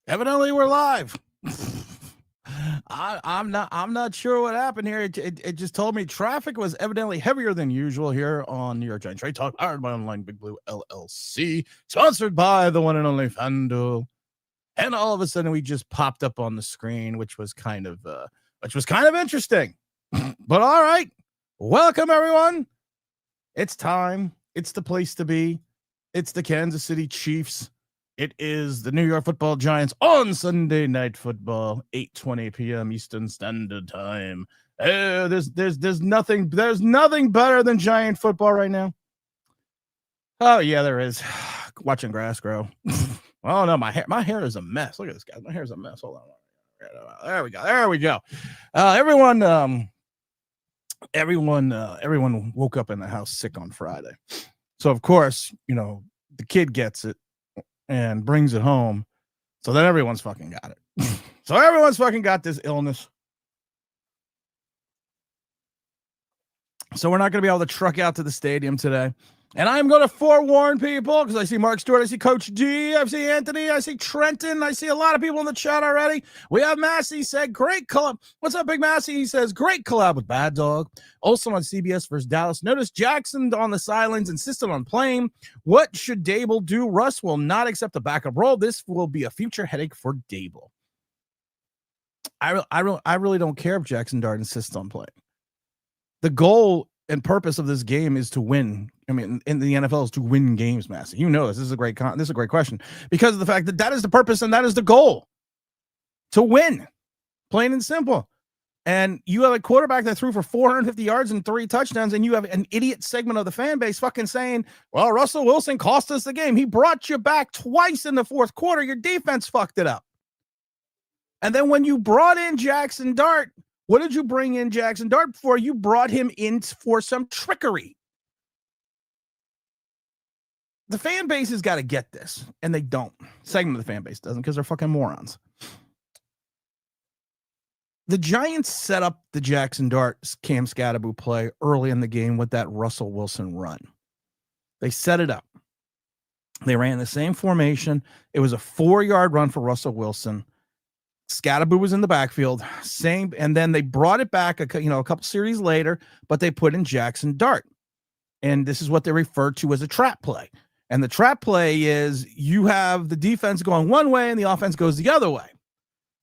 Evidently, we're live. I'm not sure what happened here. It just told me traffic was evidently heavier than usual here on New York Giant Trade Talk, powered by Online Big Blue LLC, sponsored by the one and only FanDuel. And all of a sudden, we just popped up on the screen, which was kind of interesting. But all right, welcome everyone. It's time. It's the place to be. It's the Kansas City Chiefs. It is the New York Football Giants on Sunday Night Football, 8:20 p.m. Eastern Standard Time. There's nothing better than Giant football right now. Oh yeah, there is. Watching grass grow. Oh no, my hair is a mess. Look at this guy. My hair is a mess. Hold on. There we go. Everyone woke up in the house sick on Friday. So of course, the kid gets it and brings it home. So then everyone's fucking got it. So everyone's fucking got this illness. So we're not going to be able to truck out to the stadium today. And I'm going to forewarn people, because I see Mark Stewart, I see Coach D, I see Anthony, I see Trenton, I see a lot of people in the chat already. We have Massey said, great collab. What's up, Big Massey? He says, great collab with Bad Dog. Also on CBS versus Dallas. Notice Jackson on the sidelines insisted on playing. What should Daboll do? Russ will not accept a backup role. This will be a future headache for Daboll. I really don't care if Jackson Dart insists on playing. The goal and purpose of this game is to win. I mean, in the NFL is to win games, Massey. You know this. This is a great question because of the fact that is the purpose and that is the goal, to win, plain and simple. And you have a quarterback that threw for 450 yards and 3 touchdowns, and you have an idiot segment of the fan base fucking saying, well, Russell Wilson cost us the game. He brought you back twice in the fourth quarter. Your defense fucked it up. And then when you brought in Jackson Dart, what did you bring in Jackson Dart for? You brought him in for some trickery. The fan base has got to get this, and they don't. Segment of the fan base doesn't, because they're fucking morons. The Giants set up the Jackson Dart Cam Scatterboo play early in the game with that Russell Wilson run. They set it up. They ran the same formation. It was a 4-yard run for Russell Wilson. Scatterboo was in the backfield, same, and then they brought it back a couple series later, but they put in Jackson Dart. And this is what they refer to as a trap play. And the trap play is you have the defense going one way and the offense goes the other way.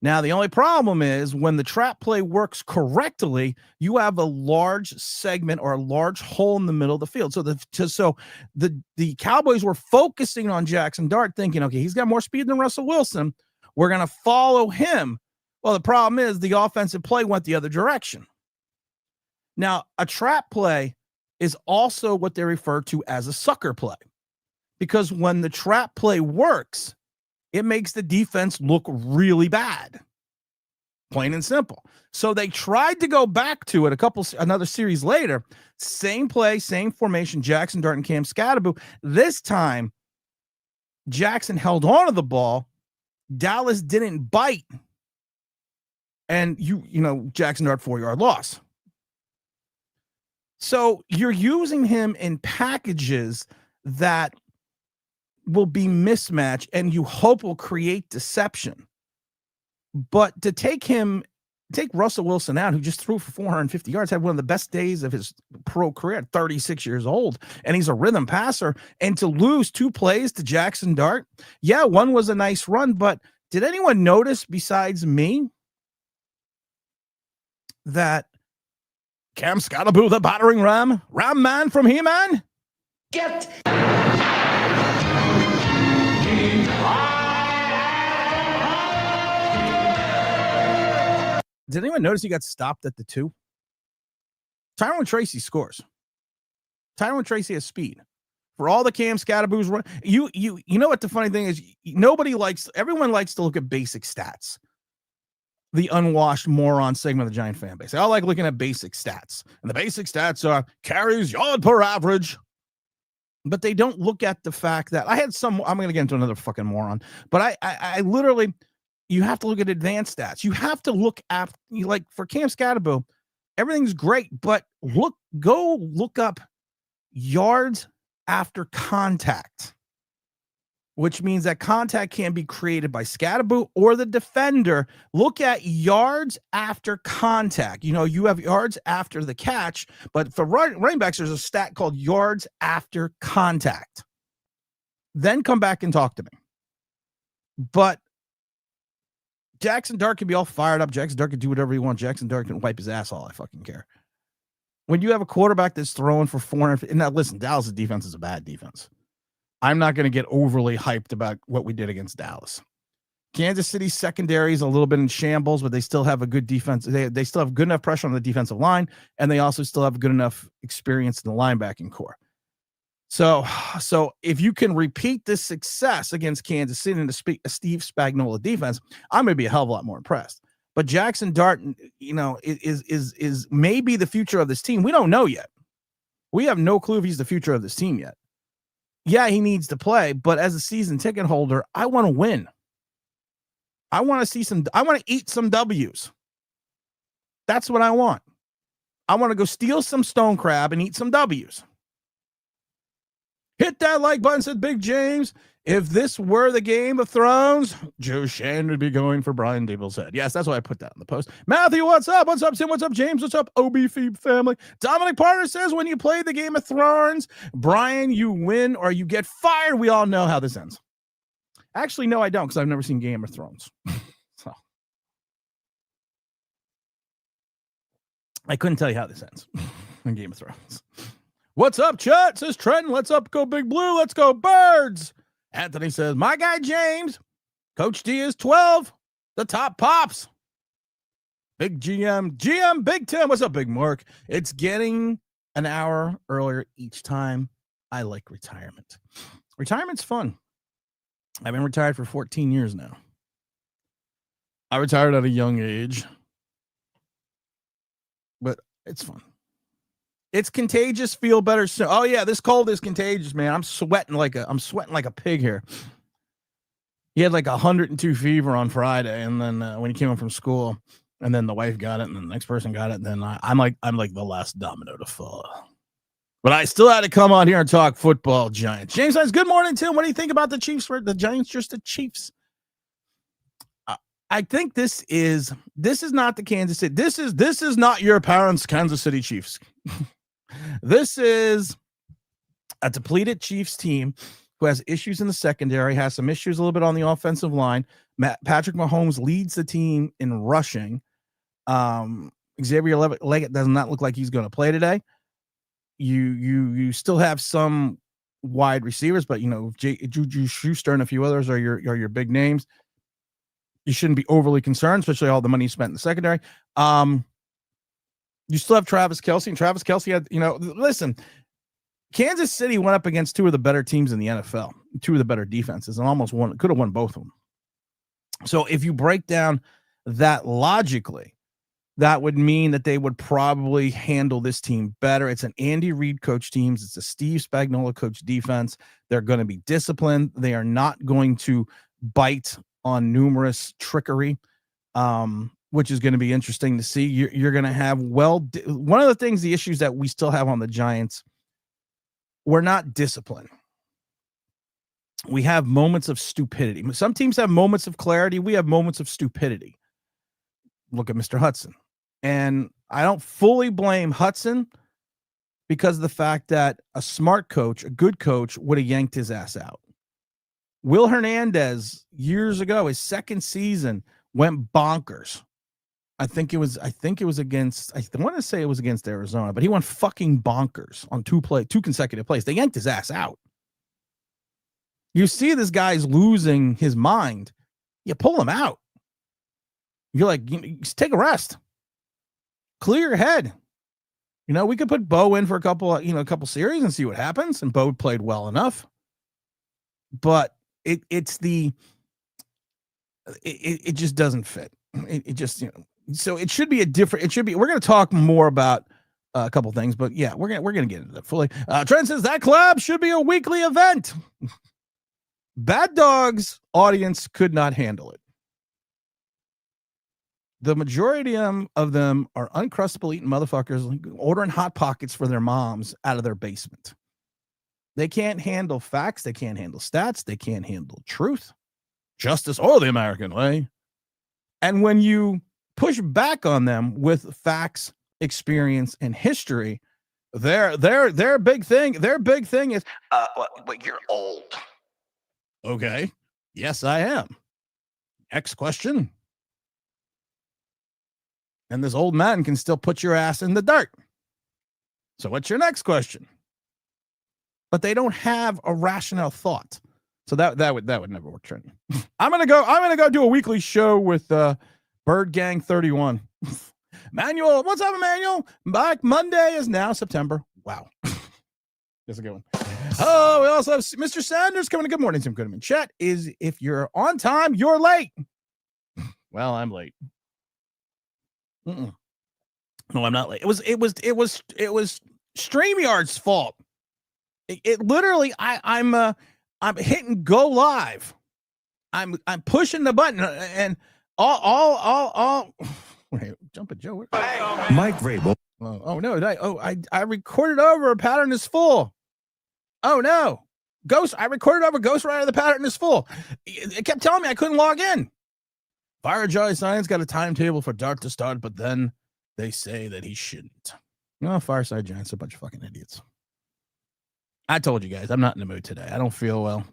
Now, the only problem is when the trap play works correctly, you have a large segment or a large hole in the middle of the field. So the Cowboys were focusing on Jackson Dart, thinking, okay, he's got more speed than Russell Wilson. We're going to follow him. Well, the problem is the offensive play went the other direction. Now, a trap play is also what they refer to as a sucker play, because when the trap play works, it makes the defense look really bad. Plain and simple. So they tried to go back to it another series later. Same play, same formation, Jackson Dart and Cam Scatterboo. This time, Jackson held on to the ball. Dallas didn't bite. And Jackson Dart 4-yard loss. So you're using him in packages that will be mismatched and you hope will create deception. But to take Russell Wilson out, who just threw for 450 yards, had one of the best days of his pro career at 36 years old, and he's a rhythm passer, and to lose 2 plays to Jackson Dart, yeah, one was a nice run, but did anyone notice besides me that Cam Scatterboo, the battering ram man from He-Man? Get Did anyone notice he got stopped at the 2? Tyrone Tracy scores. Tyrone Tracy has speed. For all the Cam Scatterboo's run, you know what the funny thing is? Everyone likes to look at basic stats. The unwashed moron segment of the Giant fan base. They all like looking at basic stats. And the basic stats are carries, yard per average. But they don't look at the fact that I'm going to get into another fucking moron, but I literally, you have to look at advanced stats. You have to look at, like for Cam Scatterboo, everything's great, but go look up yards after contact. which means that contact can be created by Scadaboo or the defender. Look at yards after contact. You have yards after the catch, but for running backs, there's a stat called yards after contact. Then come back and talk to me. But Jackson Dart can be all fired up. Jackson Dart can do whatever he wants. Jackson Dart can wipe his ass all I fucking care. When you have a quarterback that's throwing for 400, and now listen, Dallas' defense is a bad defense. I'm not going to get overly hyped about what we did against Dallas. Kansas City's secondary is a little bit in shambles, but they still have a good defense. They still have good enough pressure on the defensive line, and they also still have good enough experience in the linebacking core. So if you can repeat this success against Kansas City and a Steve Spagnuolo defense, I'm going to be a hell of a lot more impressed. But Jackson Dart, is maybe the future of this team. We don't know yet. We have no clue if he's the future of this team yet. Yeah, he needs to play, but as a season ticket holder, I want to win. I want to eat some W's. That's what I want. I want to go steal some stone crab and eat some W's. Hit that like button, said Big James. If this were the Game of Thrones, Joe Shan would be going for Brian Daboll's head. Yes, that's why I put that in the post. Matthew, what's up? What's up, Tim? What's up, James? What's up, OB Feeb family? Dominic Parter says, when you play the Game of Thrones, Brian, you win or you get fired. We all know how this ends. Actually, no, I don't, because I've never seen Game of Thrones. So I couldn't tell you how this ends in Game of Thrones. What's up, chat? Says Trenton. Let's up, go Big Blue. Let's go Birds. Anthony says, my guy James, Coach D is 12. The top pops. Big GM Big Tim. What's up, Big Mark? It's getting an hour earlier each time. I like retirement. Retirement's fun. I've been retired for 14 years now. I retired at a young age, but it's fun. It's contagious. Feel better soon. Oh yeah, this cold is contagious, man. I'm sweating like a pig here. He had like 102 fever on Friday, and then when he came home from school, and then the wife got it, and then the next person got it, and then I'm like the last domino to fall. But I still had to come on here and talk football, Giants. James says, good morning, Tim. What do you think about the Chiefs? The Giants, just the Chiefs. I think this is not the Kansas City. This is not your parents' Kansas City Chiefs. This is a depleted Chiefs team who has issues in the secondary, has some issues a little bit on the offensive line. Patrick Mahomes leads the team in rushing. Xavier Leggett does not look like he's going to play today. You still have some wide receivers, but Juju Schuster and a few others are your big names. You shouldn't be overly concerned, especially all the money spent in the secondary. You still have Travis Kelce, and Travis Kelce had, listen, Kansas City went up against two of the better teams in the NFL, two of the better defenses, and could have won both of them. So if you break down that logically, that would mean that they would probably handle this team better. It's an Andy Reid coach teams. It's a Steve Spagnuolo coach defense. They're going to be disciplined. They are not going to bite on numerous trickery, which is going to be interesting to see. You're going to have one of the issues that we still have on the Giants, we're not disciplined. We have moments of stupidity. Some teams have moments of clarity. We have moments of stupidity. Look at Mr. Hudson. And I don't fully blame Hudson because of the fact that a smart coach, a good coach, would have yanked his ass out. Will Hernandez, years ago, his second season, went bonkers. I want to say it was against Arizona, but he went fucking bonkers on two consecutive plays. They yanked his ass out. You see this guy's losing his mind. You pull him out. You're like, just take a rest. Clear your head. We could put Bo in for a couple series and see what happens. And Bo played well enough. But it just doesn't fit. So it should be we're going to talk more about a couple things, but yeah, we're going to get into that fully. Trent says that collab should be a weekly event. Bad Dogs audience could not handle it. The majority of them are uncrustable eating motherfuckers ordering Hot Pockets for their moms out of their basement. They can't handle facts. They can't handle stats. They can't handle truth, justice, or the American way. And when you push back on them with facts, experience, and history, their big thing is, well, you're old. Okay. Yes, I am. Next question. And this old man can still put your ass in the dirt. So what's your next question? But they don't have a rational thought. So that would never work, Trent. I'm gonna go do a weekly show with Bird Gang 31. Manuel, what's up, Emmanuel? Back Monday is now September. Wow. That's a good one. Oh, we also have Mr. Sanders coming in. Good morning, Tim Goodman. Chat is if you're on time, you're late. Well, I'm late. No, I'm not late. It was StreamYard's fault. It literally, I'm hitting go live. I'm pushing the button and all. Wait, jump at Joe. Mike Vrabel. Oh no! I recorded over a pattern is full. Oh no! I recorded over Ghost Rider. The pattern is full. It kept telling me I couldn't log in. Fire Joy Science got a timetable for Dark to start, but then they say that he shouldn't. No, Fireside Giants are a bunch of fucking idiots. I told you guys, I'm not in the mood today. I don't feel well.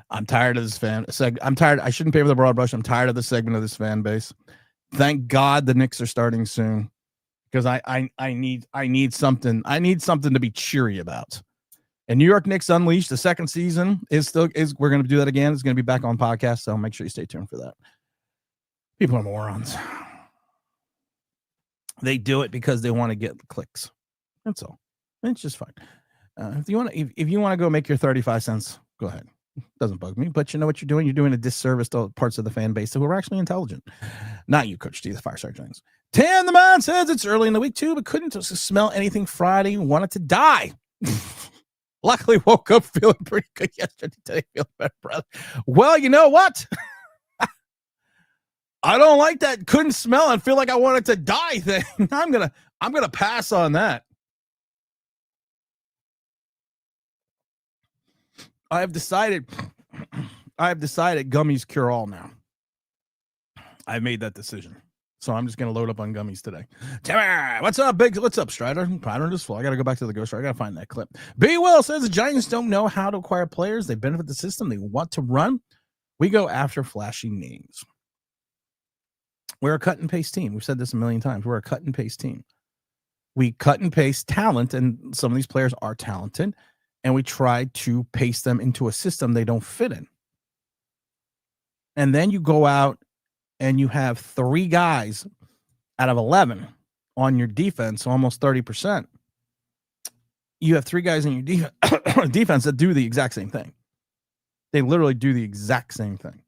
I'm tired of this I'm tired. I shouldn't pay for the broad brush. I'm tired of the segment of this fan base. Thank God the Knicks are starting soon, because I need something. I need something to be cheery about. And New York Knicks Unleashed, the second season we're going to do that again. It's going to be back on podcast, so make sure you stay tuned for that. People are morons. They do it because they want to get clicks. That's all. It's just fine. If you want to go make your 35 cents, go ahead. Doesn't bug me, but you know what you're doing? You're doing a disservice to parts of the fan base who are actually intelligent. Not you, Coach D, the Fireside Giants. Tan the Man says it's early in the week too, but couldn't smell anything Friday. Wanted to die. Luckily woke up feeling pretty good yesterday. Today feeling better, brother. Well, you know what? I don't like that couldn't smell and feel like I wanted to die thing. I'm gonna pass on that. I've decided gummies cure all now. I've made that decision. So I'm just going to load up on gummies today. Timmer, what's up, Big? What's up, Strider? Pattern is full. I got to go back to the Ghost Rider. I got to find that clip. B. Will says the Giants don't know how to acquire players. They benefit the system. They want to run. We go after flashy names. We're a cut and paste team. We've said this a million times. We're a cut and paste team. We cut and paste talent, and some of these players are talented, and we try to paste them into a system they don't fit in. And then you go out and you have 3 guys out of 11 on your defense, almost 30%. You have 3 guys in your defense that do the exact same thing. They literally do the exact same thing.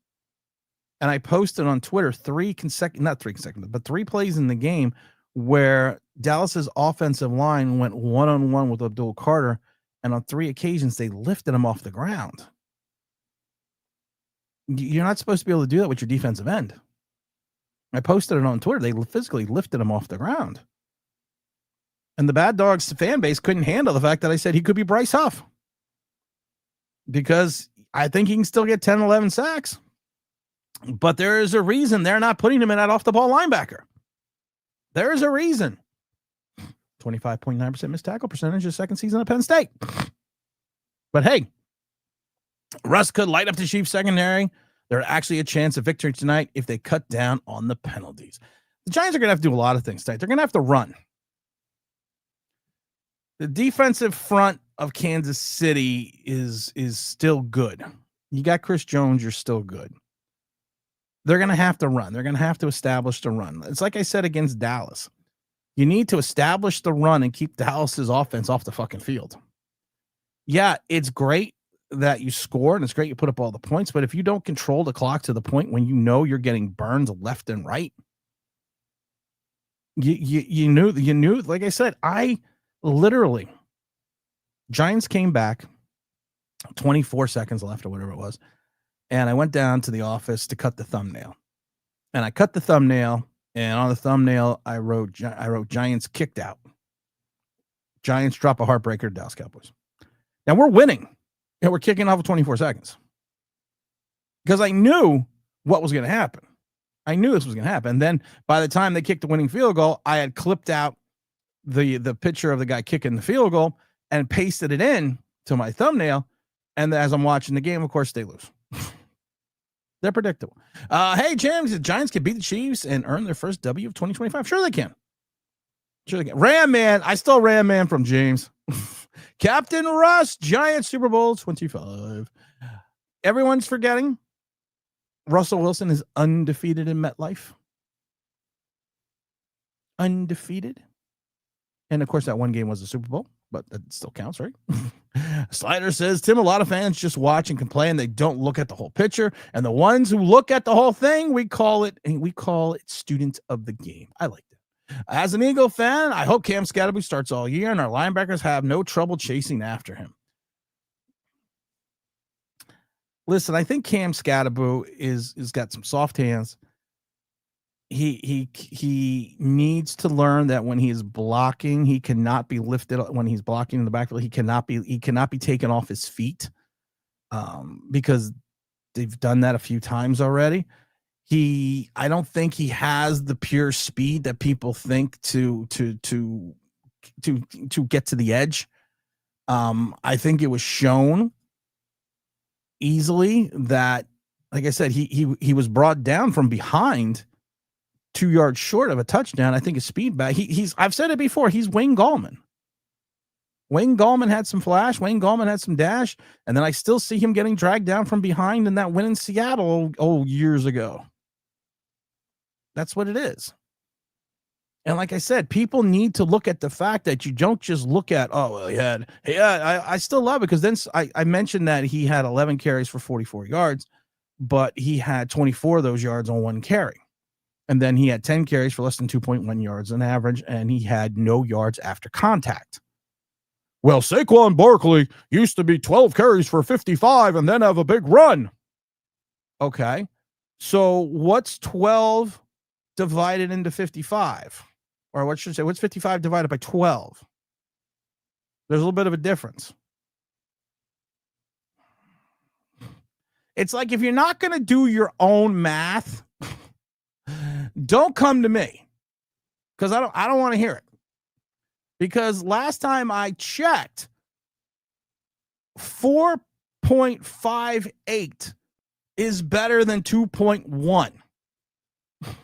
And I posted on Twitter 3 plays in the game where Dallas's offensive line went one-on-one with Abdul Carter, and on 3 occasions they lifted him off the ground. You're not supposed to be able to do that with your defensive end. I posted it on Twitter. They physically lifted him off the ground. And the Bad Dogs fan base couldn't handle the fact that I said he could be Bryce Huff, because I think he can still get 10, 11 sacks. But there is a reason they're not putting him in that off-the-ball linebacker. There is a reason. 25.9% missed tackle percentage, his second season at Penn State. But hey, Russ could light up the Chiefs secondary. There's actually a chance of victory tonight if they cut down on the penalties. The Giants are going to have to do a lot of things tonight. They're going to have to run. The defensive front of Kansas City is still good. You got Chris Jones, you're still good. They're going to have to run. They're going to have to establish the run. It's like I said against Dallas. You need to establish the run and keep Dallas's offense off the fucking field. Yeah, it's great that you score, and it's great you put up all the points, but if you don't control the clock to the point when you know you're getting burned left and right, you knew, like I said, I literally, Giants came back 24 seconds left or whatever it was, and I went down to the office to cut the thumbnail. And I cut the thumbnail, and on the thumbnail, I wrote Giants kicked out. Giants drop a heartbreaker to Dallas Cowboys. Now we're winning and we're kicking off with 24 seconds because I knew what was going to happen. I knew this was going to happen. And then by the time they kicked the winning field goal, I had clipped out the picture of the guy kicking the field goal and pasted it in to my thumbnail. And as I'm watching the game, of course, they lose. They're predictable. Hey, James, the Giants can beat the Chiefs and earn their first W of 2025. Sure they can. Sure they can. Ram Man. I stole Ram Man from James. Captain Russ, Giants Super Bowl 25. Everyone's forgetting Russell Wilson is undefeated in MetLife. Undefeated. And, of course, that one game was the Super Bowl, but that still counts, right? Slider says, Tim, a lot of fans just watch and complain. They don't look at the whole picture. And the ones who look at the whole thing, we call it students of the game. I like that. As an Eagle fan, I hope Cam Scatterby starts all year and our linebackers have no trouble chasing after him. Listen, I think Cam Scatterby is got some soft hands. He needs to learn that when he is blocking, he cannot be lifted when he's blocking in the backfield. He cannot be taken off his feet, because they've done that a few times already. I don't think he has the pure speed that people think to get to the edge. I think it was shown easily that, like I said, he was brought down from behind 2 yards short of a touchdown. I think his speed back. I've said it before. He's Wayne Gallman. Wayne Gallman had some flash. Wayne Gallman had some dash. And then I still see him getting dragged down from behind in that win in Seattle years ago. That's what it is. And like I said, people need to look at the fact that you don't just look at, I still love it because then I mentioned that he had 11 carries for 44 yards, but he had 24 of those yards on one carry. And then he had 10 carries for less than 2.1 yards on average, and he had no yards after contact. Well, Saquon Barkley used to be 12 carries for 55 and then have a big run. Okay. So what's 12 divided into 55? Or what should I say? What's 55 divided by 12? There's a little bit of a difference. It's like if you're not going to do your own math, don't come to me because I don't want to hear it. Because last time I checked, 4.58 is better than 2.1. Just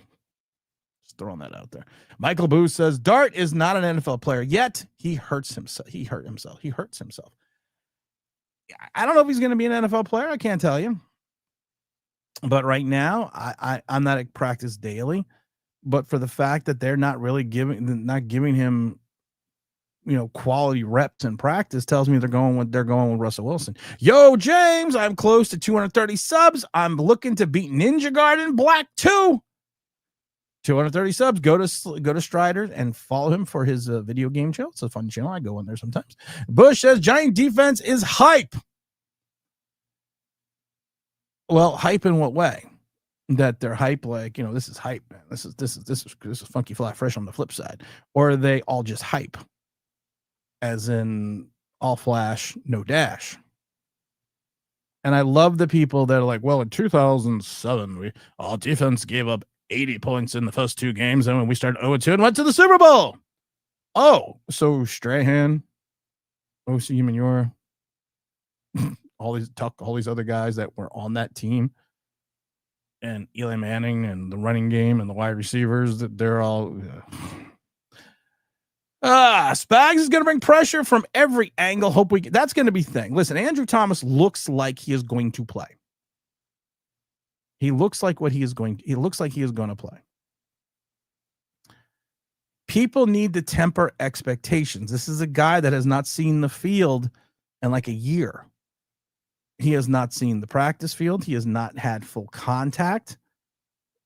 throwing that out there. Michael Booth says Dart is not an NFL player yet. He hurts himself. He hurts himself. I don't know if he's going to be an NFL player. I can't tell you. But right now, I'm not at practice daily. But for the fact that they're not giving him, quality reps in practice, tells me they're going with Russell Wilson. Yo, James, I'm close to 230 subs. I'm looking to beat Ninja Garden Black 2. 230 subs. Go to Strider and follow him for his video game channel. It's a fun channel. I go in there sometimes. Bush says Giant defense is hype. Well, hype in what way? That they're hype, like, this is hype, man. This is funky flat fresh on the flip side. Or are they all just hype? As in all flash, no dash. And I love the people that are like, well, in 2007, our defense gave up 80 points in the first two games, and when we started 0-2 and went to the Super Bowl. Oh, so Strahan, O.C. Manure, all these other guys that were on that team, and Eli Manning and the running game and the wide receivers, that they're all Spags is going to bring pressure from every angle. That's going to be thing. Listen, Andrew Thomas looks like he is going to play. He looks like he is going to play. People need to temper expectations. This is a guy that has not seen the field in like a year. He has not seen the practice field. He has not had full contact.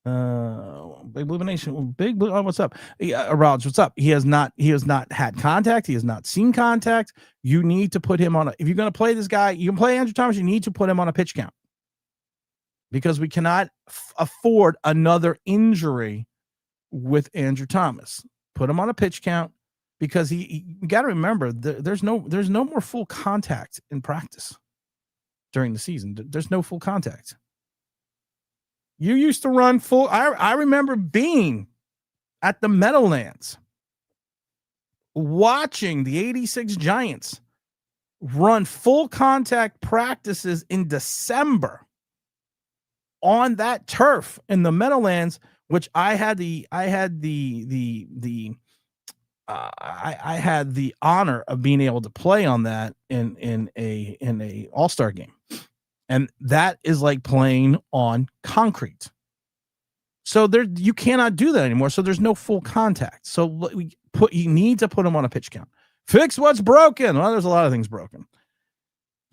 Big Blue Nation, Big Blue. What's up? Rods, what's up? He has not had contact. He has not seen contact. You need to put him on if you're going to play this guy, you can play Andrew Thomas. You need to put him on a pitch count because we cannot afford another injury with Andrew Thomas. Put him on a pitch count. because you got to remember there's no more full contact in practice during the season. There's no full contact. You used to run full. I remember being at the Meadowlands watching the 86 Giants run full contact practices in December on that turf in the Meadowlands, which I had the honor of being able to play on that in a all-star game. And that is like playing on concrete. So you cannot do that anymore. So there's no full contact. So you need to put them on a pitch count. Fix what's broken. Well, there's a lot of things broken.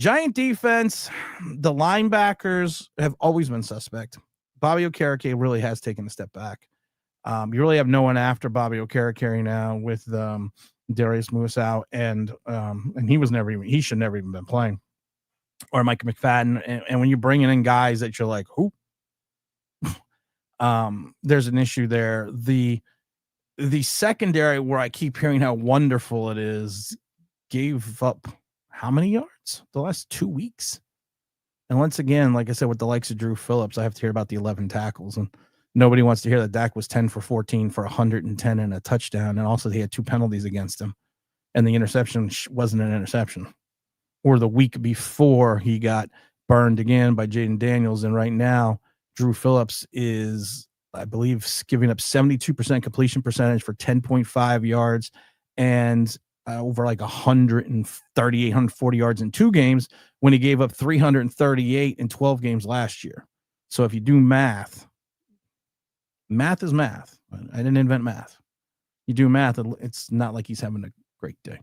Giant defense, the linebackers have always been suspect. Bobby Okereke really has taken a step back. You really have no one after Bobby Okereke now with Darius Muasau, and he should never even been playing. Or Mike McFadden. And when you're bringing in guys that you're like, who? There's an issue there. The secondary, where I keep hearing how wonderful it is, gave up how many yards the last 2 weeks? And once again, like I said, with the likes of Drew Phillips, I have to hear about the 11 tackles, and nobody wants to hear that Dak was 10 for 14 for 110 and a touchdown. And also he had 2 penalties against him, and the interception wasn't an interception. Or the week before, he got burned again by Jaden Daniels. And right now, Drew Phillips is, I believe, giving up 72% completion percentage for 10.5 yards and over like 138, 140 yards in 2 games, when he gave up 338 in 12 games last year. So if you do math is math. I didn't invent math. You do math, it's not like he's having a great day.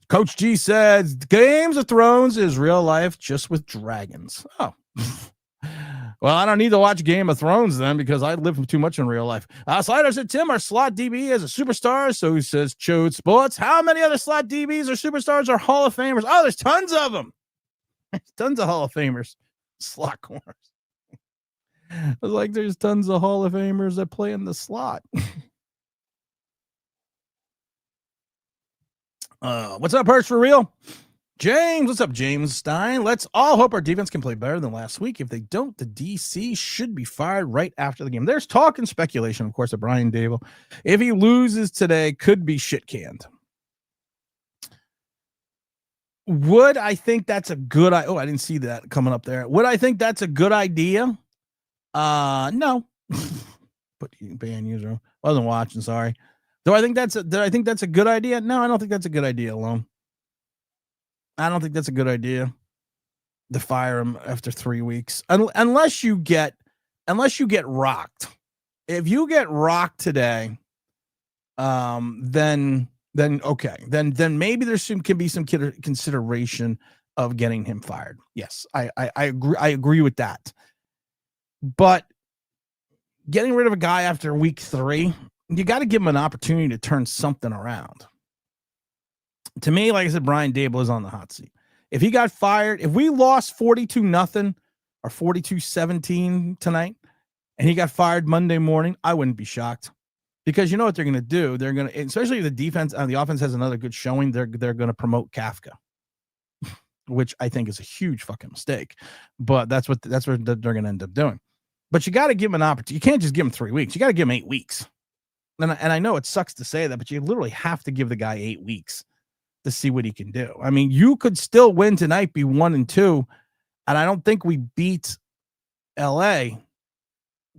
Coach G says Games of Thrones is real life, just with dragons. Oh, well, I don't need to watch Game of Thrones then, because I live too much in real life. Slider said, Tim, our slot DB is a superstar. So he says, Chode Sports. How many other slot DBs or superstars or Hall of Famers? Oh, there's tons of them. There's tons of Hall of Famers. Slot corners. I was like, there's tons of Hall of Famers that play in the slot. What's up, Perch for real? James, what's up, James Stein? Let's all hope our defense can play better than last week. If they don't, the DC should be fired right after the game. There's talk and speculation, of course, of Brian Daboll. If he loses today, could be shit canned. Would I think that's a good idea? Oh, I didn't see that coming up there. Would I think that's a good idea? No. Put ban user. Wasn't watching, sorry. Did I think that's a good idea? No, I don't think that's a good idea alone. I don't think that's a good idea to fire him after 3 weeks, unless you get rocked. If you get rocked today, then okay, then maybe can be some consideration of getting him fired. Yes, I agree with that. But getting rid of a guy after week 3, you got to give him an opportunity to turn something around. To me, like I said, Brian Daboll is on the hot seat. If he got fired, if we lost 42-0 or 42-17 tonight, and he got fired Monday morning, I wouldn't be shocked, because you know what they're going to do. They're going to, especially if the defense and the offense has another good showing, they're going to promote Kafka, which I think is a huge fucking mistake. But that's what they're going to end up doing. But you got to give him an opportunity. You can't just give him 3 weeks. You got to give him 8 weeks. And I know it sucks to say that, but you literally have to give the guy 8 weeks to see what he can do. I mean, you could still win tonight, be 1-2, and I don't think we beat LA,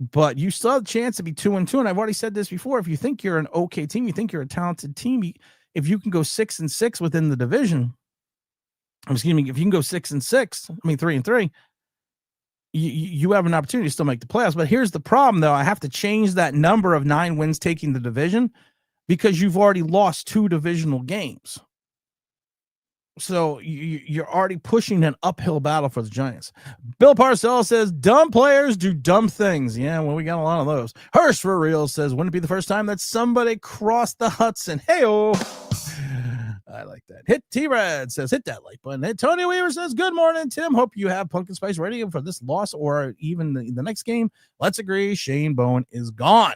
but you still have a chance to be 2-2. And I've already said this before. If you think you're an okay team, you think you're a talented team, if you can go 6-6 within the division, if you can go 6-6, 3-3, you have an opportunity to still make the playoffs. But here's the problem, though. I have to change that number of 9 wins taking the division, because you've already lost 2 divisional games. So you're already pushing an uphill battle for the Giants. Bill Parcells says, dumb players do dumb things. Yeah, well, we got a lot of those. Hirsch for real says, wouldn't it be the first time that somebody crossed the Hudson? Hey-oh. I like that. Hit T-Rad says, hit that like button. Hit Tony Weaver says, good morning, Tim. Hope you have pumpkin spice ready for this loss or even the next game. Let's agree, Shane Bowen is gone.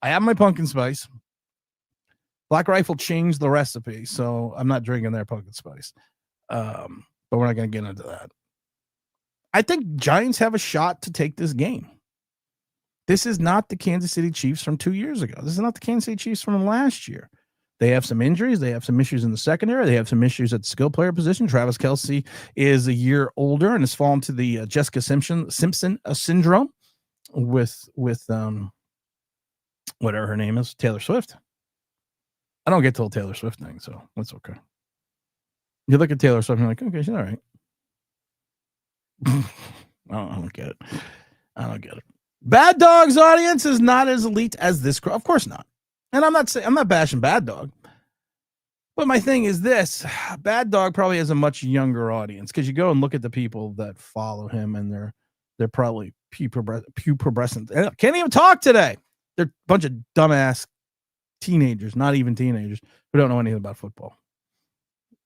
I have my pumpkin spice. Black Rifle changed the recipe, so I'm not drinking their pumpkin spice. But we're not going to get into that. I think Giants have a shot to take this game. This is not the Kansas City Chiefs from 2 years ago. This is not the Kansas City Chiefs from last year. They have some injuries. They have some issues in the secondary. They have some issues at the skill player position. Travis Kelce is a year older and has fallen to the Jessica Simpson syndrome with whatever her name is, Taylor Swift. I don't get the whole Taylor Swift thing, so that's okay. You look at Taylor Swift and you're like, okay, she's all right. I don't get it. I don't get it. Bad Dog's audience is not as elite as this crowd. Of course not. And I'm not bashing Bad Dog. But my thing is this. Bad Dog probably has a much younger audience because you go and look at the people that follow him and they're probably pubescent. Can't even talk today. They're a bunch of dumbass teenagers, not even teenagers, who don't know anything about football.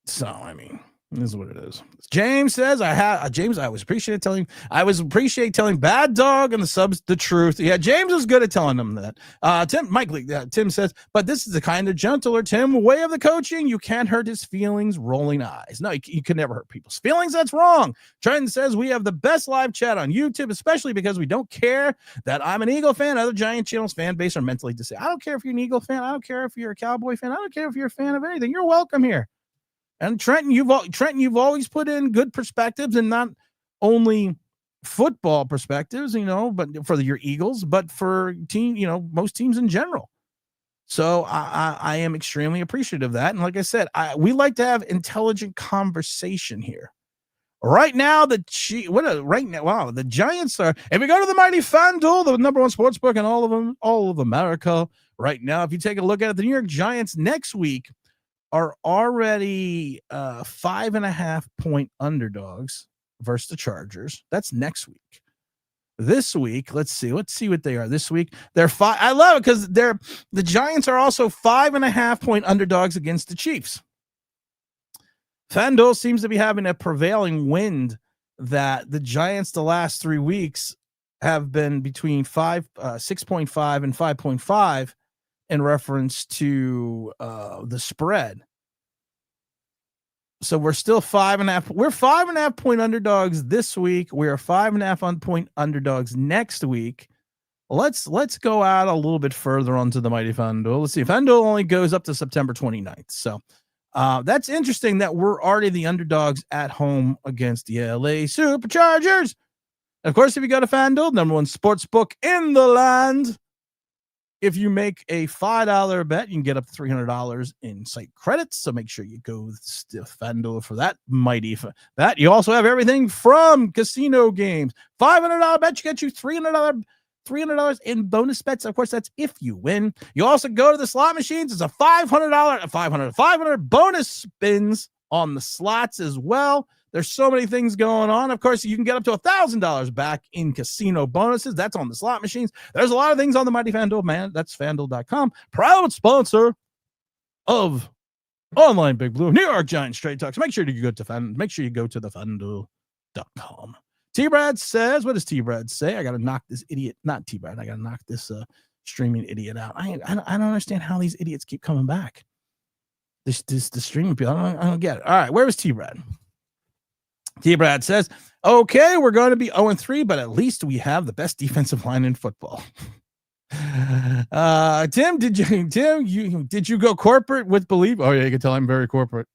So, I mean, this is what it is. James says, I was appreciate telling Bad Dog and the subs the truth. Yeah, James was good at telling them that. Tim says, but this is the kind of gentler Tim way of the coaching. You can't hurt his feelings, rolling eyes. No, you can never hurt people's feelings. That's wrong. Trent says we have the best live chat on YouTube, especially because we don't care that I'm an Eagle fan. Other Giant channels fan base are mentally disabled. I don't care if you're an Eagle fan. I don't care if you're a Cowboy fan. I don't care if you're a fan of anything. You're welcome here. And Trenton, you've always put in good perspectives, and not only football perspectives, but for your Eagles, but for most teams in general. So I am extremely appreciative of that. And like I said, we like to have intelligent conversation here. Right now, the Giants are. If we go to the mighty FanDuel, the number one sports book in all of America, right now, if you take a look at it, the New York Giants next week are already 5.5 point underdogs versus the Chargers. That's next week. This week, let's see what they are. This week, they're 5. I love it because the Giants are also 5.5 point underdogs against the Chiefs. FanDuel seems to be having a prevailing wind that the Giants the last 3 weeks have been between 6.5 and 5.5. In reference to the spread. So we're still 5.5. We're 5.5 point underdogs this week. We are 5.5 point underdogs next week. Let's go out a little bit further onto the mighty FanDuel. Let's see. FanDuel only goes up to September 29th. So that's interesting that we're already the underdogs at home against the LA Superchargers. Of course, if you go to FanDuel, number one sports book in the land, if you make a $5 bet, you can get up to $300 in site credits. So make sure you go to FanDuel for that mighty bet. You also have everything from casino games. $500 bet, you get you $300 in bonus bets. Of course, that's if you win. You also go to the slot machines. It's a $500 bonus spins on the slots as well. There's so many things going on. Of course, you can get up to $1,000 back in casino bonuses. That's on the slot machines. There's a lot of things on the mighty FanDuel, man. That's FanDuel.com. Proud sponsor of Online Big Blue, New York Giants Straight Talks. Make sure you go to the FanDuel.com. T-Brad says, what does T-Brad say? I got to knock this idiot, not T-Brad. I got to knock this streaming idiot out. I don't understand how these idiots keep coming back. The streaming people, I don't get it. All right, where was T-Brad? T-Brad says, okay, we're going to be 0-3, but at least we have the best defensive line in football. Tim, did you go corporate with Believe? Oh yeah, you can tell I'm very corporate.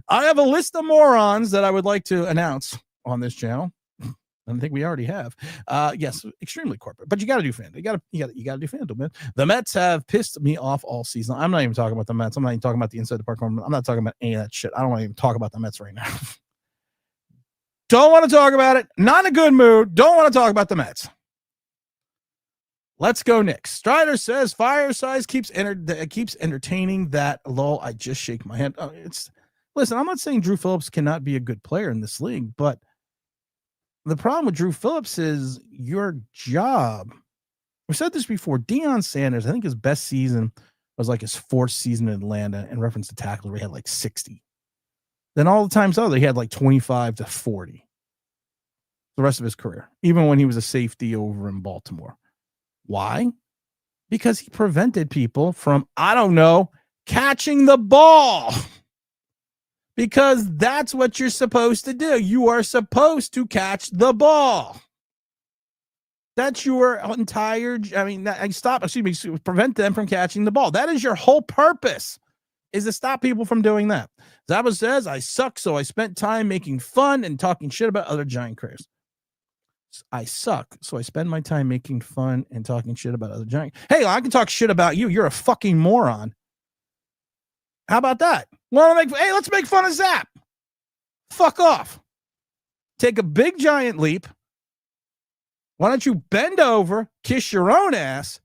I have a list of morons that I would like to announce on this channel. I think we already have. Yes, extremely corporate, but you got to do FanDuel. You got to do FanDuel, man. The Mets have pissed me off all season. I'm not even talking about the Mets. I'm not even talking about the inside the park. I'm not talking about any of that shit. I don't want to even talk about the Mets right now. Don't want to talk about it. Not in a good mood. Don't want to talk about the Mets. Let's go, Nick. Strider says Fireside keeps entertaining that. Lol, I just shake my head. Listen, I'm not saying Drew Phillips cannot be a good player in this league, but the problem with Drew Phillips is your job. We said this before. Deion Sanders, I think his best season was like his 4th season in Atlanta in reference to tackle, where he had like 60. Then all the times he had like 25 to 40 the rest of his career, even when he was a safety over in Baltimore. Why? because he prevented people from, I don't know, catching the ball. Because that's what you're supposed to do. You are supposed to catch the ball. That's your entire, prevent them from catching the ball. That is your whole purpose, is to stop people from doing that. Zaba says, I suck, so I spent time making fun and talking shit about other giant creators. I suck, so I spend my time making fun and talking shit about other giant. Hey, I can talk shit about you. You're a fucking moron. How about that? Let's make fun of Zap. Fuck off. Take a big giant leap. Why don't you bend over, kiss your own ass?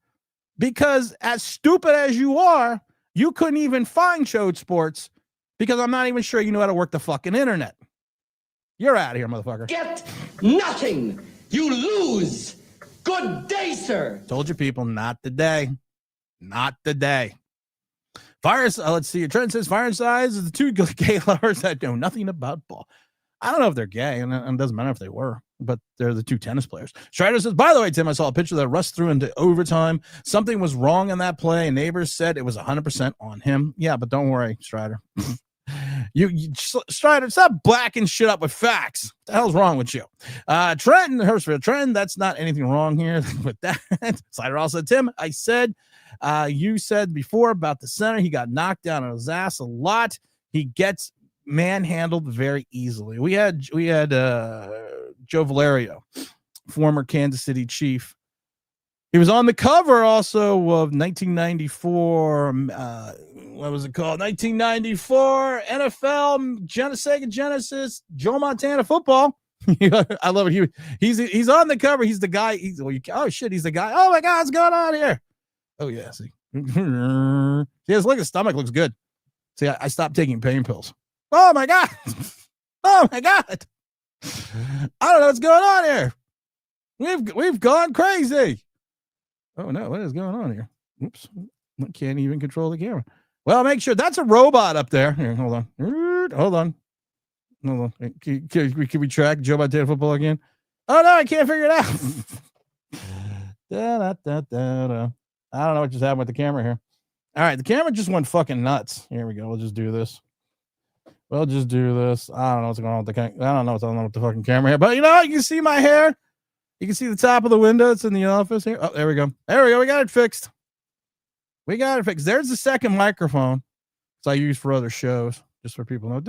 Because as stupid as you are, you couldn't even find Chode Sports because I'm not even sure you know how to work the fucking internet. You're out of here, motherfucker. Get nothing. You lose. Good day, sir. Told you people, not today. Not today. Let's see. Your trend says fire size is the two gay lovers that know nothing about ball. I don't know if they're gay, and it doesn't matter if they were, but they're the two tennis players. Strider says, by the way, Tim, I saw a picture that Russ threw into overtime. Something was wrong in that play, and neighbors said it was 100% on him. Yeah, but don't worry, Strider. Strider, stop blacking shit up with facts. What the hell's wrong with you? Trent, that's not anything wrong here with that. Slider also said, Tim, I said, you said before about the center, he got knocked down on his ass a lot. He gets manhandled very easily. We had Joe Valerio, former Kansas City Chief. He was on the cover also of 1994. What was it called? 1994 NFL Sega Genesis Joe Montana football. I love it. He's on the cover. He's the guy. He's the guy. Oh my God, what's going on here? Oh yeah, see. His stomach looks good. See, I stopped taking pain pills. Oh my God. Oh my God. I don't know what's going on here. We've gone crazy. Oh no, what is going on here? Oops. I can't even control the camera. Well, make sure that's a robot up there. Here, hold on. Can we track Joe Montana football again? Oh no, I can't figure it out. I don't know what just happened with the camera here. All right, the camera just went fucking nuts. Here we go. We'll just do this. I don't know what's going on with the fucking camera here, but you can see my hair. You can see the top of the window. It's in the office here. Oh, there we go. We got it fixed. There's the second microphone. So I use for other shows, just for people know.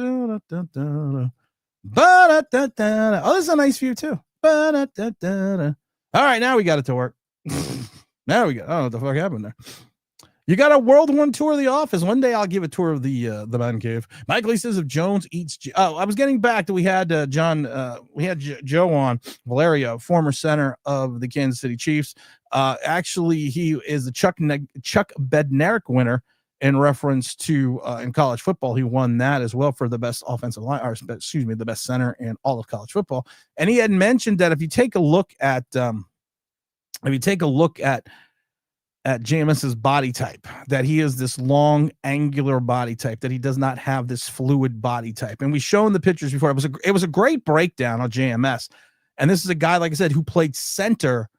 Oh, this is a nice view too. All right, now we got it to work. Now we go. I don't know what the fuck happened there. You got a World One tour of the office. One day I'll give a tour of the man cave. Mike Lee says if Jones eats. I was getting back to we had Joe on Valerio, former center of the Kansas City Chiefs. Actually, he is the Chuck Bednarik winner in reference to in college football. He won that as well for the best offensive line, the best center in all of college football. And he had mentioned that if you take a look at JMS's body type, that he is this long angular body type, that he does not have this fluid body type. And we've shown the pictures before. It was a great breakdown on JMS. And this is a guy, like I said, who played center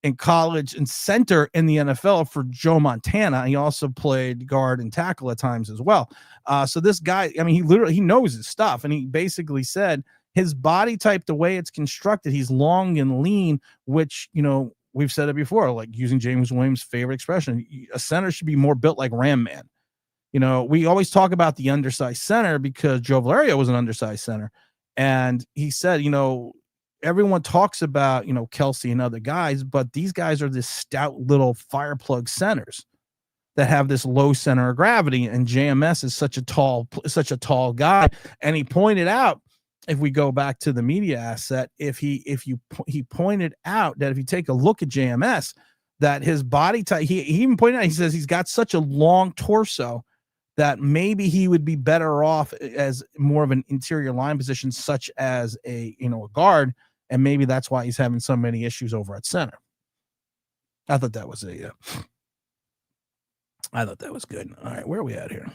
in college and center in the NFL for Joe Montana. He also played guard and tackle at times as well. So this guy, he knows his stuff. And he basically said his body type, the way it's constructed, he's long and lean, which, we've said it before, like using James Williams' favorite expression, a center should be more built like Ram Man. We always talk about the undersized center because Joe Valerio was an undersized center. And he said, everyone talks about, Kelsey and other guys, but these guys are this stout little fire plug centers that have this low center of gravity. And JMS is such a tall guy. And he pointed out, if we go back to the media asset, he pointed out that if you take a look at JMS, that his body type, he even pointed out, he says he's got such a long torso that maybe he would be better off as more of an interior line position, such as a guard. And maybe that's why he's having so many issues over at center. I thought that was good. All right, where are we at here?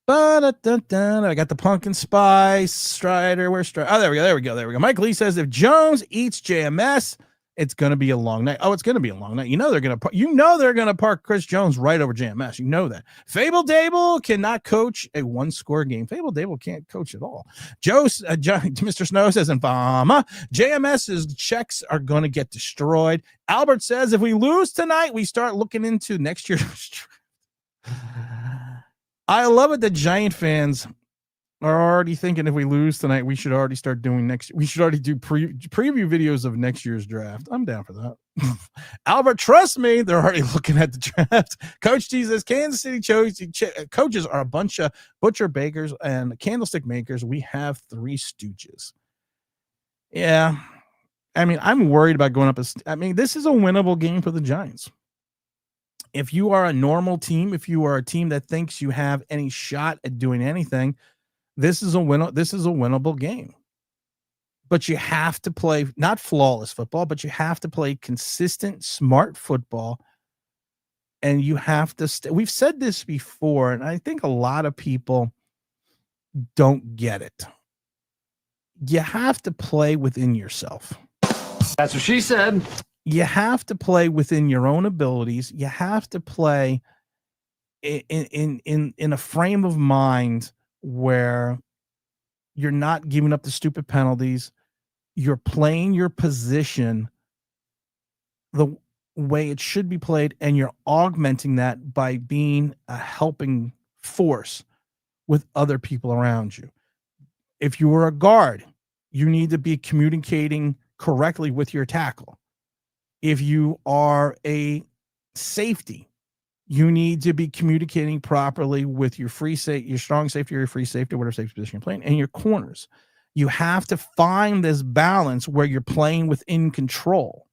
I got the pumpkin spice Strider. Where's Strider? Oh, there we go. Mike Lee says if Jones eats JMS, It's going to be a long night. Oh, it's going to be a long night. They're going to park Chris Jones right over JMS. You know that. Fable Daboll cannot coach a one-score game. Fable Daboll can't coach at all. Mr. Snow says, "Infama, JMS's checks are going to get destroyed." Albert says, "If we lose tonight, we start looking into next year's." I love it that Giant fans are already thinking if we lose tonight, we should already start doing we should already do preview videos of next year's draft. I'm down for that. Albert, trust me, they're already looking at the draft. Coach D says Kansas City coaches are a bunch of butcher bakers and candlestick makers. We have three stooges. Yeah. I mean, I'm worried about going up. This is a winnable game for the Giants. If you are a normal team, if you are a team that thinks you have any shot at doing anything, this is a winnable game. But you have to play not flawless football, but you have to play consistent, smart football. And you have to we've said this before, and I think a lot of people don't get it. You have to play within yourself. That's what she said. You have to play within your own abilities. You have to play in a frame of mind where you're not giving up the stupid penalties. You're playing your position the way it should be played, and you're augmenting that by being a helping force with other people around you. If you were a guard, you need to be communicating correctly with your tackle. If you are a safety, you need to be communicating properly with your your strong safety or your free safety, whatever safety position you're playing, and your corners. You have to find this balance where you're playing within control.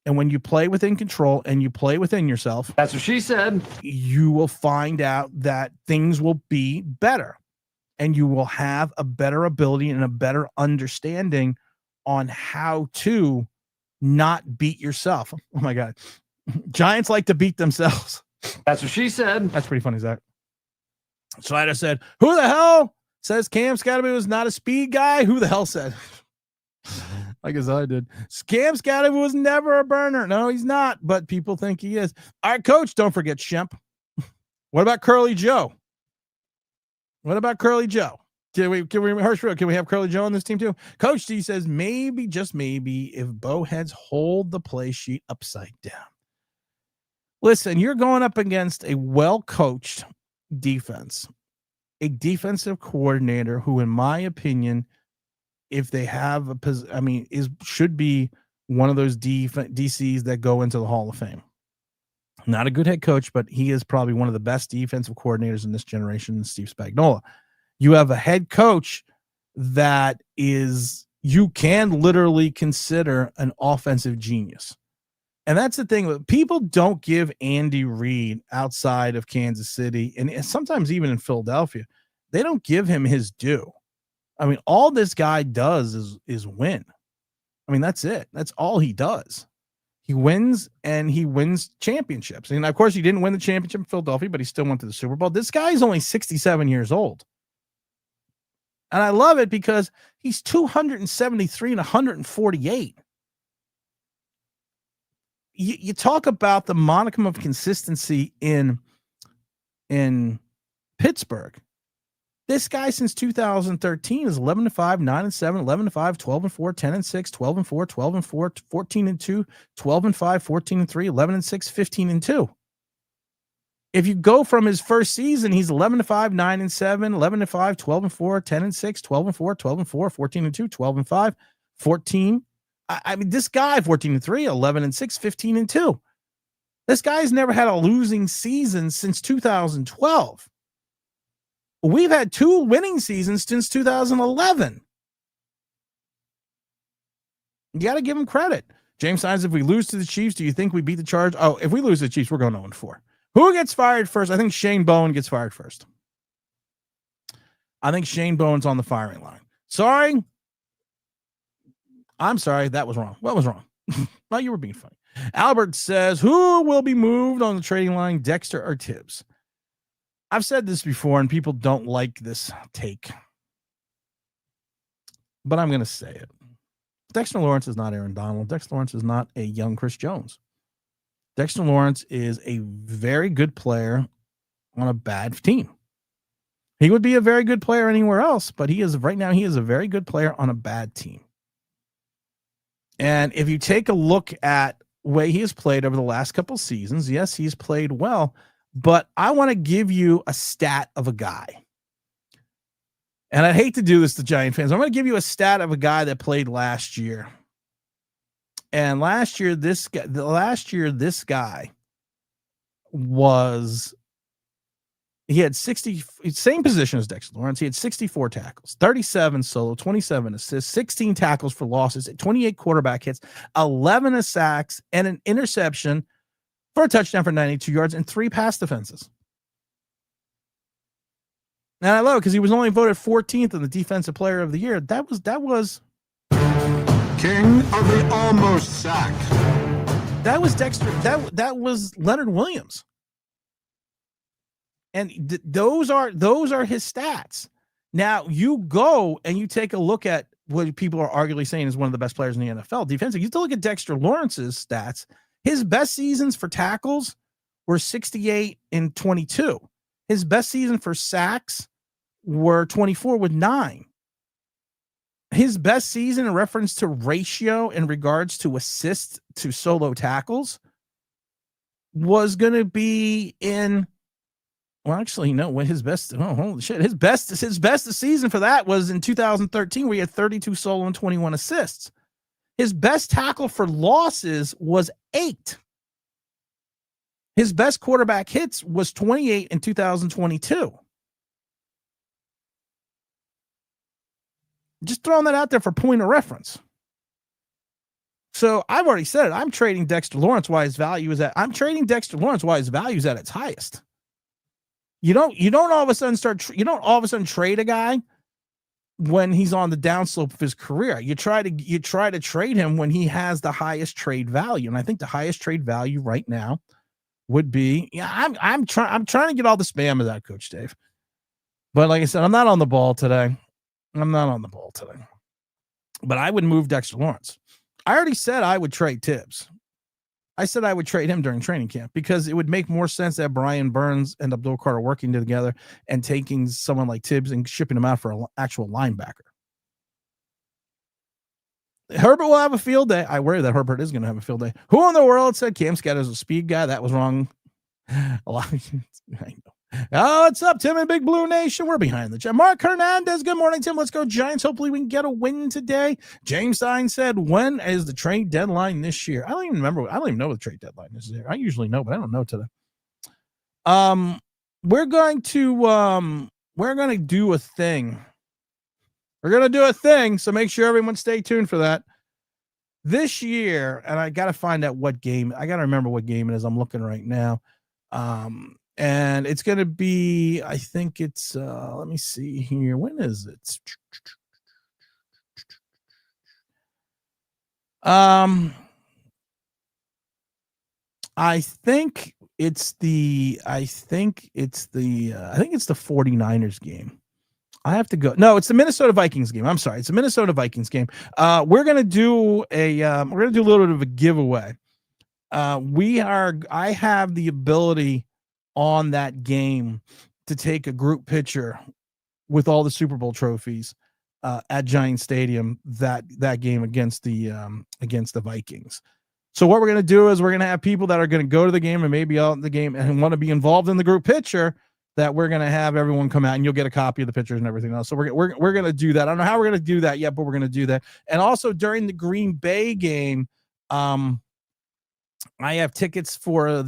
And when you play within control and you play within yourself, that's what she said, you will find out that things will be better. And you will have a better ability and a better understanding on how to not beat yourself. Oh my God. Giants like to beat themselves. That's what she said. That's pretty funny, Zach. Slider said, "Who the hell says Cam Scatterby was not a speed guy?" Who the hell said? I guess I did. Cam Scatterby was never a burner. No, he's not, but people think he is. All right, Coach, don't forget Shemp. What about Curly Joe? What about Curly Joe? Can we have Curly Joe on this team too? Coach D says maybe, just maybe, if Bowheads hold the play sheet upside down. Listen, you're going up against a well-coached defense, a defensive coordinator who, in my opinion, if they have should be one of those DCs that go into the Hall of Fame. Not a good head coach, but he is probably one of the best defensive coordinators in this generation, Steve Spagnuolo. You have a head coach that you can literally consider an offensive genius. And that's the thing. People don't give Andy Reid outside of Kansas City, and sometimes even in Philadelphia, they don't give him his due. I mean, all this guy does is win. I mean, that's it. That's all he does. He wins, and he wins championships. And, of course, he didn't win the championship in Philadelphia, but he still went to the Super Bowl. This guy is only 67 years old. And I love it because he's 273 and 148. You talk about the modicum of consistency in Pittsburgh. This guy since 2013 is 11-5, 9-7, 11-5, 12-4, 10-6, 12-4, 12-4, 14-2, 12-5, 14-3, 11-6, 15-2. If you go from his first season, he's 11-5, 9-7, 11-5, 12-4, 10-6, 12-4, 12-4, 14-2, 12-5, 14. I mean, this guy 14-3, 11-6, 15-2. This guy's never had a losing season since 2012. We've had 2 winning seasons since 2011. You got to give him credit. James Stein, if we lose to the Chiefs, do you think we beat the Chargers? Oh, if we lose to the Chiefs, we're going 0-4. Who gets fired first? I think Shane Bowen gets fired first. I think Shane Bowen's on the firing line. Sorry. I'm sorry. That was wrong. What was wrong? Well, you were being funny. Albert says, who will be moved on the trading line, Dexter or Tibbs? I've said this before, and people don't like this take. But I'm going to say it. Dexter Lawrence is not Aaron Donald. Dexter Lawrence is not a young Chris Jones. Dexter Lawrence is a very good player on a bad team. He would be a very good player anywhere else, but he is a very good player on a bad team. And if you take a look at the way he has played over the last couple seasons, yes, he's played well, but I want to give you a stat of a guy. And I hate to do this to Giant fans. I'm going to give you a stat of a guy that played last year. And last year, this guy was, he had 60, same position as Dexter Lawrence. He had 64 tackles, 37 solo, 27 assists, 16 tackles for losses, 28 quarterback hits, 11 sacks, and an interception for a touchdown for 92 yards and 3 pass defenses. And I love it because he was only voted 14th in the defensive player of the year. That was King of the almost sack. That was Dexter. That was Leonard Williams. And those are his stats. Now you go and you take a look at what people are arguably saying is one of the best players in the NFL defensive. You still look at Dexter Lawrence's stats. His best seasons for tackles were 68 and 22. His best season for sacks were 24 with 9. His best season in reference to ratio in regards to assists to solo tackles was going to be in, well, actually, no, when his best, oh, holy shit. His best season for that was in 2013, where he had 32 solo and 21 assists. His best tackle for losses was 8. His best quarterback hits was 28 in 2022. Just throwing that out there for point of reference. So I've already said it. I'm trading Dexter Lawrence while his value is at. I'm trading Dexter Lawrence while his value is at its highest. You don't all of a sudden trade a guy when he's on the downslope of his career. You try to trade him when he has the highest trade value, and I think the highest trade value right now would be, I'm trying to get all the spam of that, Coach Dave. But like I said, I'm not on the ball today. But I would move Dexter Lawrence. I already said I would trade Tibbs. I said I would trade him during training camp because it would make more sense that Brian Burns and Abdul Carter working together and taking someone like Tibbs and shipping him out for an actual linebacker. Herbert will have a field day. I worry that Herbert is going to have a field day. Who in the world said Cam Scott is a speed guy? That was wrong. A lot. I know. Oh, what's up, Tim and Big Blue Nation? We're behind the chat. Mark Hernandez. Good morning, Tim. Let's go Giants. Hopefully we can get a win today. James Stein said, when is the trade deadline this year? I don't even remember. I don't even know what the trade deadline is there. I usually know, but I don't know today. We're going to do a thing. We're going to do a thing. So make sure everyone stay tuned for that. This year, and I got to find out what game. I got to remember what game it is. I'm looking right now. And it's going to be, I think it's, let me see here. When is it? I think it's the 49ers game. I have to go. No, it's the Minnesota Vikings game. I'm sorry. It's the Minnesota Vikings game. We're going to do a little bit of a giveaway. I have the ability on that game to take a group picture with all the Super Bowl trophies at Giant Stadium that game against the Vikings. So what we're going to do is we're going to have people that are going to go to the game and maybe out in the game and want to be involved in the group picture, that we're going to have everyone come out and you'll get a copy of the pictures and everything else. So we're going to do that. I don't know how we're going to do that yet, but we're going to do that. And also during the Green Bay game, I have tickets for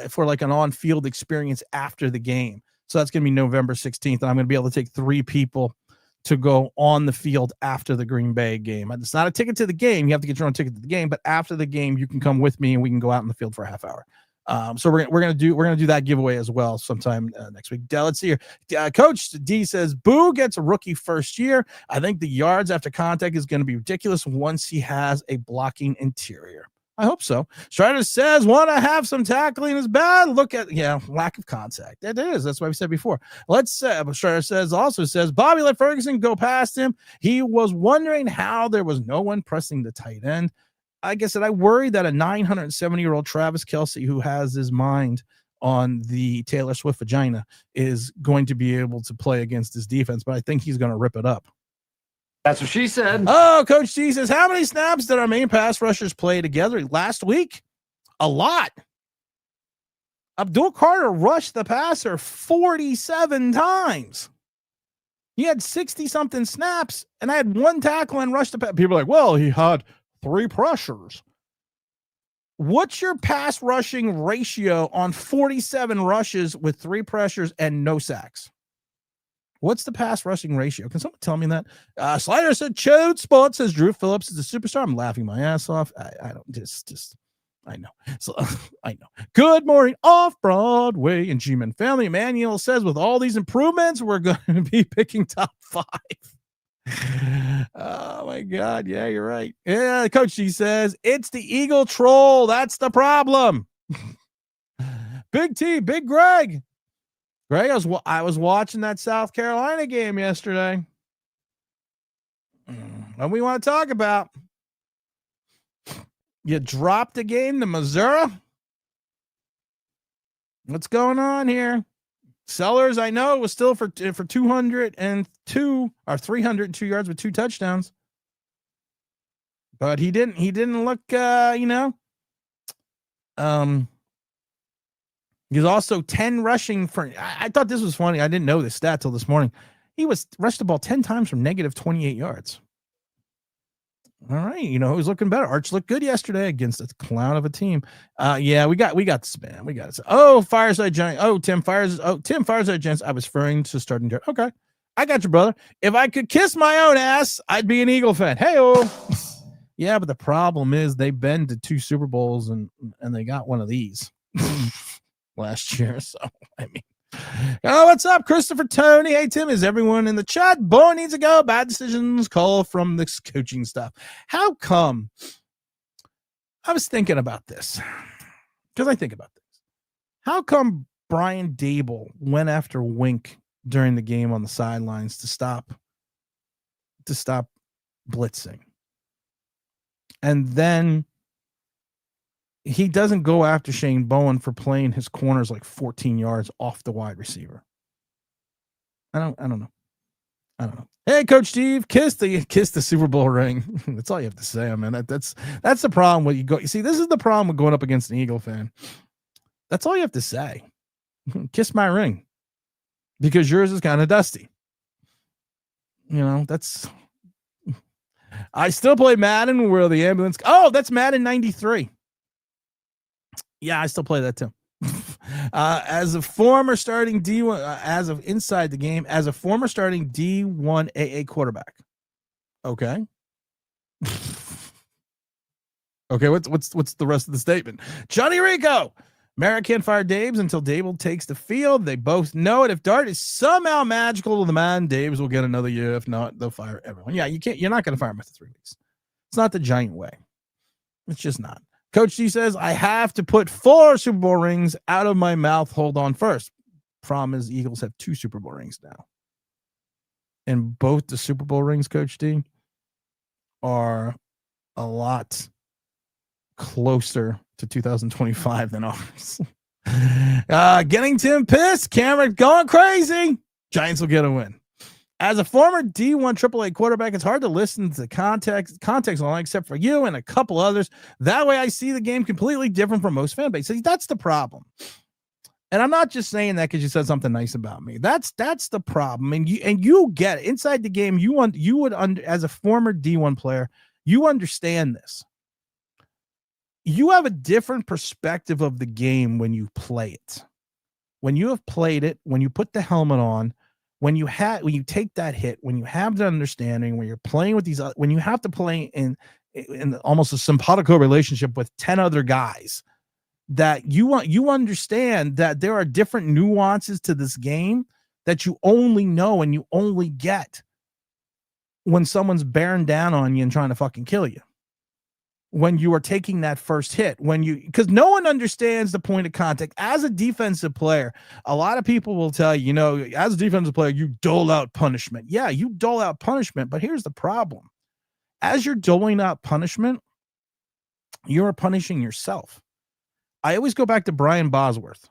for like an on-field experience after the game. So that's going to be November 16th. And I'm going to be able to take 3 people to go on the field after the Green Bay game. It's not a ticket to the game. You have to get your own ticket to the game, but after the game, you can come with me and we can go out in the field for a half hour. So we're going to do that giveaway as well sometime next week. Let's see here. Coach D says, Boo gets a rookie first year. I think the yards after contact is going to be ridiculous once he has a blocking interior. I hope so. Strider says, want to have some tackling is bad. Look at, lack of contact. It is. That's what we said before. Strider also says, Bobby let Ferguson go past him. He was wondering how there was no one pressing the tight end. Like I said, I worry that a 970-year-old Travis Kelce, who has his mind on the Taylor Swift vagina, is going to be able to play against his defense, but I think he's going to rip it up. That's what she said. Oh, Coach G says, how many snaps did our main pass rushers play together last week? A lot. Abdul Carter rushed the passer 47 times. He had 60-something snaps, and I had one tackle and rushed the pass. People are like, well, he had 3 pressures. What's your pass rushing ratio on 47 rushes with 3 pressures and no sacks? What's the pass rushing ratio? Can someone tell me that? Slider said, Chode Spot says Drew Phillips is a superstar. I'm laughing my ass off. I don't I know. So I know. Good morning, off Broadway and G-Man family. Emmanuel says, with all these improvements, we're going to be picking top 5. Oh my God. Yeah, you're right. Yeah, Coach G says, it's the Eagle troll. That's the problem. Big T, Big Greg. Greg, I was watching that South Carolina game yesterday. What we want to talk about? You dropped the game to Missouri. What's going on here? Sellers, I know, was still for 202 or 302 yards with 2 touchdowns, but he didn't look, He's also 10 rushing for. I thought this was funny. I didn't know this stat till this morning. He was rushed the ball 10 times from negative 28 yards. All right, who's looking better? Arch looked good yesterday against a clown of a team. Yeah, we got the spam. We got it. Oh, Fireside Giant. Oh, Tim Fireside Giants. I was referring to starting dirt. Okay, I got you, brother. If I could kiss my own ass, I'd be an Eagle fan. Hey-oh. Yeah, but the problem is they've been to 2 Super Bowls and they got one of these last year. So I mean, oh, what's up, Christopher Tony? Hey, Tim, is everyone in the chat? Bo needs to go. Bad decisions call from this coaching stuff. How come? I was thinking about this because I think about this. How come Brian Daboll went after Wink during the game on the sidelines to stop blitzing, and then he doesn't go after Shane Bowen for playing his corners like 14 yards off the wide receiver? I don't know. Hey, Coach Steve, kiss the Super Bowl ring. That's all you have to say, man. That's the problem when you go. You see, this is the problem with going up against an Eagle fan. That's all you have to say. Kiss my ring, because yours is kind of dusty. That's. I still play Madden where the ambulance. Oh, that's Madden 93. Yeah, I still play that too. As a former starting D1, as of inside the game, as a former starting D1 AA quarterback. Okay. Okay, what's the rest of the statement? Johnny Rico. Merritt can't fire Dabes until Daboll takes the field. They both know it. If Dart is somehow magical to the man, Dabes will get another year. If not, they'll fire everyone. Yeah, you're not going to fire him after 3 weeks. It's not the Giant way. It's just not. Coach G says, I have to put 4 Super Bowl rings out of my mouth. Hold on first. Problem is, Eagles have 2 Super Bowl rings now. And both the Super Bowl rings, Coach D, are a lot closer to 2025 than ours. Getting Tim pissed. Cameron going crazy. Giants will get a win. As a former D1 AAA quarterback, it's hard to listen to the context online, except for you and a couple others. That way I see the game completely different from most fan bases. That's the problem. And I'm not just saying that because you said something nice about me. That's the problem. And you get it. Inside the game, as a former D1 player, you understand this. You have a different perspective of the game when you play it. When you have played it, when you put the helmet on, when you take that hit, when you have the understanding, when you're playing with these, when you have to play in almost a simpatico relationship with 10 other guys, that you understand that there are different nuances to this game that you only know and you only get when someone's bearing down on you and trying to fucking kill you. when you are taking that first hit, because no one understands the point of contact. As a defensive player, a lot of people will tell you, as a defensive player, you dole out punishment. Yeah, you dole out punishment, but here's the problem. As you're doling out punishment, you're punishing yourself. I always go back to Brian Bosworth,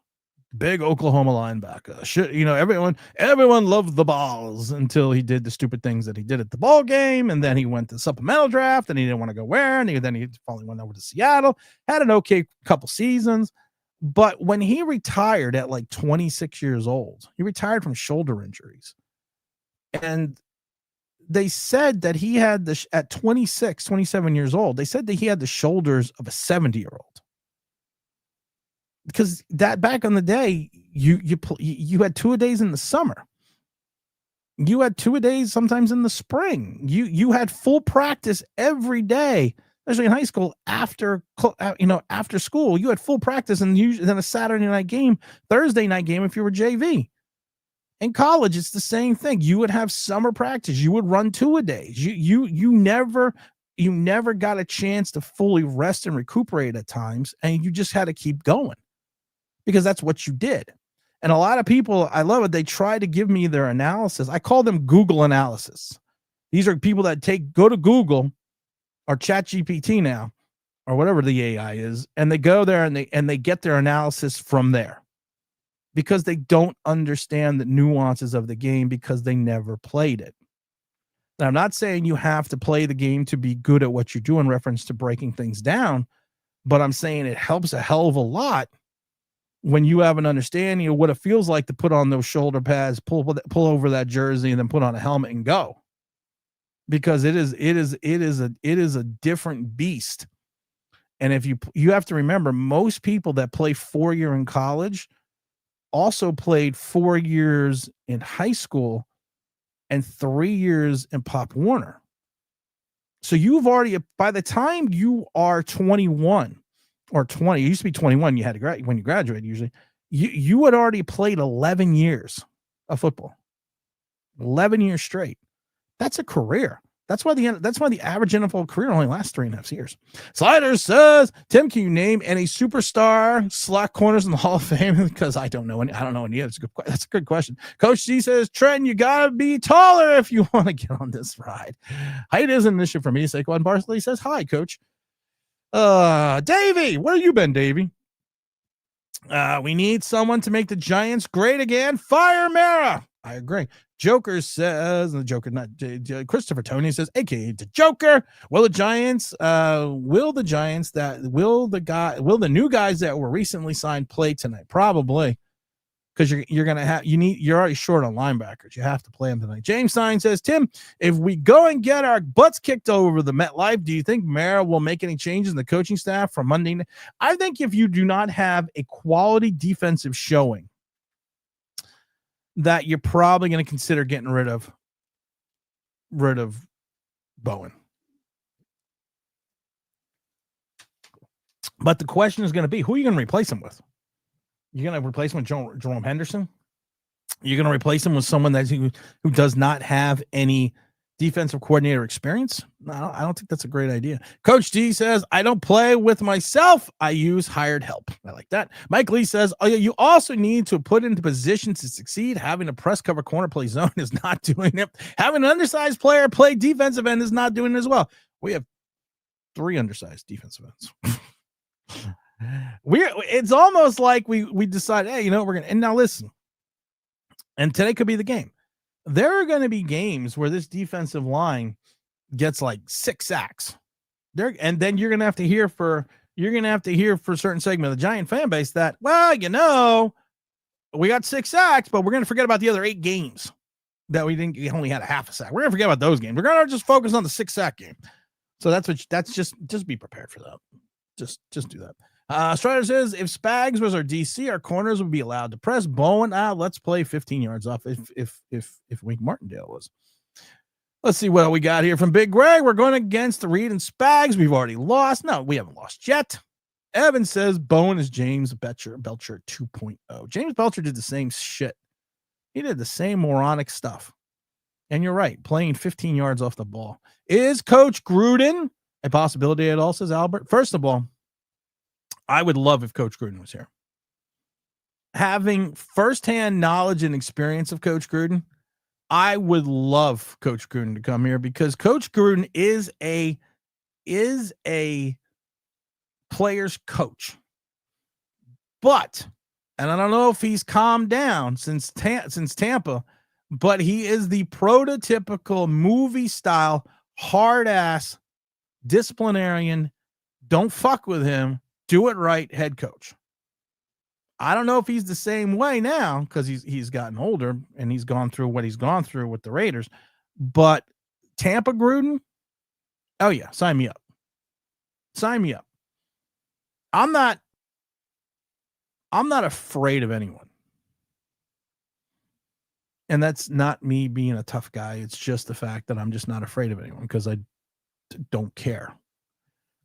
big Oklahoma linebacker. Everyone loved the balls until he did the stupid things that he did at the ball game, and then he went to supplemental draft, and he didn't want to go where, and then he finally went over to Seattle, had an okay couple seasons, but when he retired at like 26 years old, he retired from shoulder injuries, and they said that he had at 26, 27 years old, they said that he had the shoulders of a 70-year-old. Because that back in the day, you had 2-a-days in the summer. You had 2-a-days sometimes in the spring. You had full practice every day, especially in high school. After school, you had full practice, and then a Saturday night game, Thursday night game if you were JV. In college, it's the same thing. You would have summer practice. You would run 2-a-days. You never got a chance to fully rest and recuperate at times, and you just had to keep going. Because that's what you did. And a lot of people, I love it, they try to give me their analysis. I call them Google analysis. These are people that go to Google or ChatGPT now, or whatever the AI is, and they go there and they get their analysis from there. Because they don't understand the nuances of the game because they never played it. Now, I'm not saying you have to play the game to be good at what you do in reference to breaking things down, but I'm saying it helps a hell of a lot when you have an understanding of what it feels like to put on those shoulder pads, pull over that jersey, and then put on a helmet and go. Because it is a different beast. And if you have to remember, most people that play 4 years in college also played 4 years in high school and 3 years in Pop Warner. So you've already, by the time you are 21 or 20, it used to be 21, you had to when you graduated usually, you had already played 11 years of football. 11 years straight. That's a career. That's why the average NFL career only lasts 3.5 years. Sliders says, Tim, can you name any superstar slot corners in the Hall of Fame? Because I don't know any. I don't know any. That's a good question. Coach D says, Trent, you gotta be taller if you want to get on this ride. Height isn't an issue for me. Saquon Barkley says, hi, Coach. Davey, where you been, Davey? We need someone to make the Giants great again. Fire Mara. I agree. Joker says, Christopher Tony says, aka the Joker. Will the new guys that were recently signed play tonight? Probably. Because you're already short on linebackers. You have to play them tonight. James Stein says, Tim, if we go and get our butts kicked over the MetLife, do you think Mara will make any changes in the coaching staff from Monday night? I think if you do not have a quality defensive showing, that you're probably going to consider getting rid of Bowen. But the question is going to be, who are you going to replace him with? You're going to replace him with Jerome Henderson? You're going to replace him with someone who does not have any defensive coordinator experience? No, I don't think that's a great idea. Coach D says, I don't play with myself. I use hired help. I like that. Mike Lee says, oh, yeah, you also need to put into position to succeed. Having a press cover corner play zone is not doing it. Having an undersized player play defensive end is not doing it as well. We have 3 undersized defensive ends. It's almost like we decide, hey, we're going to, and now listen, and today could be the game. There are going to be games where this defensive line gets like 6 sacks there. And then you're going to have to hear for a certain segment of the Giant fan base that, well, we got 6 sacks, but we're going to forget about the other 8 games that we only had a half a sack. We're going to forget about those games. We're going to just focus on the 6 sack game. So that's just be prepared for that. Just do that. Strider says, if Spags was our DC, our corners would be allowed to press. Bowen, let's play 15 yards off if Wink Martindale was. Let's see what we got here from Big Greg. We're going against the Reed and Spags. We've already lost. No, we haven't lost yet. Evan says, Bowen is James Belcher 2.0. James Belcher did the same shit. He did the same moronic stuff. And you're right, playing 15 yards off the ball. Is Coach Gruden a possibility at all, says Albert? First of all, I would love if Coach Gruden was here. Having firsthand knowledge and experience of Coach Gruden, I would love Coach Gruden to come here because Coach Gruden is a player's coach. But, and I don't know if he's calmed down since Tampa, but he is the prototypical movie style, hard ass, disciplinarian, don't fuck with him, do it right head coach. I don't know if he's the same way now because he's gotten older and he's gone through what he's gone through with the Raiders. But Tampa Gruden, oh yeah, sign me up. Sign me up. I'm not afraid of anyone. And that's not me being a tough guy. It's just the fact that I'm just not afraid of anyone because I don't care.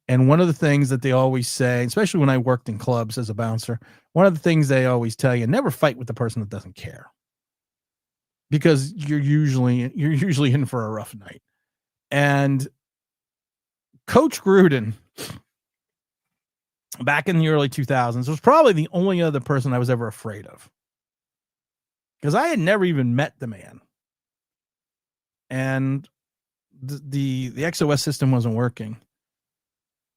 And one of the things that they always say, especially when I worked in clubs as a bouncer, one of the things they always tell you, never fight with the person that doesn't care. Because you're usually in for a rough night. And Coach Gruden, back in the early 2000s, was probably the only other person I was ever afraid of. Because I had never even met the man. And the XOS system wasn't working.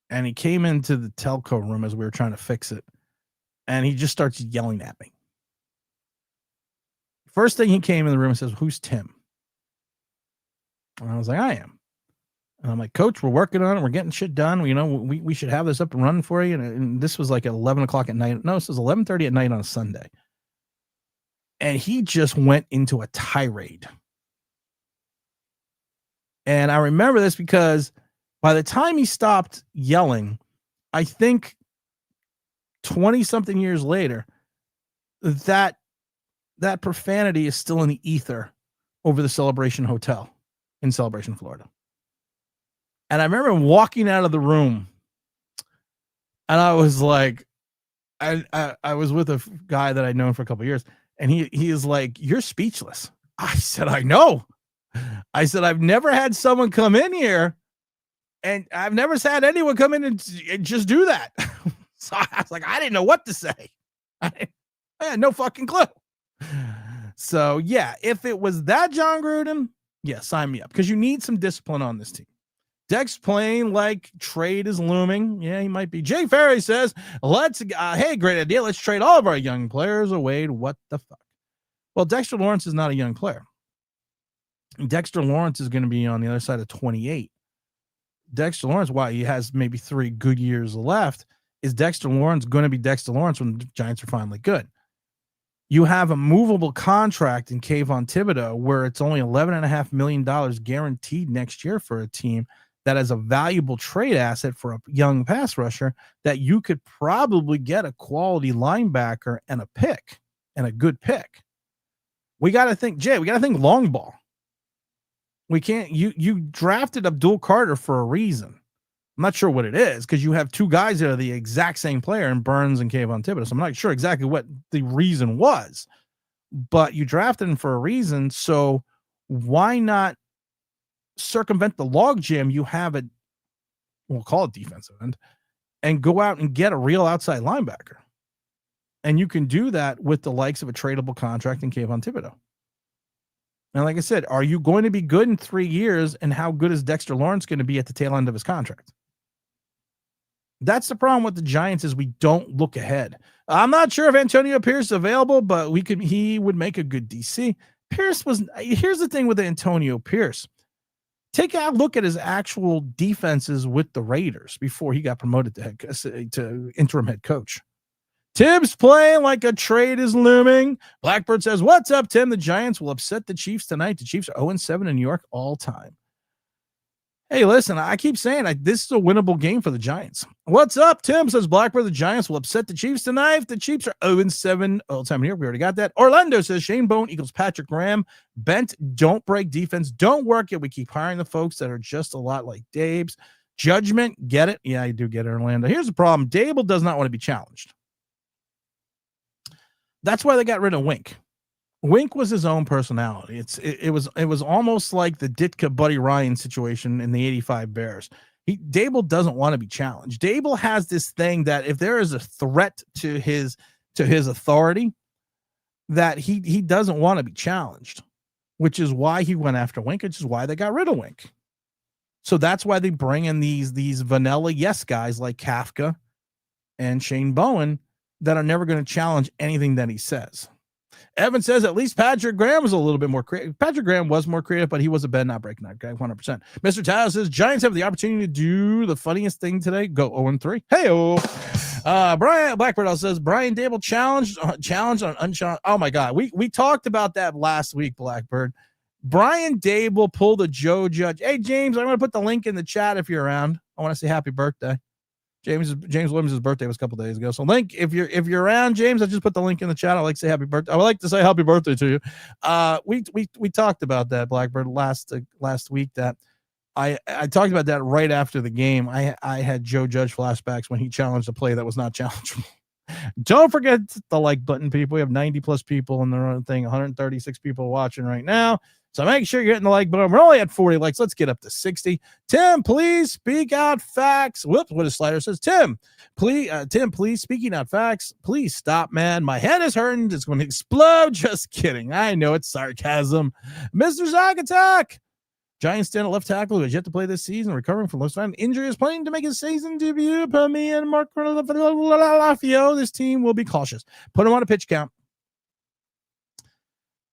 And he came into the telco room as we were trying to fix it. And he just starts yelling at me. First thing he came in the room and says, "Who's Tim?" And I was like, "I am." And I'm like, "Coach, we're working on it. We're getting shit done. We should have this up and running for you." And this was like at 11 o'clock at night. No, this was 11:30 at night on a Sunday. And he just went into a tirade. And I remember this because by the time he stopped yelling, I think 20-something years later, that profanity is still in the ether over the Celebration Hotel in Celebration, Florida. And I remember walking out of the room, and I was like, I was with a guy that I'd known for a couple of years, and he is like, "You're speechless." I said, "I know." I said, "I've never had someone come in here, and I've never had anyone come in and just do that." So I was like, I didn't know what to say. I had no fucking clue. So yeah, if it was that John Gruden, yeah, sign me up because you need some discipline on this team. Dex playing like trade is looming. Yeah, he might be. Jay Ferry says, hey, great idea. Let's trade all of our young players away. What the fuck? Well, Dexter Lawrence is not a young player. Dexter Lawrence is going to be on the other side of 28. Dexter Lawrence, while he has maybe 3 good years left, is Dexter Lawrence going to be Dexter Lawrence when the Giants are finally good? You have a movable contract in Kayvon Thibodeau where it's only $11.5 million guaranteed next year for a team that has a valuable trade asset for a young pass rusher that you could probably get a quality linebacker and a pick and a good pick. We got to think, Jay, we got to think long ball. We can't, you drafted Abdul Carter for a reason. I'm not sure what it is because you have 2 guys that are the exact same player in Burns and Kayvon Thibodeau. So I'm not sure exactly what the reason was, but you drafted him for a reason. So why not circumvent the logjam you have at, we'll call it defensive end, and go out and get a real outside linebacker? And you can do that with the likes of a tradable contract in Kayvon Thibodeau. And like I said, are you going to be good in 3 years? And how good is Dexter Lawrence going to be at the tail end of his contract? That's the problem with the Giants is we don't look ahead. I'm not sure if Antonio Pierce is available, but he would make a good DC. Here's the thing with Antonio Pierce. Take a look at his actual defenses with the Raiders before he got promoted to interim head coach. Tibbs playing like a trade is looming. Blackbird says, "What's up, Tim? The Giants will upset the Chiefs tonight. The Chiefs are 0-7 in New York all time." Hey, listen, I keep saying this is a winnable game for the Giants. What's up, Tim? Says Blackbird. The Giants will upset the Chiefs tonight. The Chiefs are 0-7 all time in New York. We already got that. Orlando says Shane Bone equals Patrick Graham. Bent, don't break defense. Don't work it. We keep hiring the folks that are just a lot like Dave's. Judgment, get it? Yeah, I do get it, Orlando. Here's the problem. Daboll does not want to be challenged. That's why they got rid of Wink. Wink was his own personality. It was almost like the Ditka Buddy Ryan situation in the 85 Bears. Daboll doesn't want to be challenged. Daboll has this thing that if there is a threat to his authority, that he doesn't want to be challenged, which is why he went after Wink, which is why they got rid of Wink. So that's why they bring in these vanilla yes guys like Kafka and Shane Bowen that are never going to challenge anything that he says. Evan says at least Patrick Graham was a little bit more creative. Patrick Graham was more creative, but he was a bed not breaking that guy 100%. Mr. Tyler says Giants have the opportunity to do the funniest thing today. Go 0-3. Hey-oh. Brian Blackbird also says Brian Daboll challenge on unchallenged. Oh my God. We talked about that last week, Blackbird. Brian Daboll pulled a Joe Judge. Hey, James, I'm going to put the link in the chat if you're around. I want to say happy birthday. James Williams' birthday was a couple days ago. So link, if you're around, James, I just put the link in the chat. I like to say happy birthday. I would like to say happy birthday to you. We talked about that, Blackbird, last week. That I talked about that right after the game. I had Joe Judge flashbacks when he challenged a play that was not challengeable. Don't forget the like button, people. We have 90 plus people in the own thing, 136 people watching right now. So make sure you're hitting the like button. We're only at 40 likes. Let's get up to 60. Tim, please speak out facts. Whoops, what his slider says. Tim, please speaking out facts. Please stop, man. My head is hurting. It's going to explode. Just kidding. I know it's sarcasm. Mr. Zagatak. Giants stand at left tackle who has yet to play this season, recovering from left injury, is planning to make his season debut. Per me and Mark Lafio. This team will be cautious. Put him on a pitch count.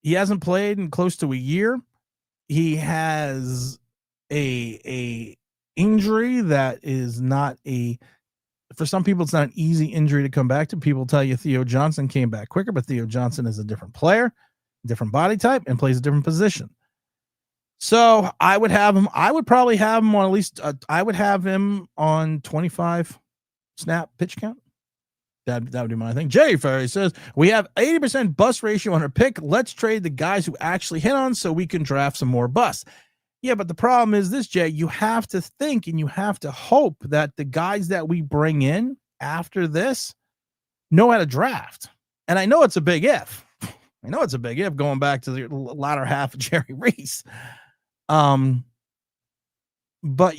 He hasn't played in close to a year. He has a injury that is not for some people, it's not an easy injury to come back to. People tell you Theo Johnson came back quicker, but Theo Johnson is a different player, different body type, and plays a different position. So I would have him. I would probably have him on at least. I would have him on 25 snap pitch count. That would be my thing. Jay Ferry says, we have 80% bust ratio on our pick. Let's trade the guys who actually hit on so we can draft some more busts. Yeah, but the problem is this, Jay. You have to think and you have to hope that the guys that we bring in after this know how to draft. And I know it's a big if. I know it's a big if going back to the latter half of Jerry Reese. But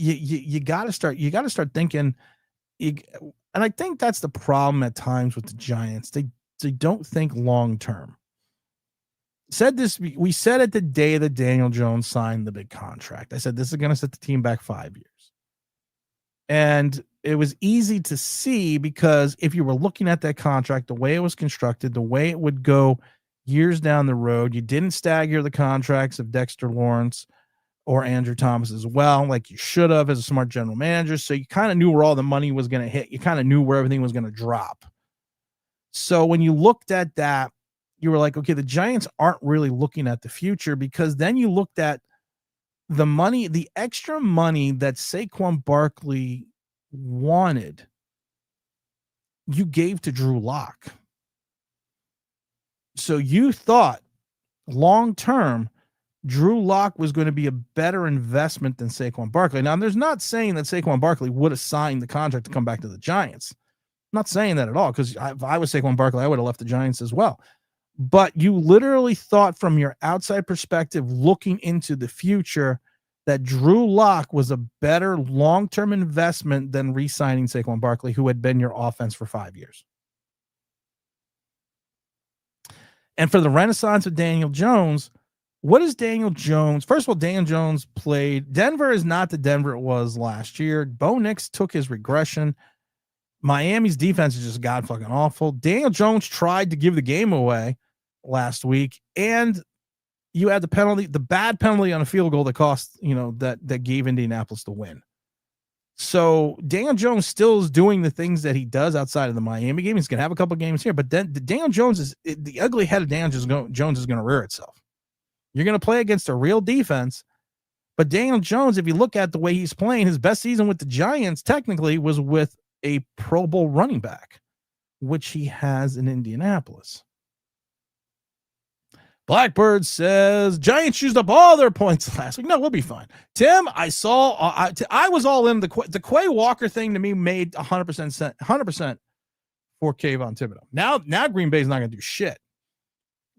you got to start thinking. And I think that's the problem at times with the Giants. They don't think long term. We said it the day that Daniel Jones signed the big contract. I said this is going to set the team back 5 years. And it was easy to see because if you were looking at that contract, the way it was constructed, the way it would go years down the road, you didn't stagger the contracts of Dexter Lawrence or Andrew Thomas as well, like you should have as a smart general manager. So you kind of knew where all the money was going to hit. You kind of knew where everything was going to drop. So when you looked at that, you were like, okay, the Giants aren't really looking at the future, because then you looked at the money, the extra money that Saquon Barkley wanted, you gave to Drew Lock. So you thought long-term, Drew Lock was going to be a better investment than Saquon Barkley. Now, there's not saying that Saquon Barkley would have signed the contract to come back to the Giants. I'm not saying that at all, because if I was Saquon Barkley, I would have left the Giants as well. But you literally thought from your outside perspective, looking into the future, that Drew Lock was a better long-term investment than re-signing Saquon Barkley, who had been your offense for 5 years. And for the renaissance of Daniel Jones, what is Daniel Jones? First of all, Daniel Jones played. Denver is not the Denver it was last year. Bo Nix took his regression. Miami's defense is just god fucking awful. Daniel Jones tried to give the game away last week, and you had the bad penalty on a field goal that cost, that gave Indianapolis the win. So Daniel Jones still is doing the things that he does outside of the Miami game. He's going to have a couple games here, but then Daniel Jones the ugly head of Daniel Jones is going to rear itself. You're going to play against a real defense, but Daniel Jones, if you look at the way he's playing, his best season with the Giants technically was with a Pro Bowl running back, which he has in Indianapolis. Blackbird says Giants used up all their points last week. No, we'll be fine. Tim, I was all in the Quay Walker thing. To me, made 100% for Kayvon Thibodeau. Now Green Bay's not going to do shit.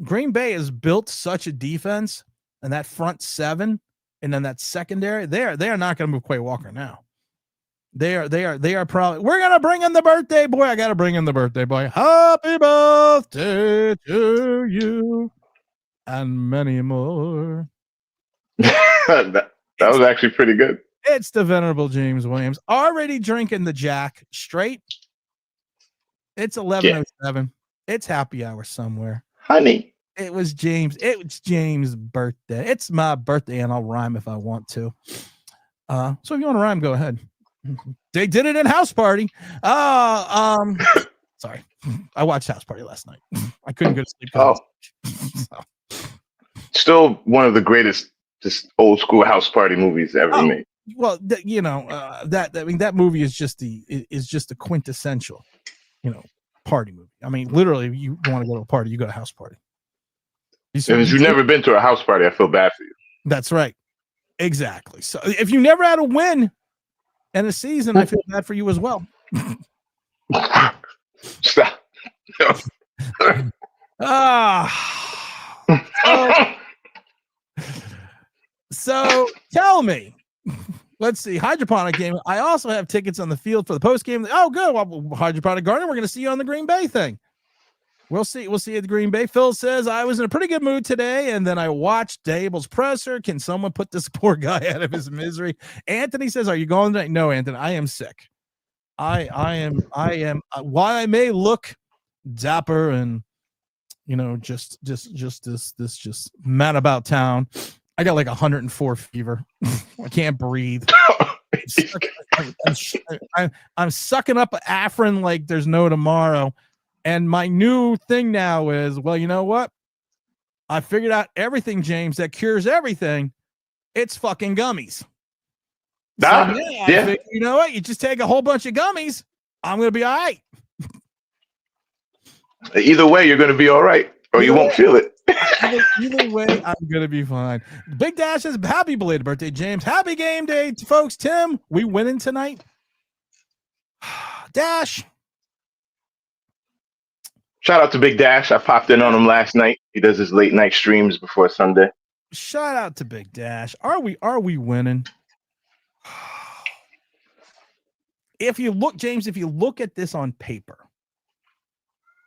Green Bay has built such a defense, and that front seven, and then that secondary, they are not going to move Quay Walker now. They are probably. We're gonna bring in the birthday boy. I gotta bring in the birthday boy. Happy birthday to you, and many more. that was actually pretty good. It's the venerable James Williams already drinking the Jack straight. It's 11:07. It's happy hour somewhere. Honey. It was James. It was James' birthday. It's my birthday, and I'll rhyme if I want to. So if you want to rhyme, go ahead. They did it in House Party. Sorry, I watched House Party last night. I couldn't go to sleep. So. Still one of the greatest, just old school House Party movies ever made. Well, that movie is just the quintessential, party movie. I mean, literally, if you want to go to a party, you go to a house party. If you've never been to a house party, I feel bad for you. That's right. Exactly. So if you never had a win in a season, I feel bad for you as well. Stop. So tell me, let's see, hydroponic game. I also have tickets on the field for the post game. Oh, good. Well, hydroponic garden. We're going to see you on the Green Bay thing. We'll see you at the Green Bay. Phil says, I was in a pretty good mood today, and then I watched Daboll's presser. Can someone put this poor guy out of his misery? Anthony says, are you going tonight? No, Anthony, I am sick. I am while I may look dapper and just this man about town, I got like 104 fever. I can't breathe. I'm sucking up Afrin like there's no tomorrow. And my new thing now is, well, you know what? I figured out everything, James, that cures everything. It's fucking gummies. So, figured, you know what? You just take a whole bunch of gummies. I'm going to be all right. Either way, you're going to be all right, or you won't feel it. Either way, I'm going to be fine. Big Dash says, happy belated birthday, James. Happy game day, folks. Tim, we winning tonight? Dash. Shout out to Big Dash. I popped in on him last night. He does his late night streams before Sunday. Shout out to Big Dash. Are we winning? If you look, James, if you look at this on paper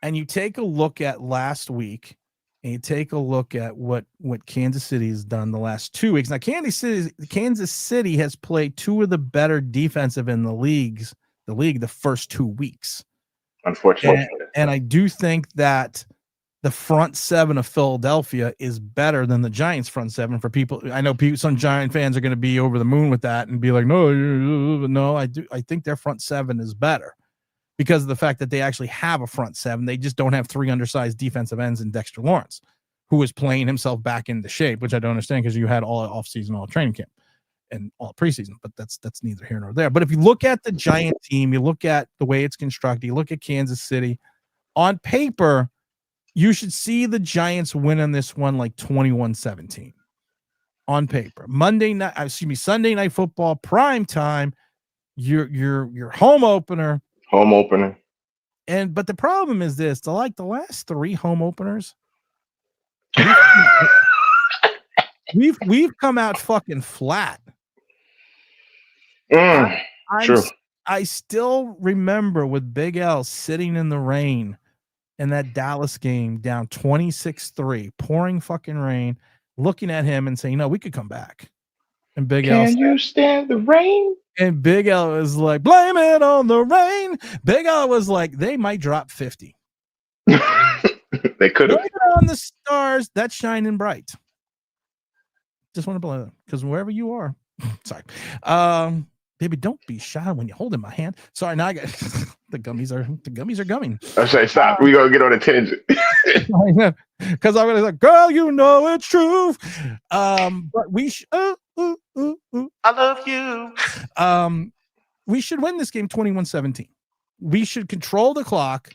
and you take a look at last week and you take a look at what Kansas City has done the last 2 weeks. Now, Kansas City has played two of the better defensive in the league the first 2 weeks. Unfortunately. And I do think that the front seven of Philadelphia is better than the Giants front seven for people. I know some Giant fans are going to be over the moon with that and be like, no, I think their front seven is better because of the fact that they actually have a front seven. They just don't have three undersized defensive ends in Dexter Lawrence, who is playing himself back into shape, which I don't understand because you had all offseason, all training camp and all preseason, but that's neither here nor there. But if you look at the Giant team, you look at the way it's constructed, you look at Kansas City, on paper, you should see the Giants win on this one like 21-17 on paper. Sunday Night Football, prime time, your home opener. Home opener. But the problem is this, the last three home openers, we've come out fucking flat. True. I still remember with Big L sitting in the rain in that Dallas game down 26-3, pouring fucking rain, looking at him and saying, we could come back. And Big L said, you stand the rain? And Big L was like, blame it on the rain. Big L was like, they might drop 50. They could have. Blame it on the stars that's shining bright. Just want to blame them because wherever you are, sorry. Baby, don't be shy when you're holding my hand. Sorry, now I got the gummies are gumming. I say stop. We gonna get on a tangent. Because I'm gonna say, girl, you know it's true. But we I love you. We should win this game 21-17. We should control the clock.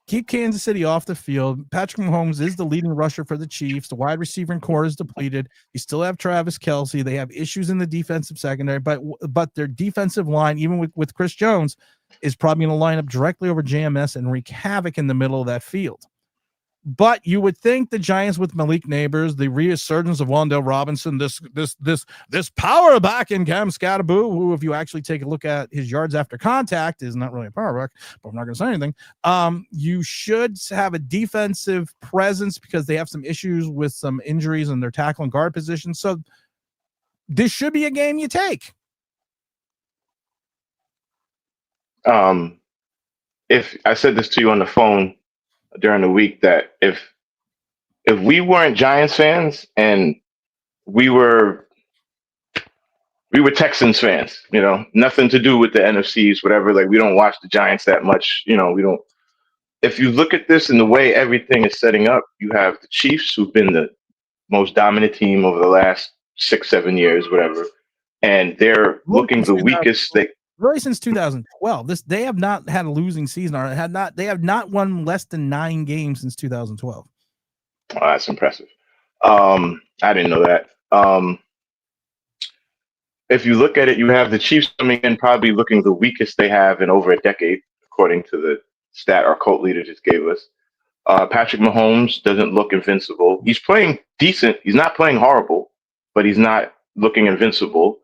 Keep Kansas City off the field. Patrick Mahomes is the leading rusher for the Chiefs. The wide receiver and core is depleted. You still have Travis Kelce. They have issues in the defensive secondary, but their defensive line, even with Chris Jones, is probably going to line up directly over JMS and wreak havoc in the middle of that field. But you would think the Giants with Malik Neighbors, the resurgence of Wan'Dale Robinson, this power back in Cam Scatterboo, who, if you actually take a look at his yards after contact, is not really a power back, but I'm not going to say anything. You should have a defensive presence because they have some issues with some injuries in their tackle and guard position. So this should be a game you take. If I said this to you on the phone during the week, that if we weren't Giants fans and we were Texans fans, nothing to do with the NFCs, whatever, like we don't watch the Giants that much, we don't. If you look at this and the way everything is setting up, you have the Chiefs, who've been the most dominant team over the last 6-7 years, whatever, and they're looking the weakest. Really, since 2012, they have not had a losing season, or they have not won less than 9 games since 2012. Oh, that's impressive. I didn't know that. If you look at it, you have the Chiefs coming in probably looking the weakest they have in over a decade, according to the stat our cult leader just gave us. Patrick Mahomes doesn't look invincible. He's playing decent. He's not playing horrible, but he's not looking invincible.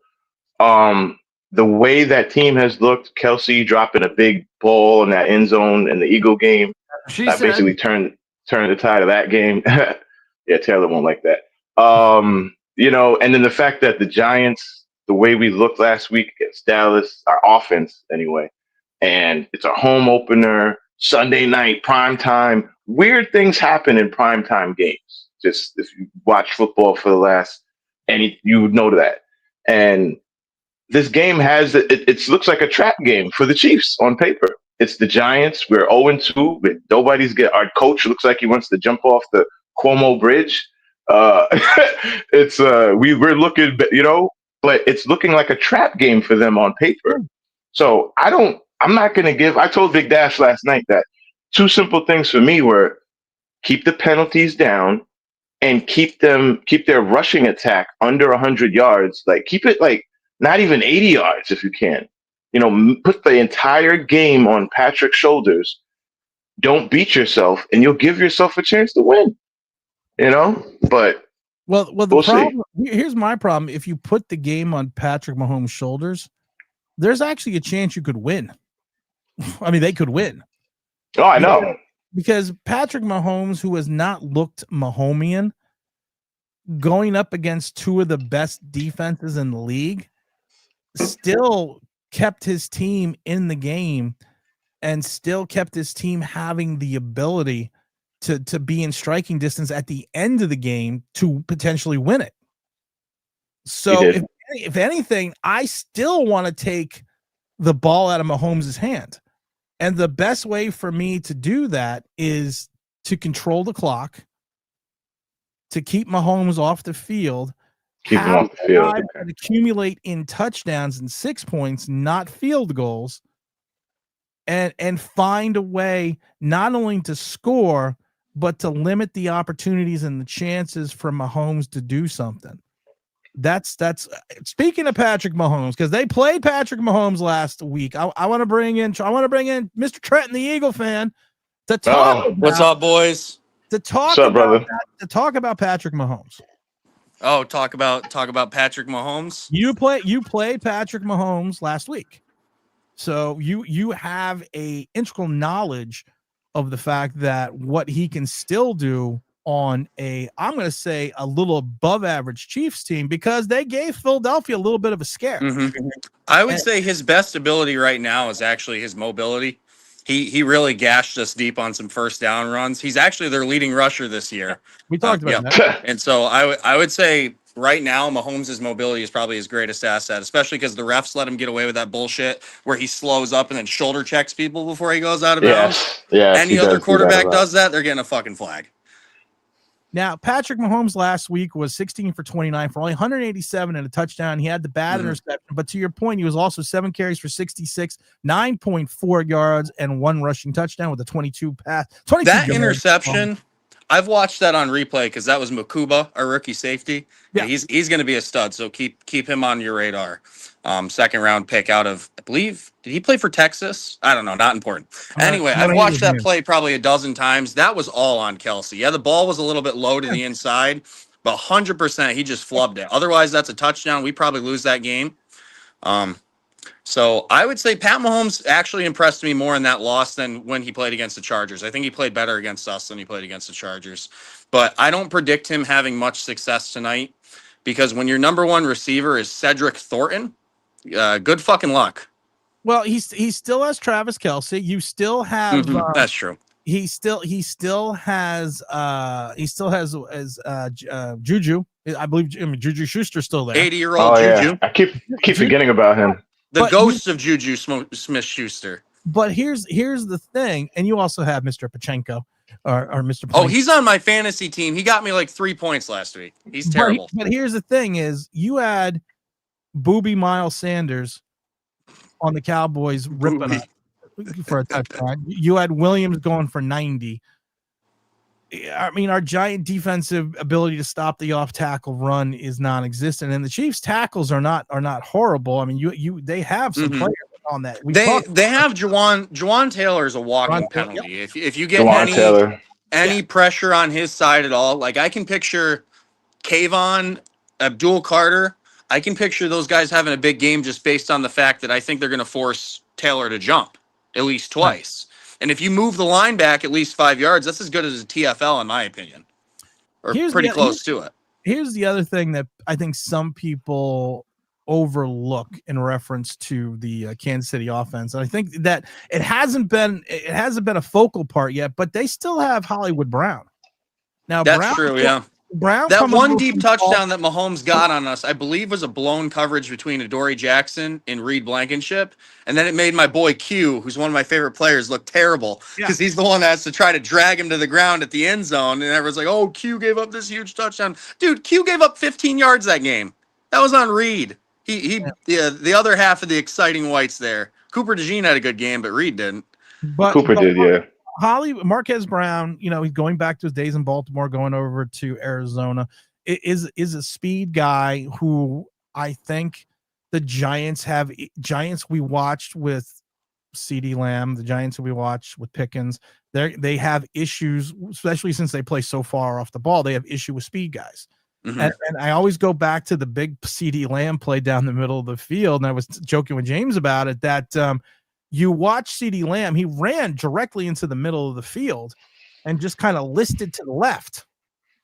The way that team has looked, Kelsey dropping a big ball in that end zone in the Eagle game, basically turned the tide of that game. Yeah, Taylor won't like that. And then the fact that the Giants, the way we looked last week against Dallas, our offense anyway, and it's a home opener, Sunday night, prime time. Weird things happen in primetime games. Just if you watch football for the last, you would know that. And this game has it looks like a trap game for the Chiefs on paper. It's the Giants. We're 0-2, but our coach looks like he wants to jump off the Cuomo Bridge. We're looking, but it's looking like a trap game for them on paper. So I'm not going to give. I told Big Dash last night that 2 simple things for me were keep the penalties down and keep their rushing attack under 100 yards. Like keep it like not even 80 yards if you can. Put the entire game on Patrick's shoulders. Don't beat yourself, and you'll give yourself a chance to win. But the problem here's my problem. If you put the game on Patrick Mahomes' shoulders, there's actually a chance you could win. I mean, they could win. Oh, I know. Because Patrick Mahomes, who has not looked Mahomian, going up against 2 of the best defenses in the league, still kept his team in the game and still kept his team having the ability to be in striking distance at the end of the game to potentially win it. So if anything, I still want to take the ball out of Mahomes' hand. And the best way for me to do that is to control the clock, to keep Mahomes off the field, keep him off the field, and accumulate in touchdowns and 6 points, not field goals, and find a way not only to score, but to limit the opportunities and the chances for Mahomes to do something. That's speaking of Patrick Mahomes, because they played Patrick Mahomes last week. I want to bring in Mr. Trenton, the Eagle fan, to talk. What's up, boys? To talk about Patrick Mahomes. Oh, talk about Patrick Mahomes. You played Patrick Mahomes last week, so you have a integral knowledge of the fact that what he can still do on I'm going to say a little above average Chiefs team, because they gave Philadelphia a little bit of a scare. Mm-hmm. I would say his best ability right now is actually his mobility. He really gashed us deep on some first down runs. He's actually their leading rusher this year. We talked about that. And so I would say right now Mahomes' mobility is probably his greatest asset, especially because the refs let him get away with that bullshit where he slows up and then shoulder checks people before he goes out of bounds. Yes, any other quarterback does that, they're getting a fucking flag. Now, Patrick Mahomes last week was 16 for 29 for only 187 and a touchdown. He had the bad interception, but to your point, he was also 7 carries for 66, 9.4 yards, and 1 rushing touchdown with a 22 pass. 22 that interception, I've watched that on replay because that was Makuba, our rookie safety. Yeah. He's going to be a stud, so keep him on your radar. Second round pick out of, I believe, did he play for Texas? I don't know, not important. Anyway, I've watched that play probably a dozen times. That was all on Kelsey. Yeah, the ball was a little bit low to the inside, but 100% he just flubbed it. Otherwise, that's a touchdown. We probably lose that game. So I would say Pat Mahomes actually impressed me more in that loss than when he played against the Chargers. I think he played better against us than he played against the Chargers. But I don't predict him having much success tonight because when your number one receiver is Cedric Thornton, good fucking luck. Well, he still has Travis Kelce. You still have that's true. He still has Juju. I believe Juju Schuster's still there. 80-year-old Juju. Yeah. I keep forgetting about him. The ghost of Juju Smith-Schuster. But here's the thing, and you also have Mr. Pachenko or Mr. Pachenko. Oh, he's on my fantasy team. He got me like 3 points last week. He's terrible. But here's the thing: is you had Booby Miles Sanders on the Cowboys ripping up for a touchdown. You had Williams going for 90. I mean, our giant defensive ability to stop the off tackle run is non-existent, and the Chiefs' tackles are not horrible. I mean, they have some players on that. They have Juwan Taylor is a walking penalty. Yep. If you get any pressure on his side at all, like I can picture Kayvon, Abdul Carter. I can picture those guys having a big game just based on the fact that I think they're going to force Taylor to jump at least twice. And if you move the line back at least 5 yards, that's as good as a TFL in my opinion, or pretty close to it. Here's the other thing that I think some people overlook in reference to the Kansas City offense, and I think that it hasn't been a focal part yet, but they still have Hollywood Brown. Now that's true, yeah. Brown, that one deep touchdown that Mahomes got on us, I believe, was a blown coverage between Adoree Jackson and Reed Blankenship. And then it made my boy Q, who's one of my favorite players, look terrible because he's the one that has to try to drag him to the ground at the end zone. And everyone's like, oh, Q gave up this huge touchdown. Dude, Q gave up 15 yards that game. That was on Reed. The other half of the exciting whites there. Cooper DeJean had a good game, but Reed didn't. Cooper did, yeah. Marquez Brown, he's going back to his days in Baltimore, going over to Arizona, is a speed guy who I think the Giants we watched with CeeDee Lamb, the Giants who we watched with Pickens, they have issues, especially since they play so far off the ball. They have issue with speed guys. Mm-hmm. And I always go back to the big CeeDee Lamb play down the middle of the field. And I was joking with James about it, that you watch CeeDee Lamb, he ran directly into the middle of the field and just kind of listed to the left.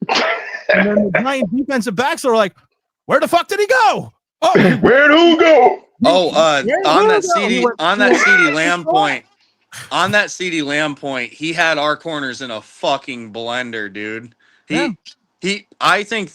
And then the Giant defensive backs are like, where the fuck did he go? Oh, where'd who go? Oh, on that CeeDee Lamb point, he had our corners in a fucking blender, dude. I think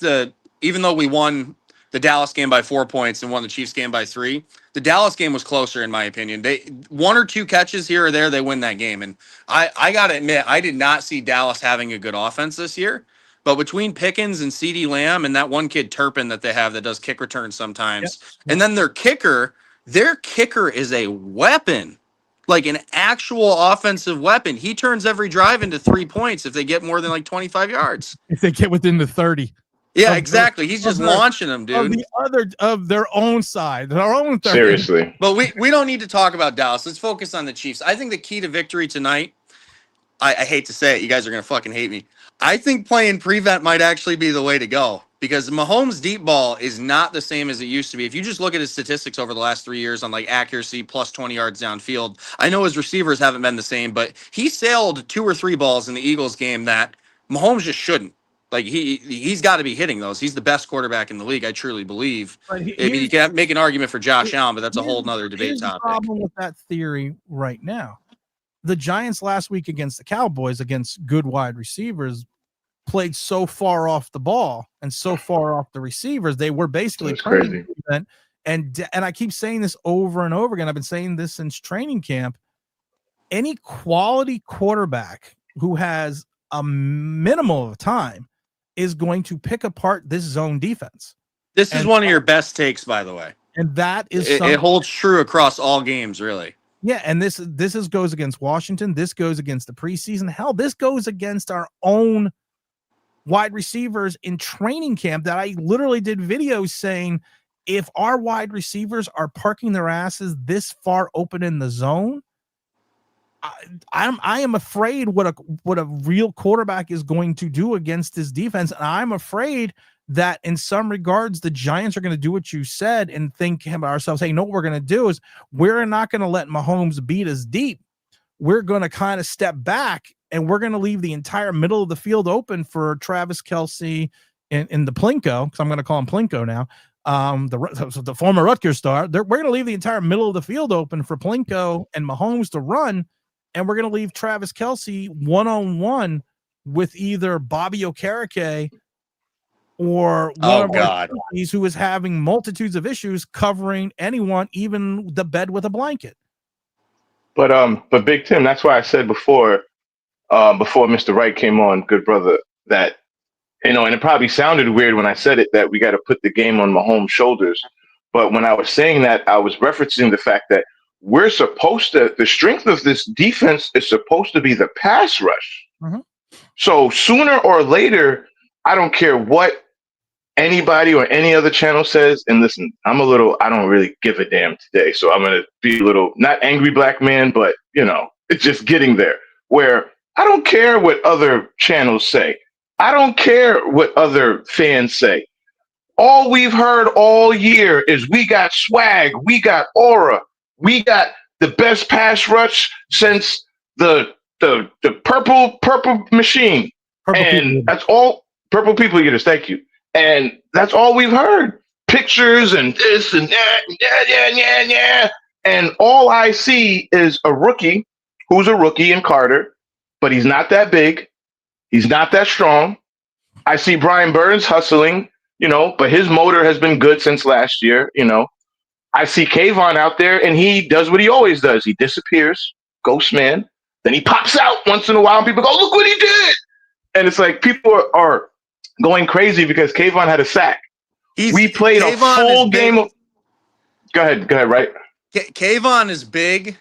even though we won the Dallas game by 4 points and won the Chiefs game by 3, the Dallas game was closer in my opinion. They 1 or 2 catches here or there, they win that game. And I gotta admit, I did not see Dallas having a good offense this year. But between Pickens and CeeDee Lamb and that one kid Turpin that they have that does kick returns sometimes, and then their kicker is a weapon, like an actual offensive weapon. He turns every drive into 3 points if they get more than like 25 yards. If they get within the 30. Yeah, exactly. He's just launching them, dude. Of their own side, their own 30. Seriously. But we don't need to talk about Dallas. Let's focus on the Chiefs. I think the key to victory tonight, I hate to say it, you guys are going to fucking hate me. I think playing prevent might actually be the way to go because Mahomes' deep ball is not the same as it used to be. If you just look at his statistics over the last 3 years on like accuracy plus 20 yards downfield, I know his receivers haven't been the same, but he sailed 2 or 3 balls in the Eagles game that Mahomes just shouldn't. Like he's got to be hitting those. He's the best quarterback in the league, I truly believe. I mean, you can make an argument for Josh Allen, but that's a whole nother debate topic. The problem with that theory right now, the Giants last week against the Cowboys, against good wide receivers, played so far off the ball and so far off the receivers, they were basically crazy. And I keep saying this over and over again. I've been saying this since training camp. Any quality quarterback who has a minimal of time is going to pick apart this zone defense. This is one of your best takes, by the way. And that is it holds true across all games, really. Yeah, and this goes against Washington. This goes against the preseason. Hell, this goes against our own wide receivers in training camp that I literally did videos saying, if our wide receivers are parking their asses this far open in the zone, I am afraid what a real quarterback is going to do against this defense. And I'm afraid that in some regards, the Giants are going to do what you said and think about ourselves, hey, no, what we're going to do is we're not going to let Mahomes beat us deep. We're going to kind of step back and we're going to leave the entire middle of the field open for Travis Kelce in the Plinko, because I'm going to call him Plinko now. The former Rutgers star. We're going to leave the entire middle of the field open for Plinko and Mahomes to run, and we're going to leave Travis Kelce one-on-one with either Bobby Okereke or one of our rookies who is having multitudes of issues covering anyone, even the bed with a blanket. But Big Tim, that's why I said before Mr. Wright came on, good brother, that, and it probably sounded weird when I said it, that we got to put the game on Mahomes' shoulders. But when I was saying that, I was referencing the fact that the strength of this defense is supposed to be the pass rush. Mm-hmm. So sooner or later, I don't care what anybody or any other channel says. And listen, I don't really give a damn today. So I'm going to be a little, not angry black man, but it's just getting there where I don't care what other channels say. I don't care what other fans say. All we've heard all year is we got swag, we got aura, we got the best pass rush since the purple machine. That's all. Purple people eaters, thank you. And that's all we've heard. Pictures and this and that, yeah. And all I see is a rookie who's a rookie in Carter, but he's not that big. He's not that strong. I see Brian Burns hustling, but his motor has been good since last year, I see Kayvon out there, and he does what he always does. He disappears, ghost man. Then he pops out once in a while, and people go, look what he did. And it's like people are going crazy because Kayvon had a sack. We played a full game of – go ahead, right? Kayvon is big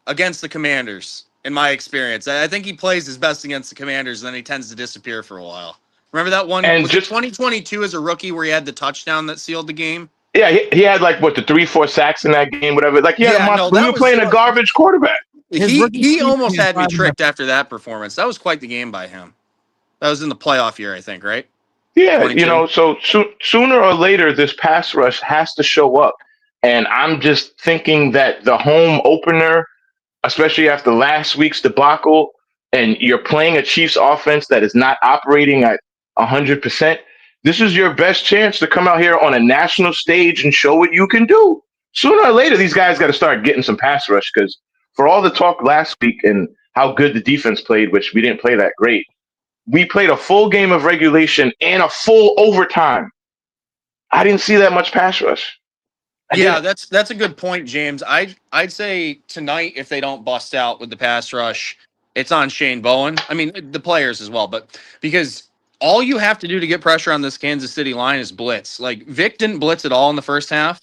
against the Commanders, in my experience. I think he plays his best against the Commanders, and then he tends to disappear for a while. Remember that one? And was it 2022 as a rookie where he had the touchdown that sealed the game? Yeah, he had the 3-4 sacks in that game, whatever. We were playing a garbage quarterback. He almost had me tricked after that performance. That was quite the game by him. That was in the playoff year, I think, right? Yeah, 22. So sooner or later, this pass rush has to show up. And I'm just thinking that the home opener, especially after last week's debacle, and you're playing a Chiefs offense that is not operating at 100%, this is your best chance to come out here on a national stage and show what you can do. Sooner or later, these guys got to start getting some pass rush, because for all the talk last week and how good the defense played, which we didn't play that great, we played a full game of regulation and a full overtime. I didn't see that much pass rush. That's a good point, James. I'd say tonight, if they don't bust out with the pass rush, it's on Shane Bowen. I mean, the players as well, but because all you have to do to get pressure on this Kansas City line is blitz. Like, Vic didn't blitz at all in the first half.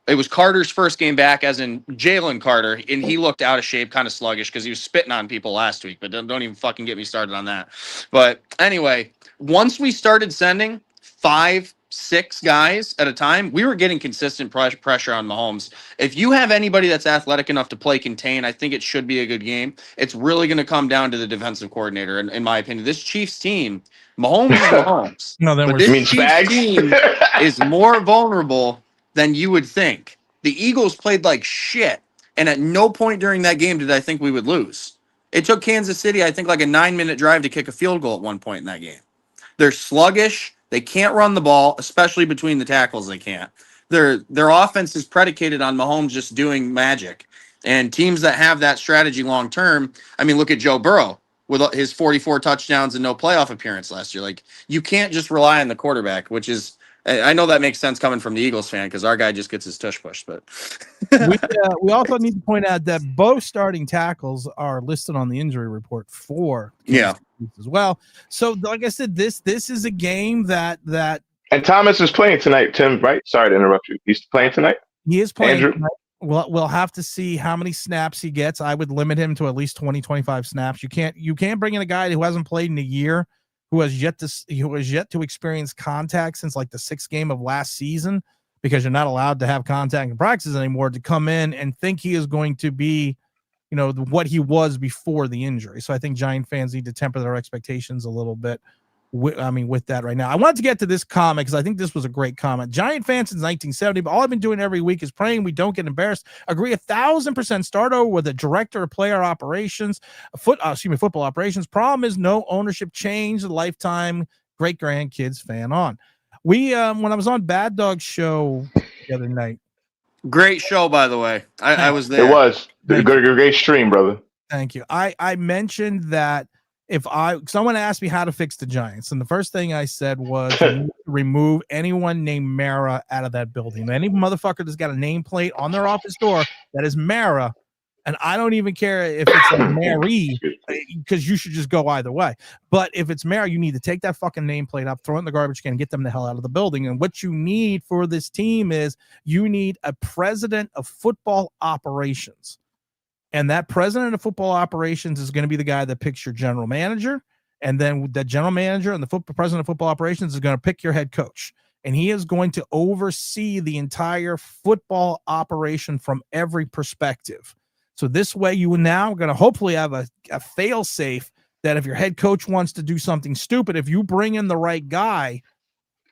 It was Carter's first game back, as in Jalen Carter, and he looked out of shape, kind of sluggish, because he was spitting on people last week, but don't even fucking get me started on that. But anyway, once we started sending 5-6 guys at a time, we were getting consistent pressure on Mahomes. If you have anybody that's athletic enough to play contain, I think it should be a good game. It's really going to come down to the defensive coordinator, in my opinion. This Chiefs team, Mahomes is Mahomes. But this Chiefs team is more vulnerable than you would think. The Eagles played like shit, and at no point during that game did I think we would lose. It took Kansas City, I think, like a 9-minute drive to kick a field goal at one point in that game. They're sluggish. They can't run the ball, especially between the tackles. They can't. Their offense is predicated on Mahomes just doing magic. And teams that have that strategy long term, I mean, look at Joe Burrow with his 44 touchdowns and no playoff appearance last year. Like, you can't just rely on the quarterback, which is, I know that makes sense coming from the Eagles fan, because our guy just gets his tush pushed. But we also need to point out that both starting tackles are listed on the injury report for as well. So, like I said, this is a game that and Thomas is playing tonight, Tim, right? Sorry to interrupt you. He's playing tonight? He is playing Andrew? tonight. We'll have to see how many snaps he gets. I would limit him to at least 20-25 snaps. You can't bring in a guy who hasn't played in a year who has yet to experience contact since like the 6th game of last season, because you're not allowed to have contact in practices anymore, to come in and think he is going to be, what he was before the injury. So I think Giant fans need to temper their expectations a little bit. With that right now. I wanted to get to this comment because I think this was a great comment. Giant fans since 1970, but all I've been doing every week is praying we don't get embarrassed. Agree 1,000%. Start over with a director of player operations, football operations. Problem is no ownership change. Lifetime great grandkids fan on. We when I was on Bad Dog show the other night. Great show, by the way. I was there. It was a great stream, brother. Thank you. I mentioned that if someone asked me how to fix the Giants, and the first thing I said was remove anyone named Mara out of that building. Any motherfucker that's got a nameplate on their office door that is Mara, and I don't even care if it's like Mary, because you should just go either way. But if it's Mara, you need to take that fucking nameplate up, throw it in the garbage can, and get them the hell out of the building. And what you need for this team is you need a president of football operations. And that president of football operations is going to be the guy that picks your general manager. And then the general manager and the president of football operations is going to pick your head coach. And he is going to oversee the entire football operation from every perspective. So this way you are now going to hopefully have a fail safe that if your head coach wants to do something stupid, if you bring in the right guy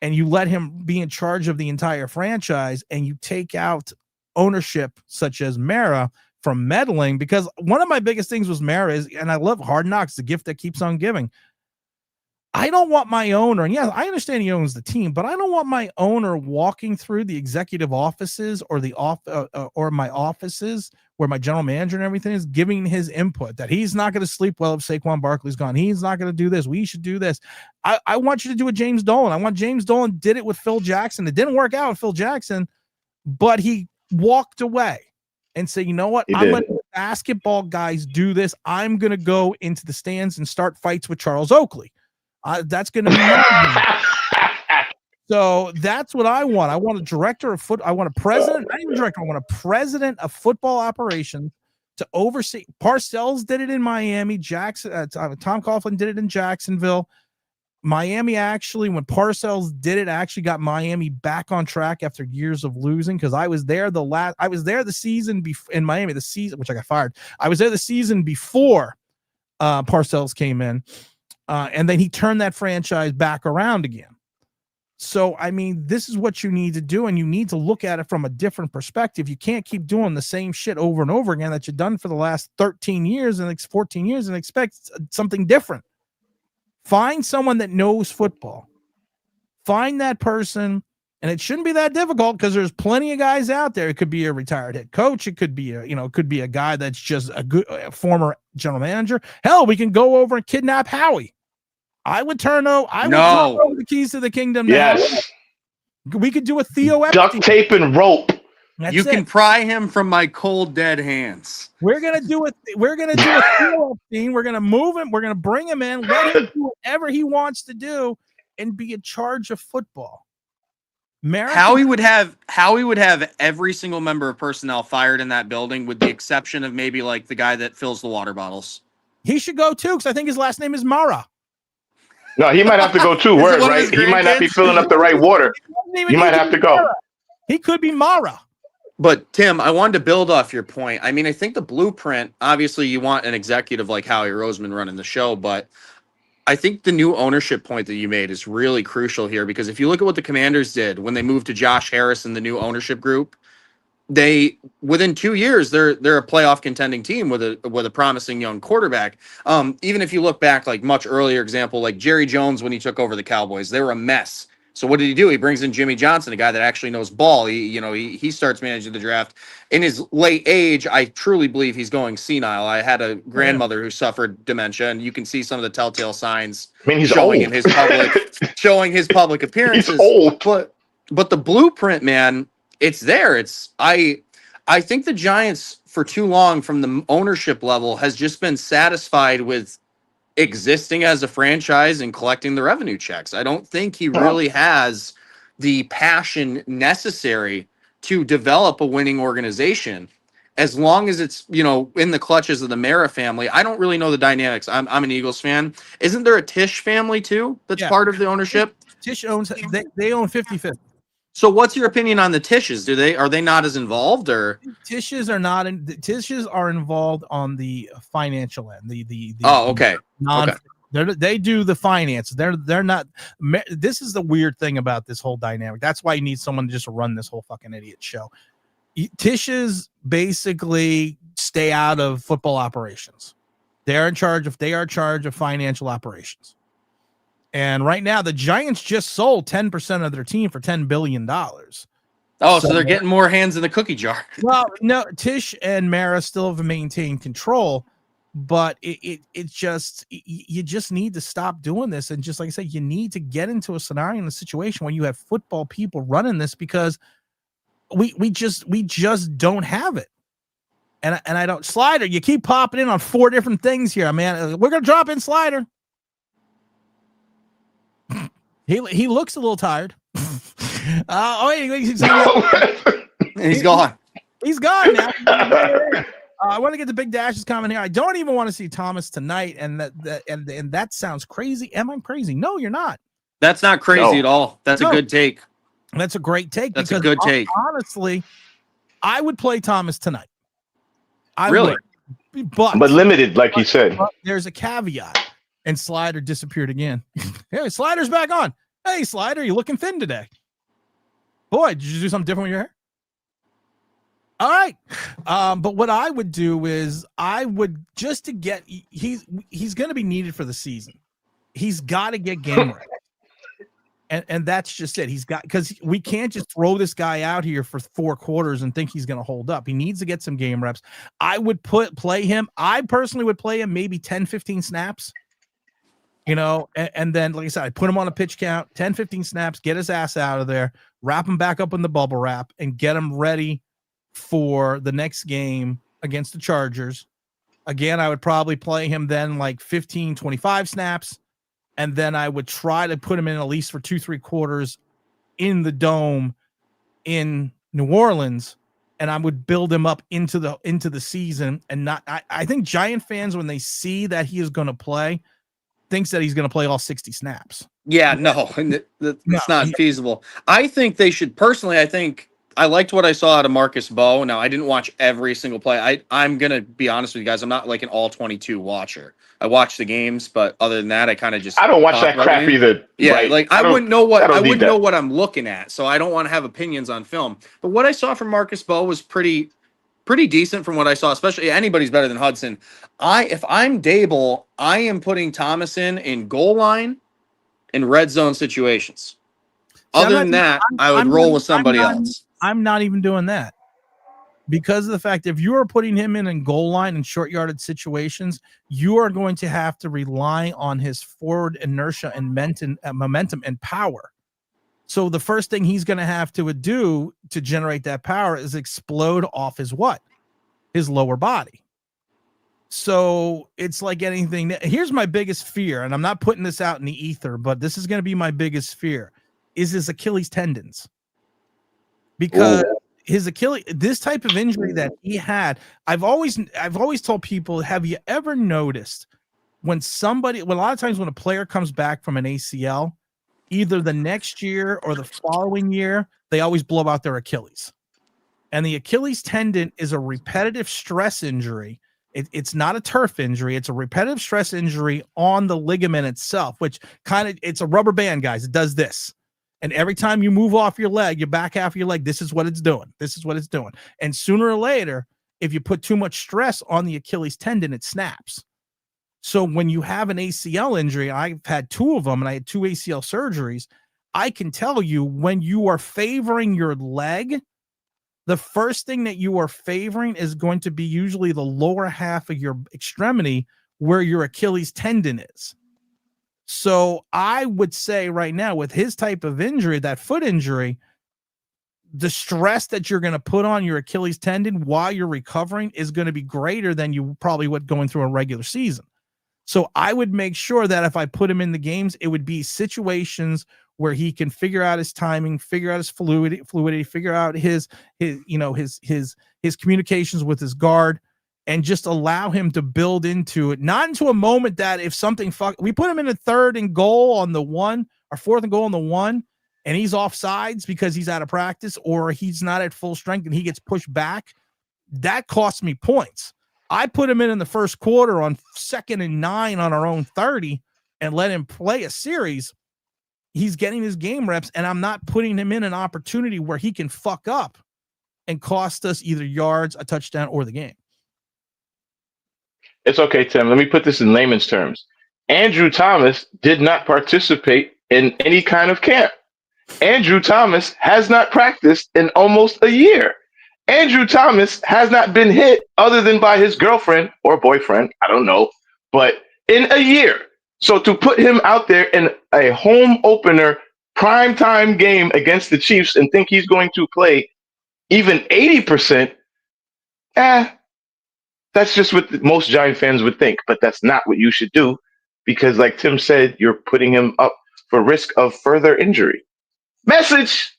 and you let him be in charge of the entire franchise and you take out ownership such as Mara from meddling, because one of my biggest things was Mara is, and I love Hard Knocks, the gift that keeps on giving. I don't want my owner, and yeah, I understand he owns the team, but I don't want my owner walking through the executive offices or or my offices where my general manager and everything is, giving his input that he's not going to sleep well if Saquon Barkley's gone. He's not going to do this. We should do this. I want you to do what James Dolan. I want James Dolan did it with Phil Jackson. It didn't work out with Phil Jackson, but he walked away and say, you know what? I'm letting the basketball guys do this. I'm going to go into the stands and start fights with Charles Oakley. That's going to be my So that's what I want. I want a director of I want a president, not even director. I want a president of football operations to oversee. Parcells did it in Miami. Tom Coughlin did it in Jacksonville. Miami actually, when Parcells did it, actually got Miami back on track after years of losing, because I was there the season in Miami, the season which I got fired. I was there the season before Parcells came in, and then he turned that franchise back around again. So, I mean, this is what you need to do, and you need to look at it from a different perspective. You can't keep doing the same shit over and over again that you've done for the last 13 years and 14 years and expect something different. Find someone that knows football. Find that person, and it shouldn't be that difficult because there's plenty of guys out there. It could be a retired head coach. It could be a guy that's just a good former general manager. Hell, we can go over and kidnap Howie. I would turn over the keys to the kingdom. Yes. We could do a Theo duct tape and rope. You can pry him from my cold dead hands. We're gonna do it. We're gonna do a Theo scene. We're gonna move him. We're gonna bring him in. Let him do whatever he wants to do, and be in charge of football. Howie would have every single member of personnel fired in that building, with the exception of maybe like the guy that fills the water bottles. He should go too, because I think his last name is Mara. No, he might have to go too. Word, right? He might not be filling up the right water. He might have to go. He could be Mara. But Tim, I wanted to build off your point. I mean, I think the blueprint, obviously you want an executive like Howie Roseman running the show, but I think the new ownership point that you made is really crucial here, because if you look at what the Commanders did when they moved to Josh Harris and the new ownership group, they within 2 years they're a playoff contending team with a promising young quarterback. Even if you look back, like much earlier example, like Jerry Jones when he took over the Cowboys, they were a mess. So what did he do? He brings in Jimmy Johnson, a guy that actually knows ball. He starts managing the draft. In his late age, I truly believe he's going senile. I had a grandmother who suffered dementia, and you can see some of the telltale signs showing in his public appearances. He's old. But the blueprint, man, it's there. I think the Giants for too long from the ownership level has just been satisfied with existing as a franchise and collecting the revenue checks. I don't think he really has the passion necessary to develop a winning organization. as long as it's, in the clutches of the Mara family. I don't really know the dynamics. I'm an Eagles fan. Isn't there a Tisch family too that's part of the ownership? Tisch owns, they own 50-50. So what's your opinion on the Tisches? Are they not as involved, or Tisches are not in, the Tisches are involved on the financial end. Okay. They do the finance. They're not. This is the weird thing about this whole dynamic. That's why you need someone to just run this whole fucking idiot show. Tisches basically stay out of football operations. They are in charge of financial operations. And right now, the Giants just sold 10% of their team for $10 billion. Oh, so they're getting more hands in the cookie jar. Well, no, Tisch and Mara still have maintained control, but you just need to stop doing this. And just like I said, you need to get into a scenario in a situation where you have football people running this, because we just don't have it. And I don't. Slider, you keep popping in on 4 different things here, man. We're gonna drop in Slider. He looks a little tired. He's gone. He's gone now. I want to get the Big Dash's comment here. I don't even want to see Thomas tonight, and that sounds crazy. Am I crazy? No, you're not. That's not crazy at all. That's a good take. That's a great take. That's a good take. Honestly, I would play Thomas tonight. Really? But limited, like you said. But there's a caveat. And Slider disappeared again. Hey, Slider's back on. Hey, Slider, you looking thin today. Boy, did you do something different with your hair? All right. But what I would do is he's going to be needed for the season. He's got to get game reps. And that's just it. Because we can't just throw this guy out here for 4 quarters and think he's going to hold up. He needs to get some game reps. I would play him. I personally would play him maybe 10, 15 snaps. And then, like I said, I put him on a pitch count, 10, 15 snaps, get his ass out of there, wrap him back up in the bubble wrap, and get him ready for the next game against the Chargers. Again, I would probably play him then like 15, 25 snaps, and then I would try to put him in at least for 2-3 quarters in the dome in New Orleans, and I would build him up into the season. And I think Giant fans, when they see that he is going to play, thinks that he's going to play all 60 snaps. Yeah, no, that's not feasible. I think they should. Personally, I think I liked what I saw out of Marcus Bowe. Now, I didn't watch every single play. I'm going to be honest with you guys. I'm not like an all 22 watcher. I watch the games, but other than that, I kind of just. I don't watch that crap either. Yeah, right? like I wouldn't know what I'm looking at, so I don't want to have opinions on film. But what I saw from Marcus Bowe was pretty decent from what I saw. Especially anybody's better than Hudson. If I'm Daboll, I am putting Thomas in goal line in red zone situations. Other than that, I would roll with somebody else. I'm not even doing that, because of the fact, if you are putting him in goal line and short yarded situations, you are going to have to rely on his forward inertia and momentum and power. So the first thing he's going to have to do to generate that power is explode off his lower body. So it's like anything. Here's my biggest fear, and I'm not putting this out in the ether, but this is going to be my biggest fear, is his Achilles tendons. Because his Achilles, this type of injury that he had, I've always told people, have you ever noticed when a lot of times when a player comes back from an ACL, either the next year or the following year, they always blow out their Achilles. And the Achilles tendon is a repetitive stress injury. It's not a turf injury. It's a repetitive stress injury on the ligament itself, which it's a rubber band, guys. It does this. And every time you move off your leg, your back half of your leg, this is what it's doing. This is what it's doing. And sooner or later, if you put too much stress on the Achilles tendon, it snaps. So when you have an ACL injury, I've had 2 of them, and I had 2 ACL surgeries. I can tell you, when you are favoring your leg, the first thing that you are favoring is going to be usually the lower half of your extremity where your Achilles tendon is. So I would say right now, with his type of injury, that foot injury, the stress that you're going to put on your Achilles tendon while you're recovering is going to be greater than you probably would going through a regular season. So I would make sure that if I put him in the games, it would be situations where he can figure out his timing, figure out his fluidity, figure out his communications with his guard, and just allow him to build into it, not into a moment that if something we put him in a 3rd and goal on the 1 or 4th and goal on the 1, and he's off sides because he's out of practice or he's not at full strength and he gets pushed back. That costs me points. I put him in the first quarter on 2nd and 9 on our own 30 and let him play a series. He's getting his game reps, and I'm not putting him in an opportunity where he can fuck up and cost us either yards, a touchdown, or the game. It's okay, Tim. Let me put this in layman's terms. Andrew Thomas did not participate in any kind of camp. Andrew Thomas has not practiced in almost a year. Andrew Thomas has not been hit other than by his girlfriend or boyfriend, I don't know, but in a year. So to put him out there in a home opener primetime game against the Chiefs and think he's going to play even 80%, that's just what most Giant fans would think, but that's not what you should do because, like Tim said, you're putting him up for risk of further injury. Message!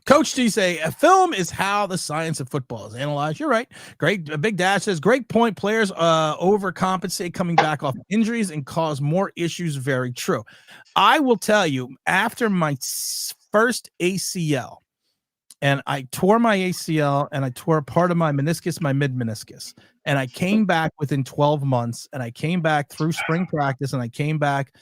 Coach D say, a film is how the science of football is analyzed. You're right. Great. Big Dash says, great point. Players overcompensate coming back off injuries and cause more issues. Very true. I will tell you, after my first ACL, and I tore my ACL and I tore part of my meniscus, my mid meniscus, and I came back within 12 months, and I came back through spring practice, and I came back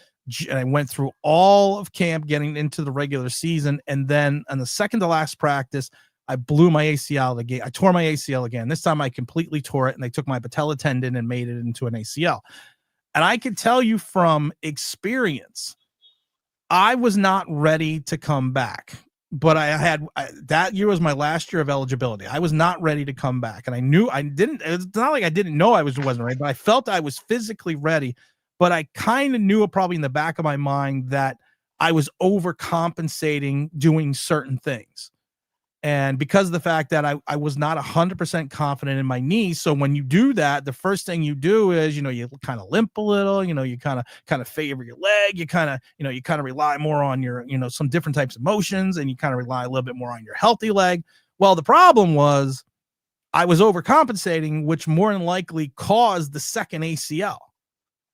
and I went through all of camp getting into the regular season. And then on the second to last practice, I blew my ACL again. I tore my ACL again. This time I completely tore it, and they took my patella tendon and made it into an ACL. And I can tell you from experience, I was not ready to come back, but that year was my last year of eligibility. I was not ready to come back. And I knew it's not like I didn't know wasn't ready, but I felt I was physically ready. But I kind of knew it probably in the back of my mind that I was overcompensating doing certain things. And because of the fact that I was not 100% confident in my knee. So when you do that, the first thing you do is, you kind of limp a little, you kind of favor your leg. You kind of rely more on your, some different types of motions, and you kind of rely a little bit more on your healthy leg. Well, the problem was I was overcompensating, which more than likely caused the second ACL.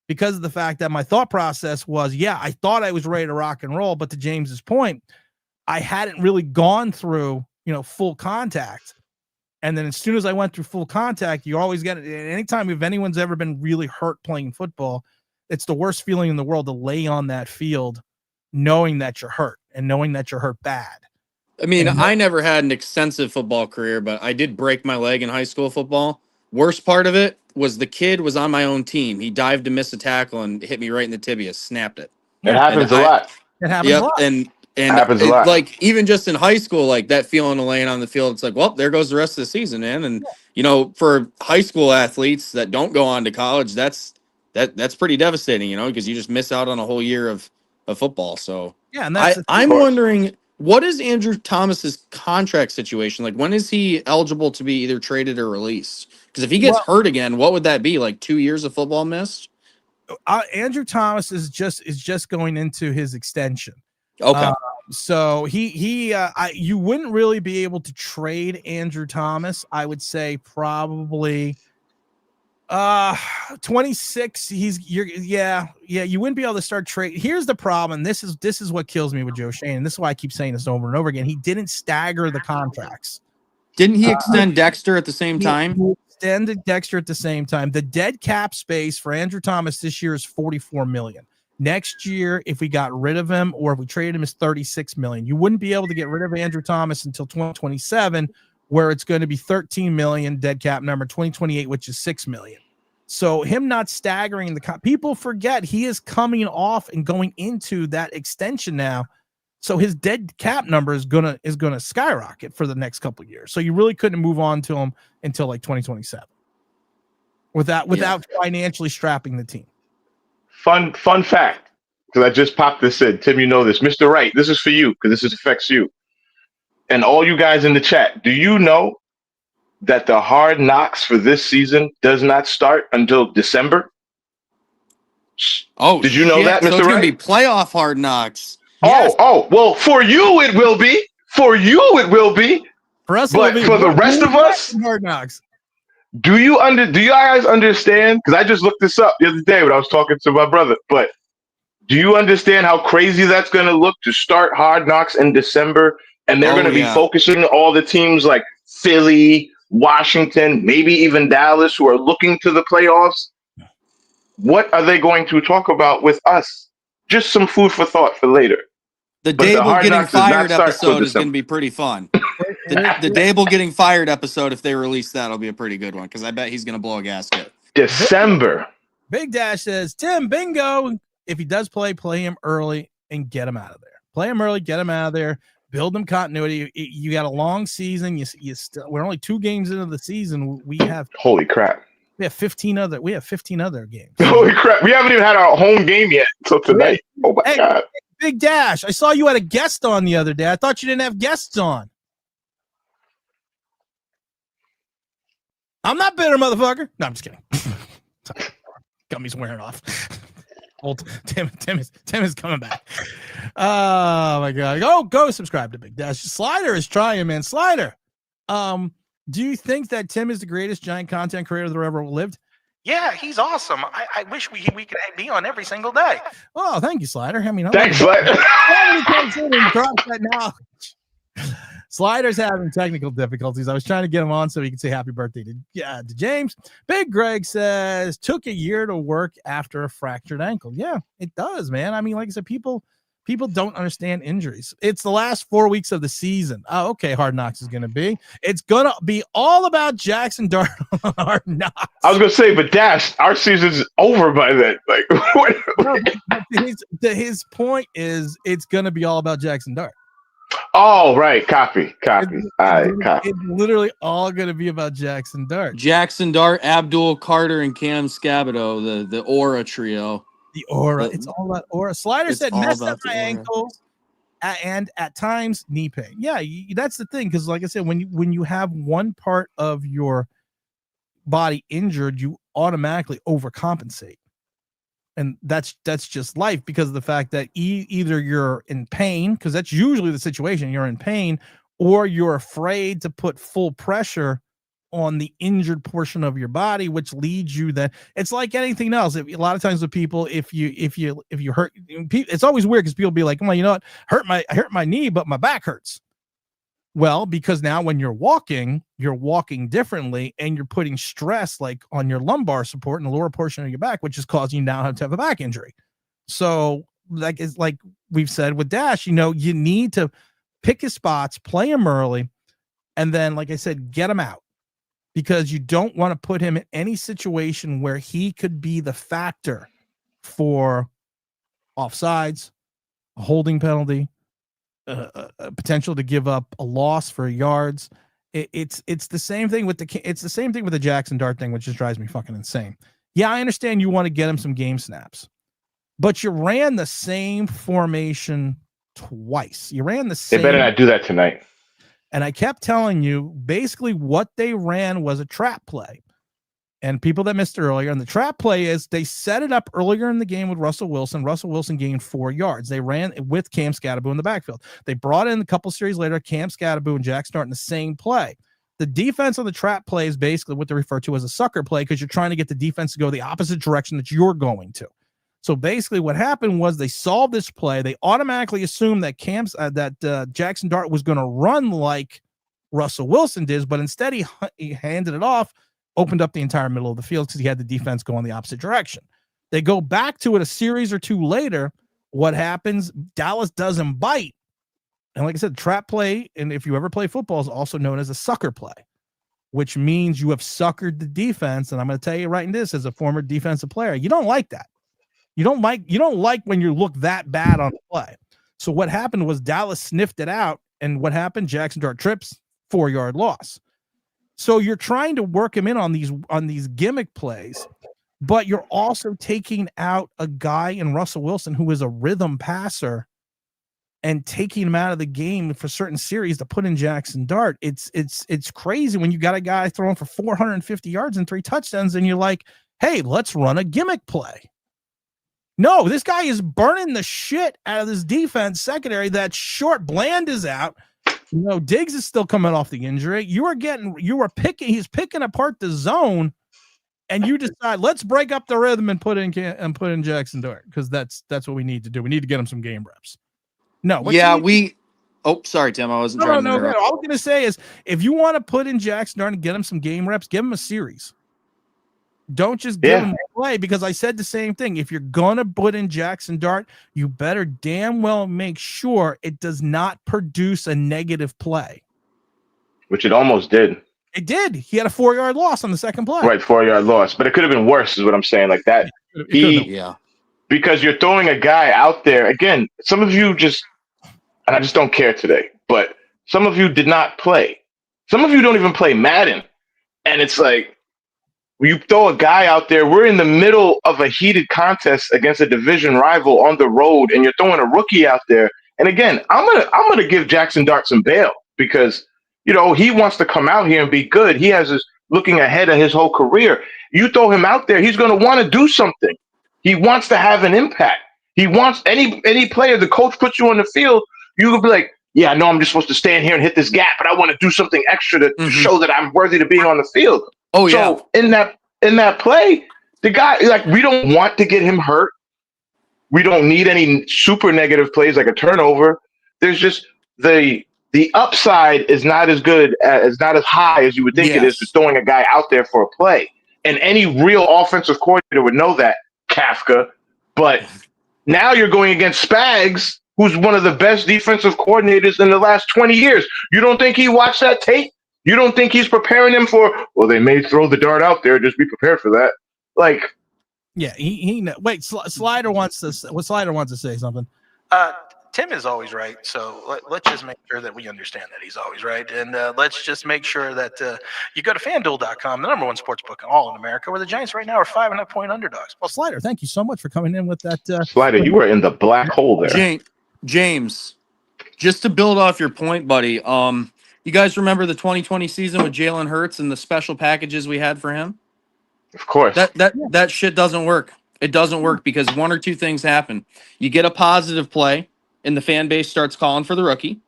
Because of the fact that my thought process was, I thought I was ready to rock and roll. But to James's point, I hadn't really gone through, full contact. And then as soon as I went through full contact, you always get it. Anytime if anyone's ever been really hurt playing football, it's the worst feeling in the world to lay on that field knowing that you're hurt and knowing that you're hurt bad. I mean, I never had an extensive football career, but I did break my leg in high school football. Worst part of it was the kid was on my own team. He dived to miss a tackle and hit me right in the tibia, snapped it. It happens a lot. It happens a lot. And happens a lot. Like even just in high school, like that feeling of laying on the field, it's like, well, there goes the rest of the season, man. And for high school athletes that don't go on to college, that's pretty devastating, because you just miss out on a whole year of football. So and I'm wondering, what is Andrew Thomas's contract situation? Like, when is he eligible to be either traded or released? Because if he gets hurt again, what would that be? Like 2 years of football missed? Andrew Thomas is just going into his extension. Okay. So you wouldn't really be able to trade Andrew Thomas. I would say probably 26. You wouldn't be able to start trade. Here's the problem. This is what kills me with Joe Schoen. And this is why I keep saying this over and over again. He didn't stagger the contracts. Didn't he extend Dexter at the same time? He extended Dexter at the same time. The dead cap space for Andrew Thomas this year is $44 million. Next year, if we got rid of him or if we traded him, is $36 million. You wouldn't be able to get rid of Andrew Thomas until 2027, where it's going to be $13 million dead cap number, 2028, which is $6 million. So him not staggering people forget he is coming off and going into that extension now. So his dead cap number is gonna skyrocket for the next couple of years. So you really couldn't move on to him until like 2027 without financially strapping the team. Fun fact, because I just popped this in. Tim, you know this. Mr. Wright, this is for you because this affects you. And all you guys in the chat, do you know that the hard knocks for this season does not start until December? Oh, Did you know shit. that, So Mr. it's going Wright? to be playoff Hard Knocks. Yes. Well, for you it will be. For you it will be. For us, But for the rest of us, Hard Knocks. do you guys understand? Because I just looked this up the other day when I was talking to my brother. But do you understand how crazy that's going to look to start Hard Knocks in December? And they're going to be focusing all the teams like Philly, Washington, maybe even Dallas, who are looking to the playoffs. What are they going to talk about with us? Just some food for thought for later. The But the Daboll Hard getting Knocks does not fired start till episode is going to December. be pretty fun. The Daboll getting fired episode, if they release that, will be a pretty good one because I bet he's going to blow a gasket. December. Big Dash says, Tim, bingo. If he does play him early and get him out of there. Play him early, get him out of there. Build him continuity. You got a long season. We're only 2 games into the season. We have Holy crap. We have 15 other games. Holy crap. We haven't even had our home game yet until tonight. Oh my God. Big Dash, I saw you had a guest on the other day. I thought you didn't have guests on. I'm not bitter, motherfucker. No, I'm just kidding. Got me swearing off. Old Tim is coming back. Oh my God. Go subscribe to Big Dash. Slider is trying, man. Slider. Do you think that Tim is the greatest giant content creator that ever lived? Yeah, he's awesome. I wish we could be on every single day. Oh, thank you, Slider. I mean, thanks, Slider. Slider's having technical difficulties. I was trying to get him on so he could say happy birthday to James. Big Greg says, took a year to work after a fractured ankle. Yeah, it does, man. I mean, like I said, people don't understand injuries. It's the last 4 weeks of the season. Oh, okay. Hard Knocks is going to be. It's going to be all about Jackson Dart on Hard Knocks. I was going to say, but Dash, our season's over by then. Like, his point is it's going to be all about Jackson Dart. Oh, right. Copy. All right, copy. It's literally all going to be about Jackson Dart. Jackson Dart, Abdul Carter, and Cam Scabito, the Aura trio. The aura. It's all about aura. Slider said, messed up my ankle and at times knee pain. Yeah, that's the thing. Because like I said, when you have one part of your body injured, you automatically overcompensate. And that's just life because of the fact that either you're in pain, because that's usually the situation, you're in pain, or you're afraid to put full pressure on the injured portion of your body, which leads you that it's like anything else. A lot of times with people, if you hurt, it's always weird because people be like, well, you know what, I hurt my knee, but my back hurts. Well, because now when you're walking differently and you're putting stress like on your lumbar support and the lower portion of your back, which is causing you now to have a back injury. So like we've said with Dash, you need to pick his spots, play him early, and then, like I said, get him out. Because you don't want to put him in any situation where he could be the factor for offsides, a holding penalty, a potential to give up a loss for yards. It's the same thing with the Jackson Dart thing, which just drives me fucking insane. Yeah, I understand you want to get him some game snaps, but you ran the same formation twice. You ran the same. They better not do that tonight. And I kept telling you, basically what they ran was a trap play. And people that missed it earlier, and the trap play is they set it up earlier in the game with Russell Wilson. Russell Wilson gained 4 yards. They ran with Cam Scatterbo in the backfield. They brought in a couple series later, Cam Scatterbo and Jack Start in the same play. The defense on the trap play is basically what they refer to as a sucker play because you're trying to get the defense to go the opposite direction that you're going to. So basically what happened was they solved this play. They automatically assumed that Jackson Dart was going to run like Russell Wilson did, but instead he handed it off, opened up the entire middle of the field because he had the defense go in the opposite direction. They go back to it a series or two later. What happens? Dallas doesn't bite. And like I said, trap play, and if you ever play football, is also known as a sucker play, which means you have suckered the defense. And I'm going to tell you right in this, as a former defensive player, you don't like that. You don't like when you look that bad on the play. So what happened was Dallas sniffed it out, and what happened? Jackson Dart trips, 4-yard loss. So you're trying to work him in on these gimmick plays, but you're also taking out a guy in Russell Wilson who is a rhythm passer and taking him out of the game for certain series to put in Jackson Dart. It's crazy when you got a guy throwing for 450 yards and 3 touchdowns, and you're like, hey, let's run a gimmick play. No, this guy is burning the shit out of this defense secondary. That short Bland is out. Diggs is still coming off the injury. He's picking apart the zone, and you decide let's break up the rhythm and put in Jackson Dart because that's what we need to do. We need to get him some game reps. No, Oh, sorry, Tim. I wasn't trying to interrupt. All I'm gonna say is if you want to put in Jackson Dart and get him some game reps, give him a series. Don't just give him a play because I said the same thing. If you're gonna put in Jackson Dart, you better damn well make sure it does not produce a negative play. Which it almost did. It did. He had a 4-yard loss on the second play. Right, 4-yard loss. But it could have been worse, is what I'm saying. Like that. Because you're throwing a guy out there. Again, some of you just, and I just don't care today, but some of you did not play. Some of you don't even play Madden. And it's like, you throw a guy out there, we're in the middle of a heated contest against a division rival on the road, and you're throwing a rookie out there. And again, I'm gonna give Jackson Dart some bail because he wants to come out here and be good. He has his looking ahead of his whole career. You throw him out there, he's gonna want to do something. He wants to have an impact. He wants any player, the coach puts you on the field, you could be like, yeah, I know I'm just supposed to stand here and hit this gap, but I want to do something extra to show that I'm worthy to being on the field. Oh, yeah. So in that play, the guy, like, we don't want to get him hurt. We don't need any super negative plays like a turnover. There's just the upside is not as good not as high as you would think it is for throwing a guy out there for a play. And any real offensive coordinator would know that, Kafka. But now you're going against Spags, who's one of the best defensive coordinators in the last 20 years. You don't think he watched that tape? You don't think he's preparing him for, well, they may throw the dart out there. Just be prepared for that. Like, yeah, wait, Slider wants to say something. Tim is always right, so let's just make sure that we understand that he's always right, and let's just make sure that you go to FanDuel.com, the #1 sportsbook all in America, where the Giants right now are 5.5-point underdogs. Well, Slider, thank you so much for coming in with that. Slider, you were in the black hole there. James, just to build off your point, buddy. You guys remember the 2020 season with Jalen Hurts and the special packages we had for him? Of course. That shit doesn't work. It doesn't work because one or two things happen. You get a positive play, and the fan base starts calling for the rookie.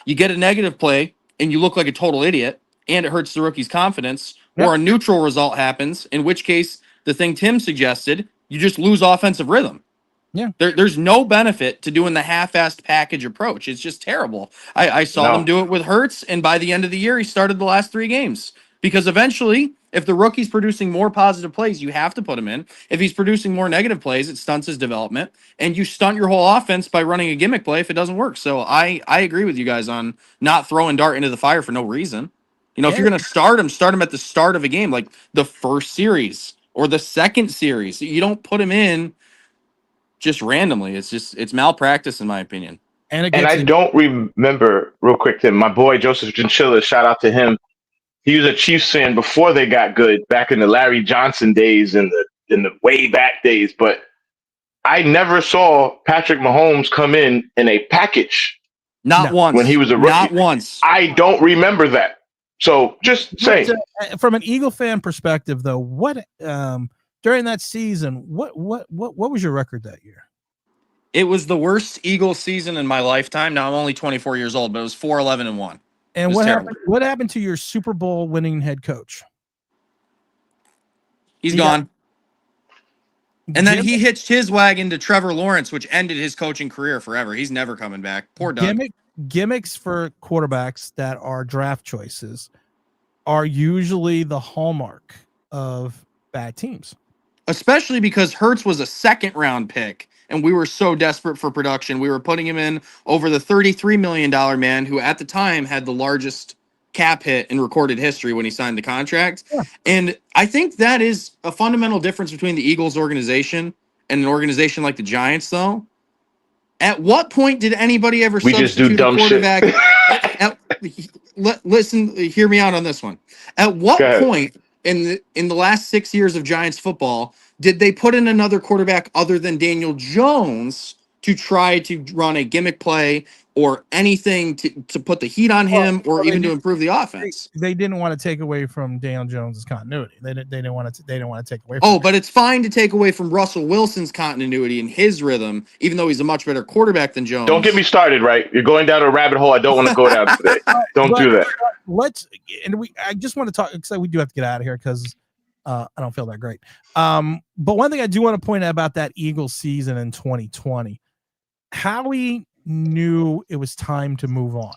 You get a negative play, and you look like a total idiot, and it hurts the rookie's confidence. Yep. Or a neutral result happens, in which case, the thing Tim suggested, you just lose offensive rhythm. Yeah, there's no benefit to doing the half-assed package approach. It's just terrible. I saw them do it with Hurts, and by the end of the year, he started the last 3 games. Because eventually, if the rookie's producing more positive plays, you have to put him in. If he's producing more negative plays, it stunts his development, and you stunt your whole offense by running a gimmick play if it doesn't work. So I agree with you guys on not throwing Dart into the fire for no reason. If you're going to start him at the start of a game, like the first series or the second series. You don't put him in just randomly. It's malpractice in my opinion. And I don't remember, real quick, Tim, my boy Joseph Chinchilla, shout out to him. He was a Chiefs fan before they got good, back in the Larry Johnson days and in the way back days. But I never saw Patrick Mahomes come in a package. Not once. When he was a rookie. Not once. I don't remember that. So just saying. From an Eagle fan perspective, though, what during that season, what was your record that year? It was the worst Eagles season in my lifetime. Now I'm only 24 years old, but it was 4-11-1. And what happened to your Super Bowl winning head coach? He's gone. And then he hitched his wagon to Trevor Lawrence, which ended his coaching career forever. He's never coming back. Poor Doug. Gimmicks for quarterbacks that are draft choices are usually the hallmark of bad teams. Especially because Hurts was a second-round pick, and we were so desperate for production. We were putting him in over the $33 million man, who at the time had the largest cap hit in recorded history when he signed the contract. Yeah. And I think that is a fundamental difference between the Eagles organization and an organization like the Giants, though. At what point did anybody ever substitute a quarterback? Listen, hear me out on this one. At what point in the last 6 years of Giants football did they put in another quarterback other than Daniel Jones to try to run a gimmick play or anything to put the heat on him or even to improve the offense. They didn't want to take away from Daniel Jones's continuity. They didn't want to take away from Oh, but it's fine to take away from Russell Wilson's continuity and his rhythm, even though he's a much better quarterback than Jones. Don't get me started, right? You're going down a rabbit hole I don't want to go down today. Don't do that. I just want to talk, because we do have to get out of here because I don't feel that great. But one thing I do want to point out about that Eagles season in 2020, Howie knew it was time to move on.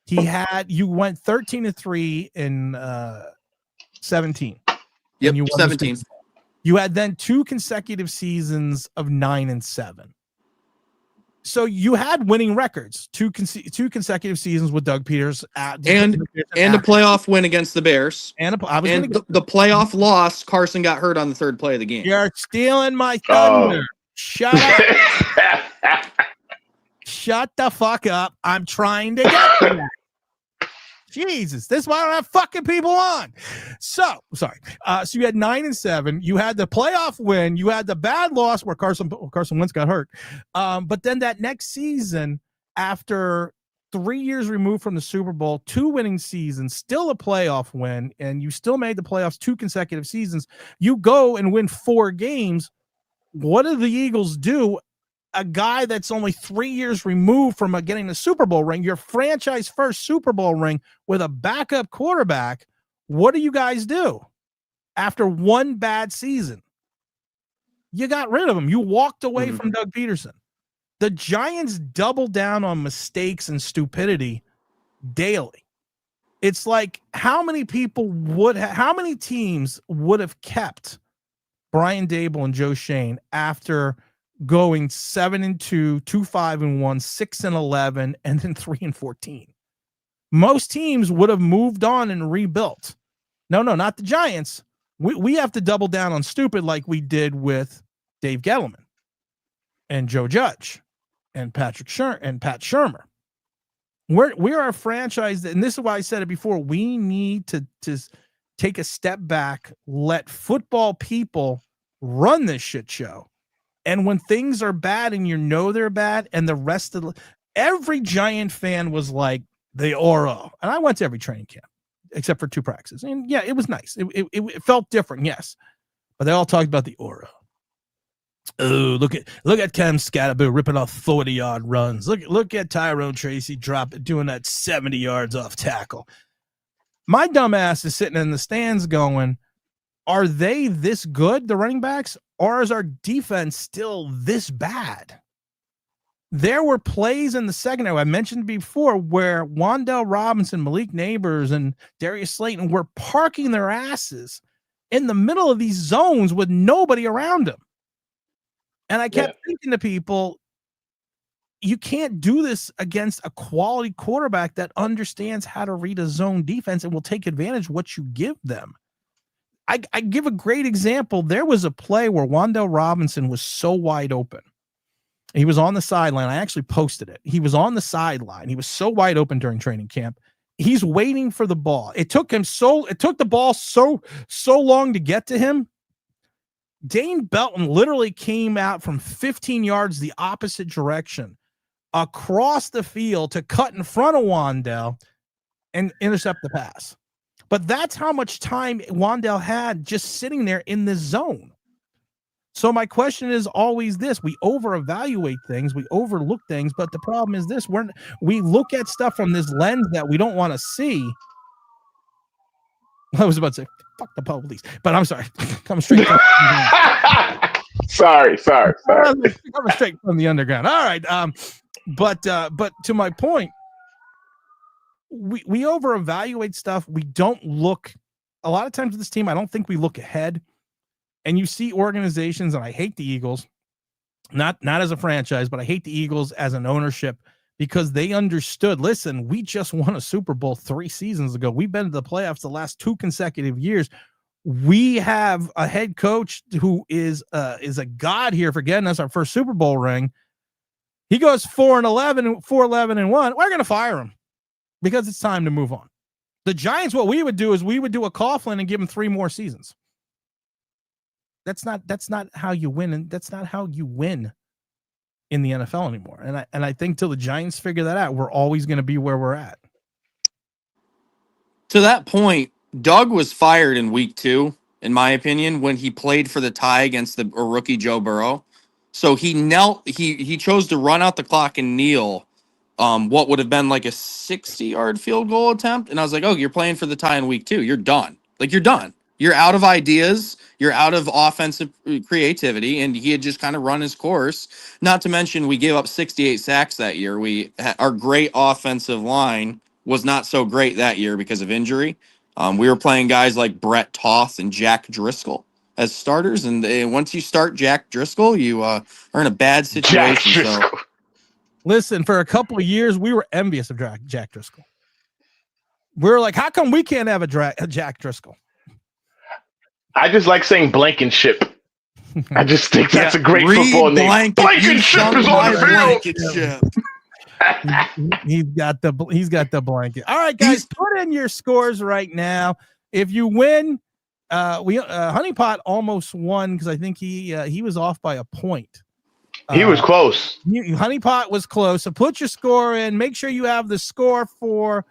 You went 13-3 in 17. Yep, you 17. You had then 2 consecutive seasons of 9-7. So you had winning records, two consecutive seasons with Doug Peters and a playoff win against the Bears. The playoff loss, Carson got hurt on the third play of the game. You're stealing my thunder. Shut up. Shut the fuck up. I'm trying to get to that. Jesus, this is why I don't have fucking people on. So, sorry. So you had 9-7. You had the playoff win. You had the bad loss where Carson Wentz got hurt. But then that next season, after 3 years removed from the Super Bowl, 2 winning seasons, still a playoff win, and you still made the playoffs 2 consecutive seasons. You go and win 4 games. What do the Eagles do? A guy that's only 3 years removed from getting the Super Bowl ring, your franchise first Super Bowl ring with a backup quarterback. What do you guys do after 1 bad season? You got rid of him. You walked away from Doug Peterson. The Giants double down on mistakes and stupidity daily. It's like how many teams would have kept Brian Daboll and Joe Shane after going 7-2, 2-5-1, 6-11, and then 3-14. Most teams would have moved on and rebuilt. No, not the Giants. We have to double down on stupid like we did with Dave Gettleman and Joe Judge and Pat Shurmur. We're a franchise and this is why I said it before. We need to take a step back, let football people run this shit show. And when things are bad and they're bad, and the rest of every Giant fan was like, the aura. And I went to every training camp except for 2 practices. And yeah, it was nice. It felt different, yes. But they all talked about the aura. Oh, look at Cam Scatterbo ripping off 40-yard runs. Look at Tyrone Tracy doing that 70 yards off tackle. My dumb ass is sitting in the stands going, are they this good, the running backs? Or is our defense still this bad? There were plays in the second half, I mentioned before, where Wan'Dale Robinson, Malik Neighbors, and Darius Slayton were parking their asses in the middle of these zones with nobody around them. And I kept thinking to people, you can't do this against a quality quarterback that understands how to read a zone defense and will take advantage of what you give them. I give a great example. There was a play where Wan'Dale Robinson was so wide open. He was on the sideline. I actually posted it. He was on the sideline. He was so wide open during training camp. He's waiting for the ball. It took the ball so long to get to him. Dane Belton literally came out from 15 yards the opposite direction across the field to cut in front of Wan'Dale and intercept the pass. But that's how much time Wan'Dale had just sitting there in this zone. So my question is always this: we over-evaluate things, we overlook things, but the problem is this: we look at stuff from this lens that we don't want to see. I was about to say, fuck the police, but I'm sorry. Coming straight from Sorry. Coming straight from the underground. All right. But to my point, we over-evaluate stuff. We don't look a lot of times with this team. I don't think we look ahead. And you see organizations, and I hate the Eagles, not as a franchise, but I hate the Eagles as an ownership because they understood, listen, we just won a Super Bowl 3 seasons ago. We've been to the playoffs the last 2 consecutive years. We have a head coach who is a god here for getting us our first Super Bowl ring. He goes 4-11, 4-11-1. We're going to fire him because it's time to move on. The Giants, what we would do is we would do a Coughlin and give him 3 more seasons. That's not how you win, and that's not how you win. in the NFL anymore. And I think till the Giants figure that out, we're always going to be where we're at. To that point, Doug was fired in week 2, in my opinion, when he played for the tie against a rookie Joe Burrow. So he knelt. He chose to run out the clock and kneel. What would have been like a 60-yard field goal attempt, and I was like, "Oh, you're playing for the tie in week 2. You're done. Like you're done. You're out of ideas. You're out of offensive creativity." And he had just kind of run his course. Not to mention, we gave up 68 sacks that year. Our great offensive line was not so great that year because of injury. We were playing guys like Brett Toth and Jack Driscoll as starters, and once you start Jack Driscoll, you are in a bad situation. So, listen, for a couple of years, we were envious of Jack Driscoll. We were like, how come we can't have a Jack Driscoll? I just like saying Blankenship. I just think that's a great football name. Blankenship is on the field. He's got the blanket. All right, guys, put in your scores right now. If you win, Honeypot almost won because I think he was off by a point. He was close. Honeypot was close. So put your score in. Make sure you have the score for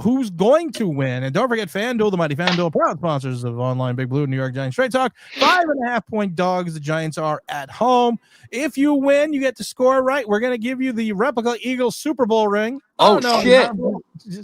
who's going to win. And don't forget FanDuel, the mighty FanDuel, proud sponsors of Online Big Blue and New York Giants Straight Talk. 5.5-point dogs. The Giants are at home. If you win, you get the score right. We're going to give you the replica Eagles Super Bowl ring. Oh, shit.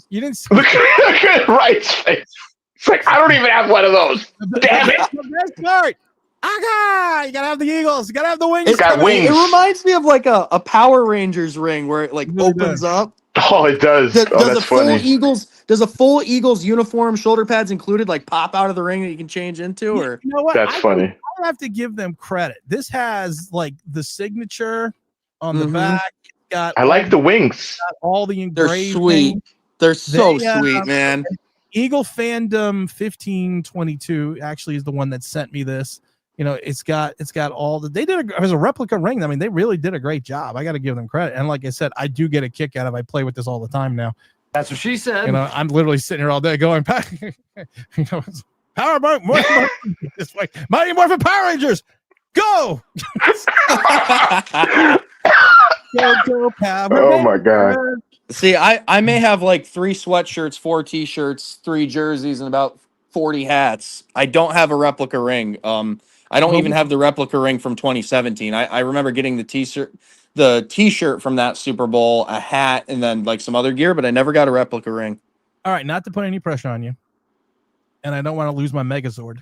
You didn't see Look at Wright's face. It's like, I don't even have one of those. Damn it. The best part. You gotta have the Eagles. You gotta have the wings. It's got wings. It reminds me of like a Power Rangers ring where it like opens up. Oh, it does. That's funny. Does a full Eagles uniform, shoulder pads included, like pop out of the ring that you can change into? Or you know what? That's funny. I have to give them credit. This has like the signature on the back. I like the wings. All the engraving. They're sweet. They're so sweet, man. Eagle Fandom 1522 actually is the one that sent me this. You know, it's got all the, it was a replica ring. I mean, they really did a great job. I got to give them credit. And like I said, I do get a kick out of, I play with this all the time now. That's what she said. You know, I'm literally sitting here all day going, you know, Power Morphin, this way, Mighty Morphin Power Rangers, go! Go, Power Oh my God. See, I may have like 3 sweatshirts, 4 t-shirts, 3 jerseys, and about 40 hats. I don't have a replica ring. I don't even have the replica ring from 2017. I remember getting the t-shirt from that Super Bowl, a hat, and then like some other gear, but I never got a replica ring. All right, not to put any pressure on you, and I don't want to lose my Megazord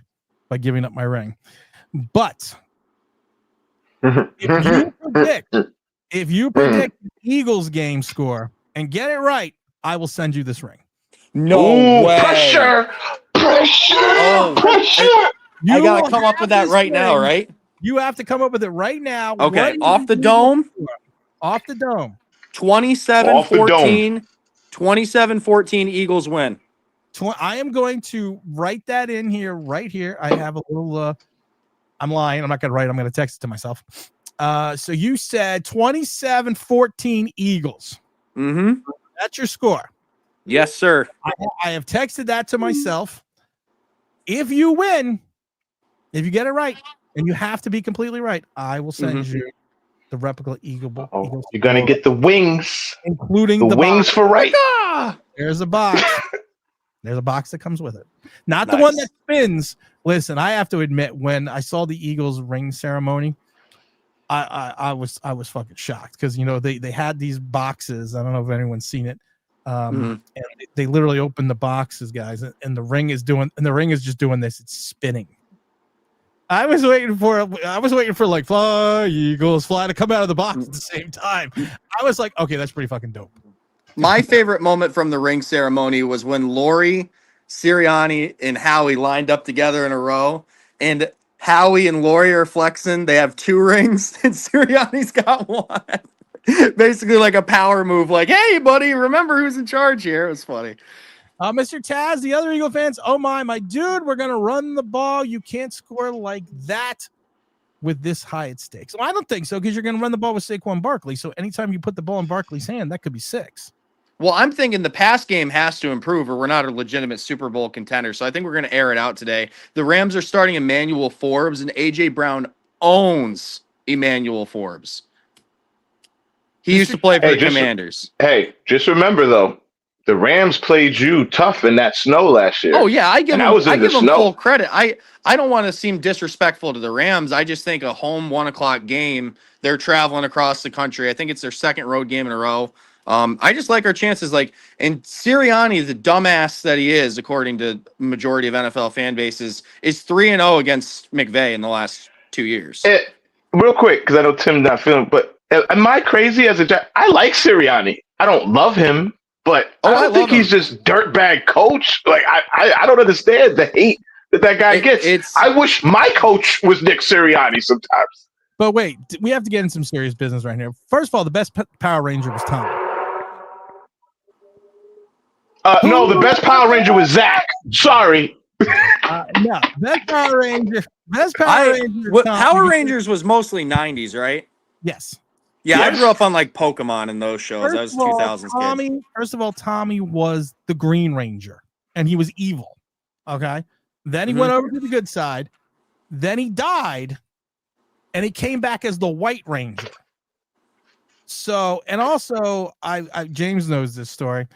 by giving up my ring, but if you predict the Eagles game score and get it right, I will send you this ring. No way. Pressure. I gotta come up with that right now, right? You have to come up with it right now. Okay, off the dome. Off the dome. 27-14. 27-14 Eagles win. I am going to write that in here, right here. I have a little, I'm lying. I'm not going to write. I'm going to text it to myself. So you said 27-14 Eagles. Mm-hmm. That's your score. Yes, sir. I have texted that to myself. If you win, if you get it right, and you have to be completely right, I will send you the replica Eagle. You're going to get the wings. Including the wings box. for right. There's a box. There's a box that comes with it. Not the one that spins. Listen, I have to admit, when I saw the Eagles ring ceremony, I was fucking shocked because, you know, they had these boxes. I don't know if anyone's seen it. And they literally opened the boxes, guys, and the ring is just doing this. It's spinning. I was waiting for like fly Eagles fly to come out of the box at the same time. I was like, okay, that's pretty fucking dope. My favorite moment from the ring ceremony was when Lori, Sirianni, and Howie lined up together in a row, and Howie and Lori are flexing. They have 2 rings, and Sirianni's got 1. Basically like a power move, like, hey, buddy, remember who's in charge here. It was funny. Mr. Taz, the other Eagle fans, oh my dude, we're going to run the ball. You can't score like that with this high at stakes. Well, I don't think so, because you're going to run the ball with Saquon Barkley. So anytime you put the ball in Barkley's hand, that could be 6. Well, I'm thinking the pass game has to improve or we're not a legitimate Super Bowl contender. So I think we're going to air it out today. The Rams are starting Emmanuel Forbes, and A.J. Brown owns Emmanuel Forbes. He used to play for Hey, the Commanders. Hey, just remember though, the Rams played you tough in that snow last year. Oh yeah, I give And him. I was in I the give him snow. full credit. I don't want to seem disrespectful to the Rams. I just think a home 1:00 game. They're traveling across the country. I think it's their second road game in a row. I just like our chances. Like, and Sirianni, the dumbass that he is, according to majority of NFL fan bases, is 3-0 against McVay in the last 2 years. Real quick, because I know Tim's not feeling, but am I crazy as a I like Sirianni. I don't love him, but I don't think he's just dirtbag coach. Like I don't understand the hate that guy gets. I wish my coach was Nick Sirianni sometimes. But wait, we have to get in some serious business right here. First of all, the best Power Ranger was Tom. No, the best Power Ranger was Zach. Sorry. No, best Power Ranger. Power Rangers was mostly 90s, right? Yes. Yeah, I grew up on like Pokemon and those shows. I was 2000s kid. First of all, Tommy was the Green Ranger, and he was evil. Okay. Then he went over to the good side. Then he died, and he came back as the White Ranger. So, and also, James knows this story.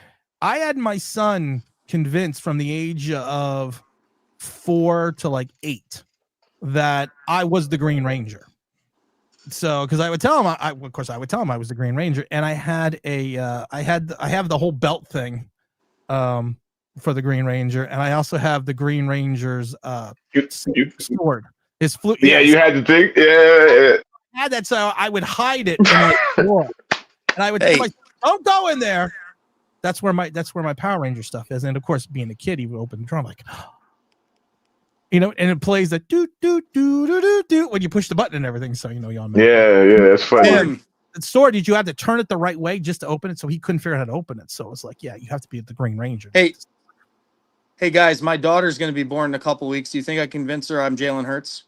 I had my son convinced from the age of 4 to like 8 that I was the Green Ranger. So, because I would tell him, I would tell him I was the Green Ranger, and I had I have the whole belt thing, for the Green Ranger, and I also have the Green Ranger's sword. His flute. Yeah, you had the thing. Yeah. I had that, so I would hide it in my drawer, and I would tell myself, "Don't go in there." That's where my Power Ranger stuff is, and of course, being a kid, he would open the drawer. I'm like, and it plays that do do do do do do when you push the button and everything. So y'all know. Yeah, that's funny. The sword, did you have to turn it the right way just to open it? So he couldn't figure out how to open it. So it's like, yeah, you have to be the Green Ranger. Hey guys, my daughter's going to be born in a couple weeks. Do you think I convince her I'm Jalen Hurts?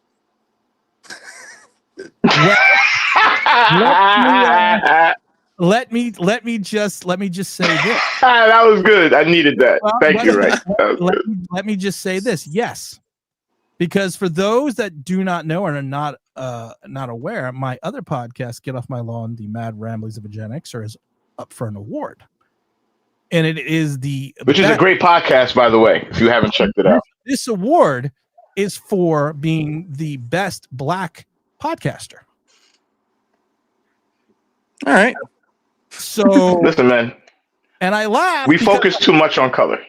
Let me just say this. That was good. I needed that. Thank you, Ray. Let me just say this. Yes, because for those that do not know or are not aware, my other podcast, Get Off My Lawn: The Mad Ramblings of a Gen Xer, is up for an award, and it is which is a great podcast, by the way. If you haven't checked it out, this award is for being the best Black podcaster. All right. So listen, man. And I laugh. We focus too much on color.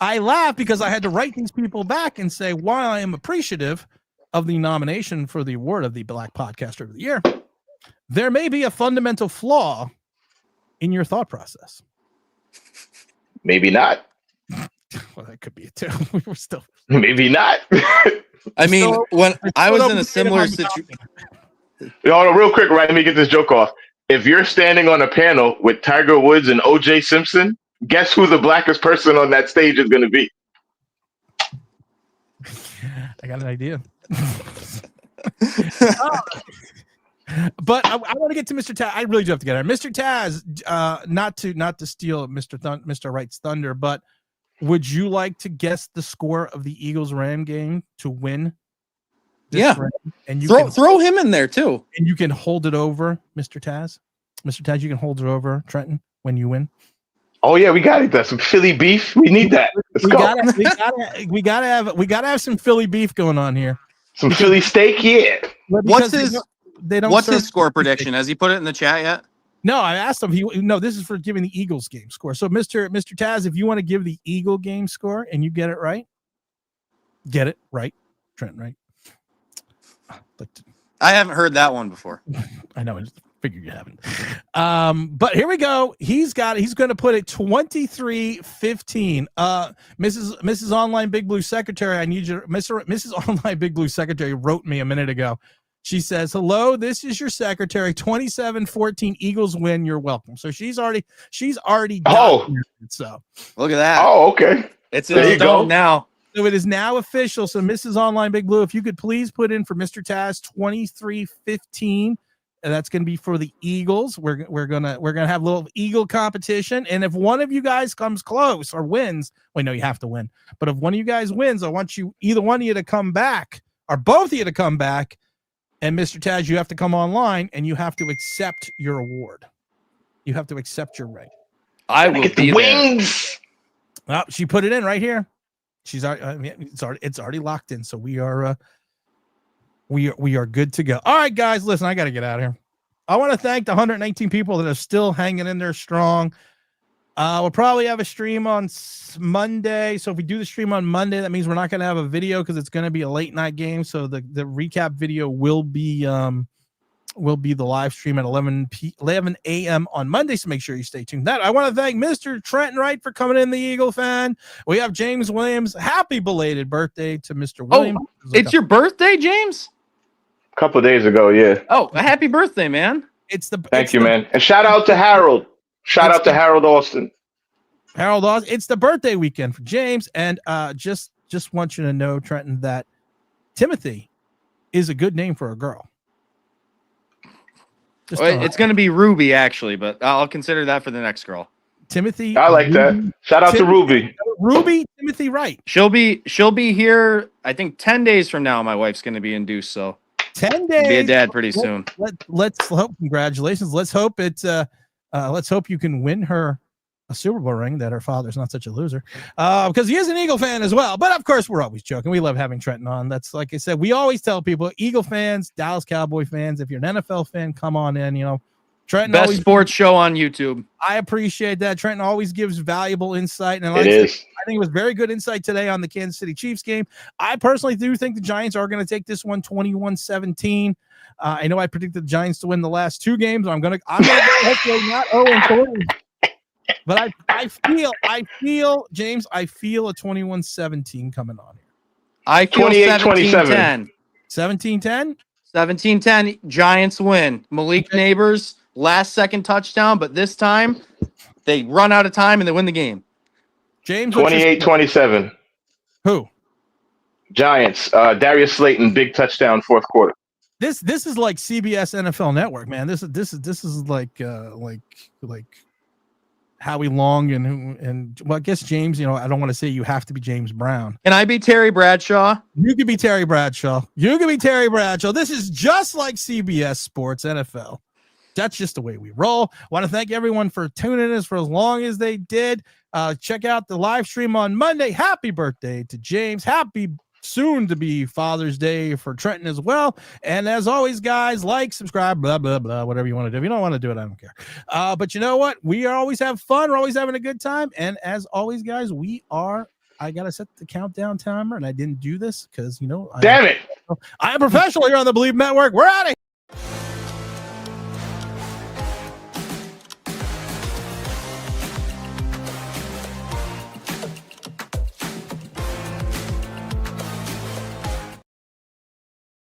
I laugh because I had to write these people back and say, while I am appreciative of the nomination for the award of the Black Podcaster of the Year, there may be a fundamental flaw in your thought process. Maybe not. Well, that could be it too. We're still. Maybe not. I mean, when I was in a similar situation. No, real quick, right? Let me get this joke off. If you're standing on a panel with Tiger Woods and O.J. Simpson, guess who the blackest person on that stage is going to be? I got an idea. But I want to get to Mr. Taz. I really do have to get her. Mr. Taz, not to steal Mr. Wright's thunder, but would you like to guess the score of the Eagles-Ram game to win? Yeah, and you throw him in there too, and you can hold it over, Mr. Taz. Mr. Taz, you can hold it over Trenton when you win. Oh yeah, we got it. That's some Philly beef. We need that. Let's go. We gotta have some Philly beef going on here. Some Philly steak, yeah. What's his score prediction? Has he put it in the chat yet? No, I asked him. This is for giving the Eagles game score. So, Mr. Taz, if you want to give the Eagle game score and you get it right, Trent, right? I haven't heard that one before. I know. I just figured you haven't. But here we go. He's going to put it 23-15. Mrs. Online Big Blue Secretary, I need you. Mrs. Online Big Blue Secretary wrote me a minute ago. She says, "Hello, this is your secretary. 27-14 Eagles win. You're welcome." So she's already done it, so look at that. Oh, okay. It's in stone now. So it is now official. So Mrs. Online Big Blue, if you could please put in for Mr. Taz 23-15. And that's going to be for the Eagles. We're gonna have a little Eagle competition. And if one of you guys comes close or wins, no, you have to win. But if one of you guys wins, I want either one of you to come back or both of you to come back. And Mr. Taz, you have to come online and you have to accept your award. You have to accept your ring. I will Get be the there. wings. Well, she put it in right here. She's already, it's already locked in. So we are good to go. All right, guys, listen, I got to get out of here. I want to thank the 119 people that are still hanging in there strong. We'll probably have a stream on Monday. So if we do the stream on Monday, that means we're not going to have a video because it's going to be a late night game. So the recap video will be the live stream at 11 a.m. on Monday. So make sure you stay tuned. That I want to thank Mr. Trenton Wright for coming in, the Eagle fan. We have James Williams. Happy belated birthday to Mr. Williams. Oh, it's your birthday, James? A couple of days ago, yeah. Oh, a happy birthday, man. Thank you, man. And shout out to Harold. Shout out to Harold Austin. Harold Austin. It's the birthday weekend for James. And just want you to know, Trenton, that Timothy is a good name for a girl. It's going to be Ruby, actually, but I'll consider that for the next girl. Timothy. I like that. Shout out to Ruby. Ruby Timothy Wright. She'll be here, I think 10 days from now. My wife's going to be induced, so 10 days. Be a dad pretty soon. Let's hope. Congratulations. Let's hope let's hope you can win her a Super Bowl ring, that her father's not such a loser, because he is an Eagle fan as well. But of course, we're always joking. We love having Trenton on. That's, like I said, we always tell people, Eagle fans, Dallas Cowboy fans, if you're an NFL fan, come on in. You know, Trenton, best sports show on YouTube. I appreciate that. Trenton always gives valuable insight, and like It is. I think it was very good insight today on the Kansas City Chiefs game. I personally do think the Giants are going to take this one 21-17. I know I predicted the Giants to win the last two games. I'm gonna go hopefully not 0-3. But I feel, James, I feel a 21-17 coming on here. I feel 28-27. 17-10? 17-10, Giants win. Malik Neighbors, last second touchdown, but this time they run out of time and they win the game. James, 28-27. Who? Giants. Darius Slayton, big touchdown, fourth quarter. This is like CBS NFL Network, man. This is like Howie Long and well, I guess James, you know, I don't want to say you have to be James Brown. Can I be Terry Bradshaw? You can be Terry Bradshaw. This is just like CBS Sports NFL. That's just the way we roll. I want to thank everyone for tuning in for as long as they did. Check out the live stream on Monday. Happy birthday to James. Happy soon to be Father's Day for Trenton as well. And as always, guys, like, subscribe, blah, blah, blah, whatever you want to do. If you don't want to do it, I don't care. But you know what? We always have fun. We're always having a good time. And as always, guys, I got to set the countdown timer, and I didn't do this because, you know, Damn it. I am professional here on the Believe Network. We're out of here.